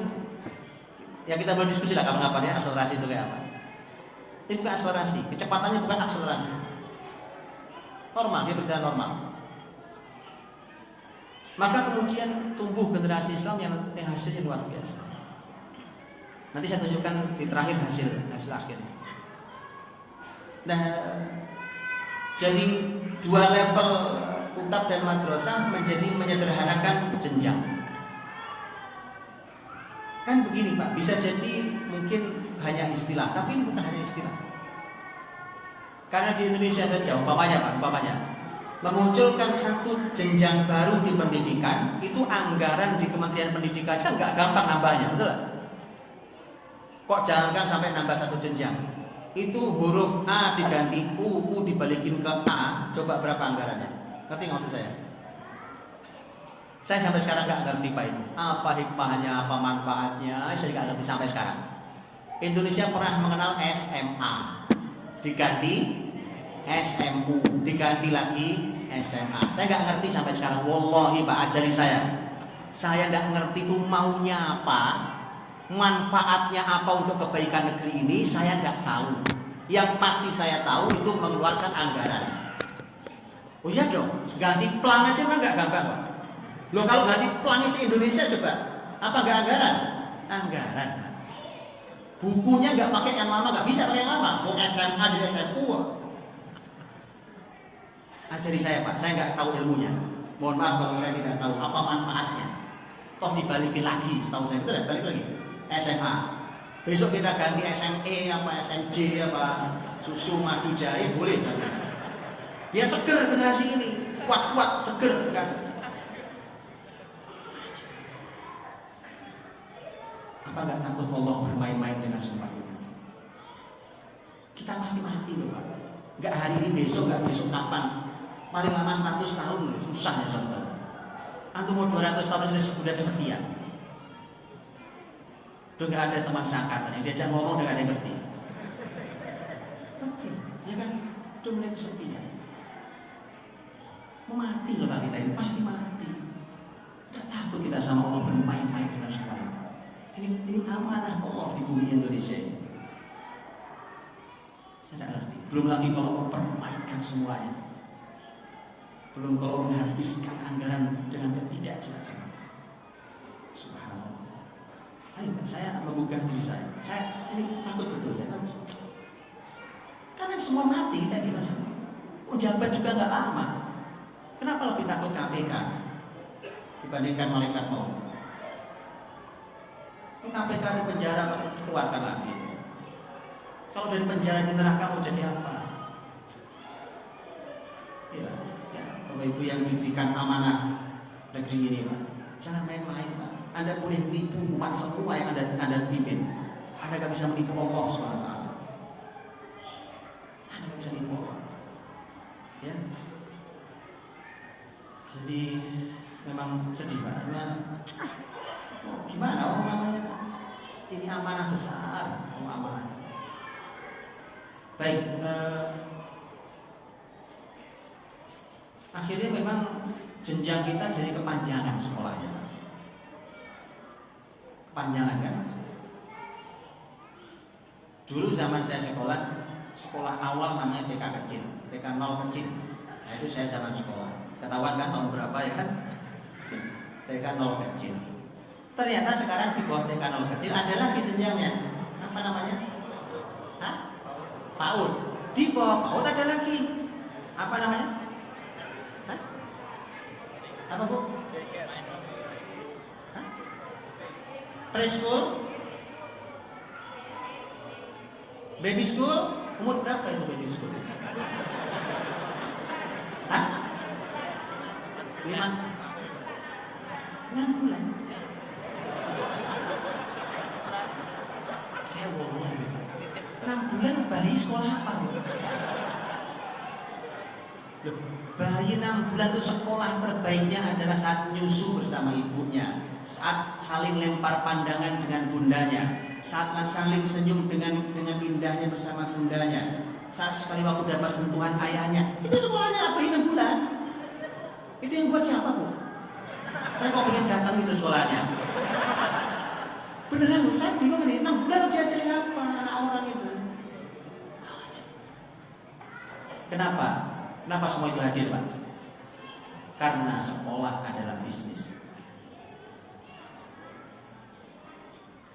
ya kita belum diskusi lah kapan-kapan ya akselerasi itu kayak apa. Ini bukan akselerasi, kecepatannya bukan akselerasi. Normal, dia berjalan normal. Maka kemudian tumbuh generasi Islam yang hasilnya luar biasa. Nanti saya tunjukkan di terakhir hasil akhir. Nah, jadi dua level kutab dan madrasah menjadi menyederhanakan jenjang. Kan begini Pak, bisa jadi mungkin hanya istilah, tapi ini bukan hanya istilah. Karena di Indonesia saja, umpamanya memunculkan satu jenjang baru di pendidikan, itu anggaran di Kementerian Pendidikan aja nggak gampang nambahnya, betul? Kok jangankan sampai nambah satu jenjang? Itu huruf A diganti U dibalikin ke A, coba berapa anggarannya? Ngerti nggak maksud saya? Saya sampai sekarang nggak ngerti Pak itu. Apa hikmahnya, apa manfaatnya? Saya nggak ngerti sampai sekarang. Indonesia pernah mengenal SMA, diganti SMU, diganti lagi SMA. Saya nggak ngerti sampai sekarang. Wallahi Pak, ajari saya. Saya nggak ngerti itu maunya apa. Manfaatnya apa untuk kebaikan negeri ini saya tidak tahu. Yang pasti saya tahu itu mengeluarkan anggaran. Oh iya dong, ganti pelang aja mah nggak gampang Pak. Loh kalau ganti pelangnya se-Indonesia coba, apa nggak anggaran? Anggaran. Bukunya nggak pakai yang lama, nggak bisa pakai yang lama. Mau SMA jadi SMU. Ajari saya Pak, saya nggak tahu ilmunya. Mohon maaf kalau saya tidak tahu apa manfaatnya. Toh dibalikin lagi, setahu saya itu balik lagi. SMA Besok kita ganti SME apa SMJ apa susu madu jahe boleh kan? Biar seger generasi ini, kuat-kuat seger kan? Apa nggak takut Allah bermain-main dengan semua ini? Kita pasti mati loh Pak. Nggak hari ini besok, nggak besok kapan? Paling lama 100 tahun loh, susah ya saudara. Antum mau 200 tahun sudah kesepian. Udah nggak ada teman seangkatan yang diajak ngomong udah nggak ada yang ngerti. Betul, ya kan? Udah mulai kesepian. Mau mati loh Pak kita ini, pasti mati. Nggak takut kita sama Allah bermain-main dengan semua. Ini amanah Allah di bumi Indonesia ini. Saya tidak ngerti. Belum lagi kalau mempermainkan semuanya. Belum kalau menghabiskan anggaran dengan ketidakjelasan. Subhanallah. Ayo, saya menggugah diri saya. Saya ini takut betul ya. Karena semua mati tadi Mas. Jabat juga nggak lama. Kenapa lebih takut KPK dibandingkan malaikat maut? KPK di penjara keluarkan lagi. Kalau dari penjara di neraka mau jadi apa? Ya, Bapak Ibu yang diberikan amanah negeri ini Pak, jangan main-main Pak. Anda boleh menipu umat semua yang Anda pimpin. Anda gak bisa menipu Allah SWT. Anda gak bisa menipu Allah. Ya. Jadi memang sedih Pak. Gimana orang namanya? Ini amanah besar, amanah. Baik, akhirnya memang jenjang kita jadi kepanjangan sekolahnya. Kepanjangan kan? Dulu zaman saya sekolah awal namanya TK kecil, TK 0 kecil. Nah, itu saya zaman sekolah. Ketahuan kan tahun berapa ya kan? TK 0 kecil. Ternyata sekarang di bawah TK 0 kecil ada lagi jenjangnya. Apa namanya? Hah? PAUD. Di bawah PAUD ada lagi. Apa namanya? Hah? Apa Bu? Hah? Preschool? Baby school? Umur berapa itu baby school? Hah? 6 bulan. Saya bohong. 6 bulan bayi sekolah apa? Loh, bayi 6 bulan itu sekolah terbaiknya adalah saat nyusu bersama ibunya, saat saling lempar pandangan dengan bundanya, saat saling senyum dengan indahnya bersama bundanya, saat sekali waktu dapat sentuhan ayahnya. Itu sekolahnya bayi 6 bulan. Itu yang buat siapa Bu? Saya kok pengen datang itu sekolahnya. Beneran Bu, saya bingung nih, 6 bulan diajarin apa anak orang itu? Kenapa? Kenapa semua itu hadir Pak? Karena sekolah adalah bisnis.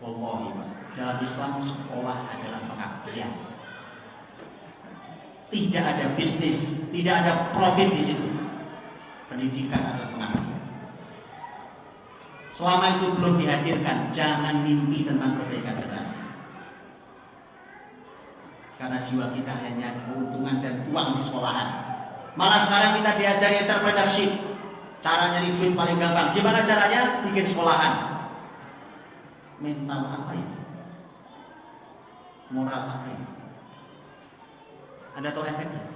Wallahi Pak, dalam Islam sekolah adalah pengabdian. Tidak ada bisnis, tidak ada profit di situ. Pendidikan adalah pengabdian. Selama itu belum dihadirkan, jangan mimpi tentang perbaikan generasi. Karena jiwa kita hanya keuntungan dan uang di sekolahan. Malah sekarang kita diajari entrepreneurship. Cara nyari duit paling gampang. Gimana caranya? Bikin sekolahan. Mental apa itu? Moral apa itu? Anda tahu efeknya?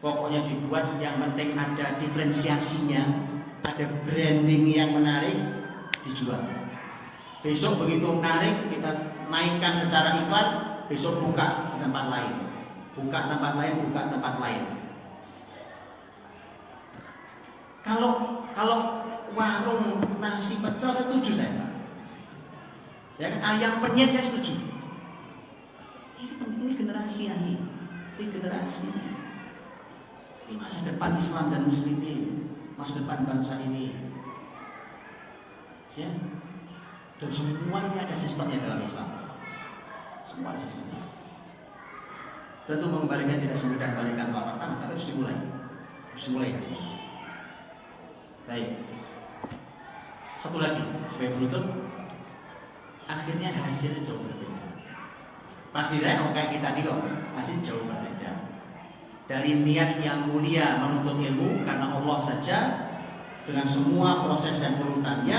Pokoknya dibuat yang penting ada diferensiasinya, ada branding yang menarik, dijual. Besok begitu menarik kita naikkan secara iklan, besok buka di tempat lain, buka tempat lain, buka tempat lain. Kalau warung nasi pecel setuju saya Pak. Ya kan, ayam penyet saya setuju. Ini generasi ini generasi. Ini masa depan Islam dan Muslimin, masa depan bangsa ini. Ya. Dan semuanya ada sistemnya dalam Islam. Semua ada sistemnya. Tentu mengembalikan tidak semudah balikan telapak tangan, tapi harus dimulai. Harus dimulai. Baik. Satu lagi sebagai penutup, akhirnya hasilnya jauh berbeda. Pasti kayak kita nih kok masih jauh berbeda. Dari niat yang mulia menuntut ilmu karena Allah saja, dengan semua proses dan urutannya,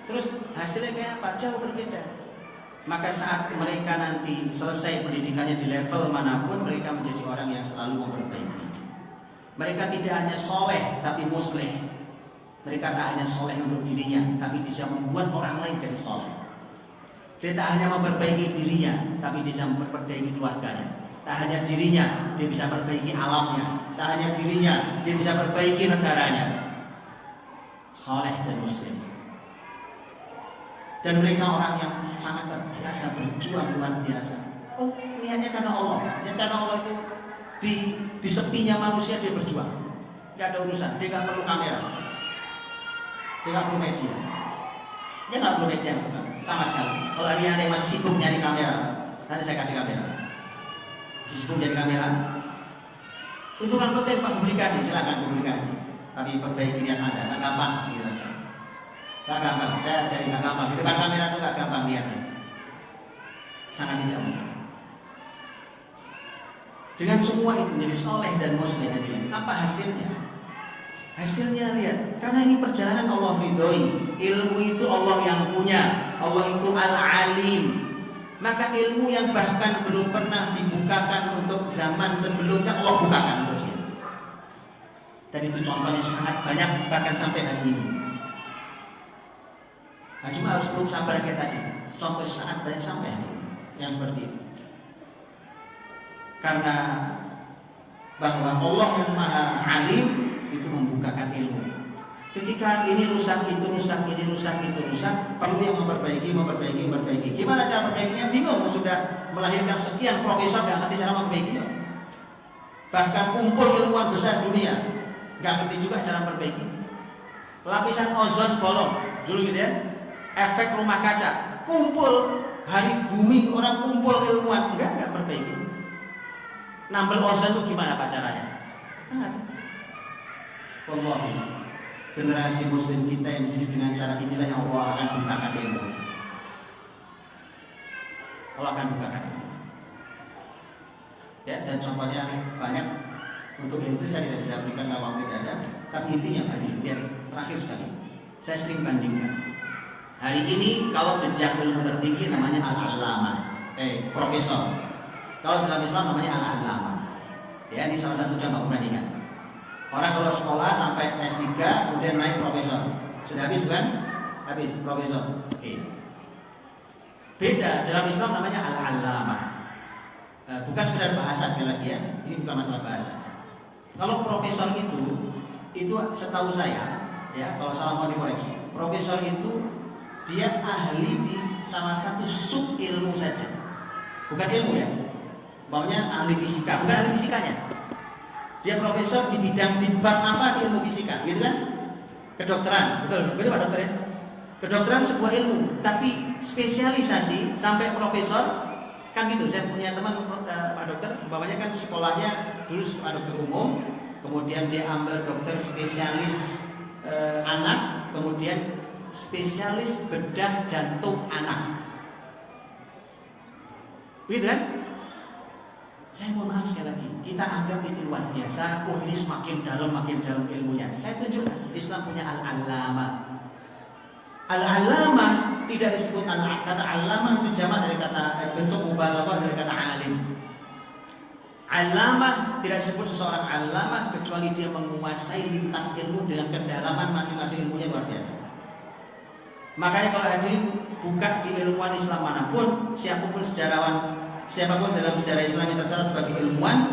terus hasilnya kayak apa? Jauh berbeda. Maka saat mereka nanti selesai pendidikannya di level manapun, mereka menjadi orang yang selalu memperbaiki. Mereka tidak hanya soleh tapi musleh. Mereka tak hanya soleh untuk dirinya, tapi bisa membuat orang lain jadi soleh. Dia tak hanya memperbaiki dirinya, tapi bisa memperbaiki keluarganya. Tak hanya dirinya, dia bisa memperbaiki alamnya. Tak hanya dirinya, dia bisa memperbaiki negaranya. Soleh dan muslim. Dan mereka orang yang sangat terbiasa berjuang luar biasa. Oh, niatnya karena Allah. Niatnya karena Allah itu di sepinya manusia dia berjuang. Gak ada urusan, dia gak perlu kamera. Dia gak perlu media. Dia gak perlu media bukan? Sama sekali. Kalau hari ada yang masih sibuk nyari kamera, nanti saya kasih kamera. Masih sibuk nyari kamera. Itu kan penting Pak, publikasi, silakan publikasi. Tapi perbaiki niat Anda, gak gampang. Gak gampang, saya cari gak gampang. Di depan kamera itu gak gampang niatnya. Sangat tidak mudah. Dengan semua itu menjadi soleh dan muslim. Apa hasilnya? Hasilnya lihat, karena ini perjalanan Allah ridhoi. Ilmu itu Allah yang punya. Allah itu al-alim. Maka ilmu yang bahkan belum pernah dibukakan untuk zaman sebelumnya, Allah bukakan untuk dia. Dan itu contohnya sangat banyak, bahkan sampai hari ini. Nah, cuma harus perlu sabar kayak tadi. Contoh sangat banyak sampai hari ini yang seperti itu. Karena bahwa Allah yang maha alim itu membukakan ilmu. Ketika ini rusak, itu rusak, ini rusak, itu rusak, perlu yang memperbaiki. Gimana cara perbaikinya? Bingung, sudah melahirkan sekian profesor nggak ngerti cara memperbaikinya. Bahkan kumpul ilmuwan besar dunia nggak ngerti juga cara memperbaiki. Lapisan ozon bolong dulu gitu ya. Efek rumah kaca, kumpul hari bumi orang kumpul ilmuwan nggak perbaiki. Nambel ozon itu gimana Pak caranya? Wallahi, generasi muslim kita yang menjadi dengan cara inilah yang Allah akan bukakan ilmu. Allah akan bukakan ilmu. Ya, dan contohnya banyak. Untuk itu saya tidak bisa berikan kalau waktu tidak ada. Tapi intinya tadi, biar terakhir sekali, saya sering bandingkan. Hari ini kalau jejak ilmu tertinggi namanya al-allamah, profesor. Kalau dalam Islam namanya al-allamah. Ya, ini salah satu contoh perbandingan. Orang kalau sekolah sampai S3 kemudian naik profesor. Sudah habis bukan? Habis profesor. Oke. Beda dalam Islam namanya al-allamah. Bukan sekedar bahasa sekali lagi ya. Ini bukan masalah bahasa. Kalau profesor itu setahu saya ya, kalau salah mau dikoreksi. Profesor itu dia ahli di salah satu sub ilmu saja. Bukan ilmu ya. Maunya ahli fisika, bukan ahli fisikanya. Dia profesor di bidang di bab apa di ilmu fisika, gitu kan? Kedokteran, betul Pak dokter ya? Kedokteran sebuah ilmu, tapi spesialisasi sampai profesor kan gitu. Saya punya teman Pak dokter, bapaknya kan sekolahnya dulu sekolah dokter umum, kemudian dia ambil dokter spesialis anak, kemudian spesialis bedah jantung anak, gitu kan? Saya mohon maaf sekali lagi, kita anggap itu luar biasa. Oh, ini semakin dalam ilmunya. Saya tunjukkan, Islam punya al-allamah. Al-allamah tidak disebut kata allamah itu jamak dari kata bentuk mubalaghah dari kata alim. Allamah tidak disebut seseorang allamah kecuali dia menguasai lintas ilmu dengan kedalaman masing-masing ilmunya luar biasa. Makanya kalau hadirin buka di ilmuwan Islam manapun, siapapun dalam sejarah Islam yang tercatat sebagai ilmuwan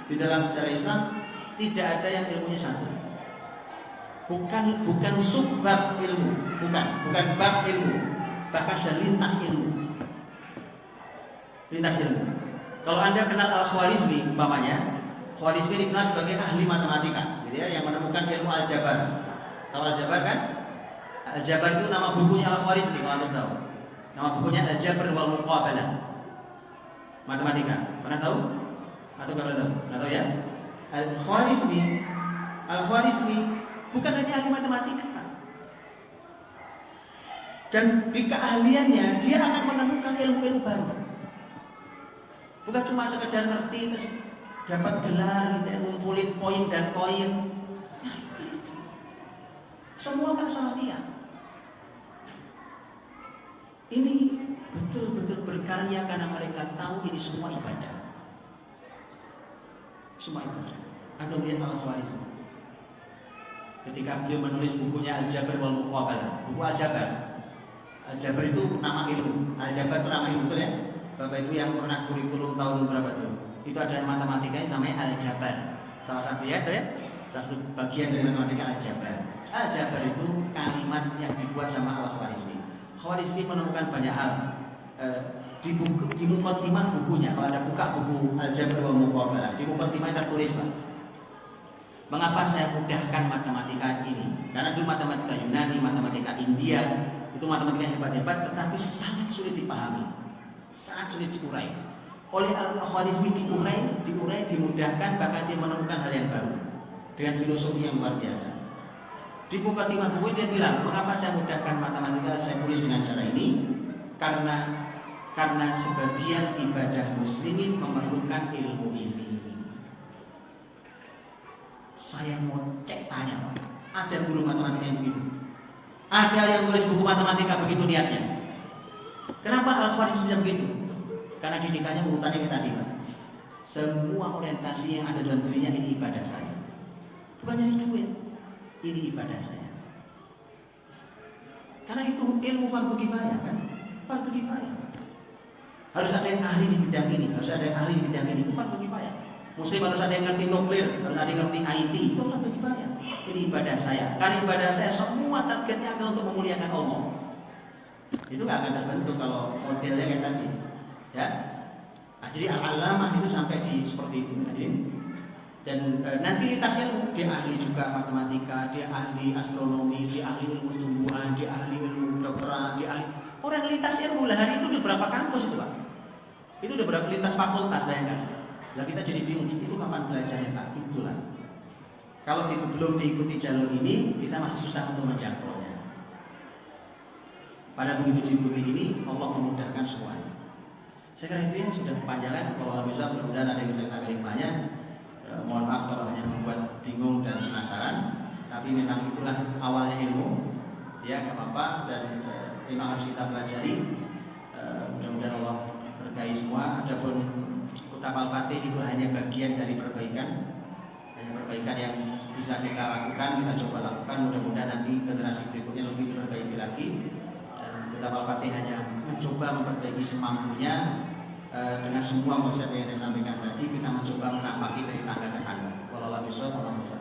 di dalam sejarah Islam, tidak ada yang ilmunya satu. Bukan subbab ilmu, bukan bab ilmu, bahkan sudah lintas ilmu. Kalau Anda kenal Al-Khwarizmi, umpamanya, Khwarizmi dikenal sebagai ahli matematika, gitu ya, yang menemukan ilmu aljabar. Tahu aljabar kan? Aljabar itu nama bukunya Al-Khwarizmi, kalau Anda tahu. Nama bukunya Al-Jabr wal Muqabalah. Matematika, pernah tahu? Atau nggak pernah tahu? Nggak tahu ya? Al-Khwarizmi bukan hanya ahli matematika, dan di keahliannya dia akan menemukan ilmu-ilmu baru. Bukan cuma sekedar ngerti terus dapat gelar gitu, ngumpulin poin dan koin. Semua kan sama dia. Ini betul-betul berkarya karena mereka tahu ini semua ibadah. Semua ibadah. Atau lihat Al-Khwarizmi. Ketika beliau menulis bukunya Al-Jabar wal Muqabalah, buku Al-Jabar. Al-Jabar itu nama ilmu. Al-Jabar itu nama ilmu, betul ya? Bapak Ibu yang pernah kurikulum tahun berapa itu? Itu ada matematika yang namanya Al-Jabar. Salah satu ya, salah satu bagian dari matematika Al-Jabar. Al-Jabar itu kalimat yang dibuat sama Al-Khwarizmi. Khwarizmi menemukan banyak hal di Muqaddimah bukunya. Kalau ada buka buku Al-Jabar wal Muqabalah, di Muqaddimah tertulis, Pak. Mengapa saya mudahkan matematika ini? Karena dulu matematika Yunani, matematika India itu matematika hebat-hebat, tetapi sangat sulit dipahami, sangat sulit diurai. Oleh Al-Khwarizmi diurai, dimudahkan, bahkan dia menemukan hal yang baru dengan filosofi yang luar biasa. Di Muqaddimah buku dia bilang, mengapa saya mudahkan matematika? Saya tulis dengan cara ini karena sebagian ibadah muslimin memerlukan ilmu ini. Saya mau cek tanya, ada guru matematika yang begitu? Ada yang tulis buku matematika begitu niatnya? Kenapa Al-Khwarizmi bisa begitu? Karena didikannya urutannya tadi, Pak. Semua orientasi yang ada dalam dirinya ini ibadah saya. Bukan nyari duit, ini ibadah saya. Karena itu ilmu fardu kifayah kan? Fardu kifayah. Harus ada yang ahli di bidang ini, harus ada yang ahli di bidang ini, itu fardu kifayah. Muslim harus ada yang ngerti nuklir, harus ada yang ngerti IT, itu fardu kifayah. Ini ibadah saya. Karena ibadah saya semua targetnya adalah untuk memuliakan Allah. Itu nggak akan terbentuk kalau modelnya kayak tadi, ya. Nah, jadi al-alamah itu sampai di seperti itu, dan nanti lintasnya dia ahli juga matematika, dia ahli astronomi, dia ahli ilmu tumbuhan, dia ahli ilmu kedokteran, dia ahli orang lintas ilmu lah. Hari itu udah berapa kampus itu, Pak? Itu udah berapa lintas fakultas, bayangkan. Lah kita jadi bingung, itu kapan belajarnya, Pak? Itulah. Kalau belum diikuti jalur ini, kita masih susah untuk menjangkaunya. Pada begitu diikuti ini, Allah memudahkan semuanya. Saya kira itu yang sudah kepanjangan. Kalau Allah bisa, mudah-mudahan ada yang bisa kita hikmahnya. Mohon maaf kalau hanya membuat bingung dan penasaran. Tapi memang itulah awalnya ilmu. Ya, nggak apa-apa. Dan memang harus kita pelajari. Mudah-mudahan Allah berkahi semua. Adapun Kitab Al-Fatih itu hanya bagian dari perbaikan. Hanya perbaikan yang bisa kita lakukan, kita coba lakukan. Mudah-mudahan nanti generasi berikutnya lebih diperbaiki lagi. Kitab Al-Fatih hanya mencoba memperbaiki semampunya. Dengan semua konsep yang saya sampaikan tadi, kita mencoba menapaki dari tangga ke tangga. Walau bisa, kalau bisa,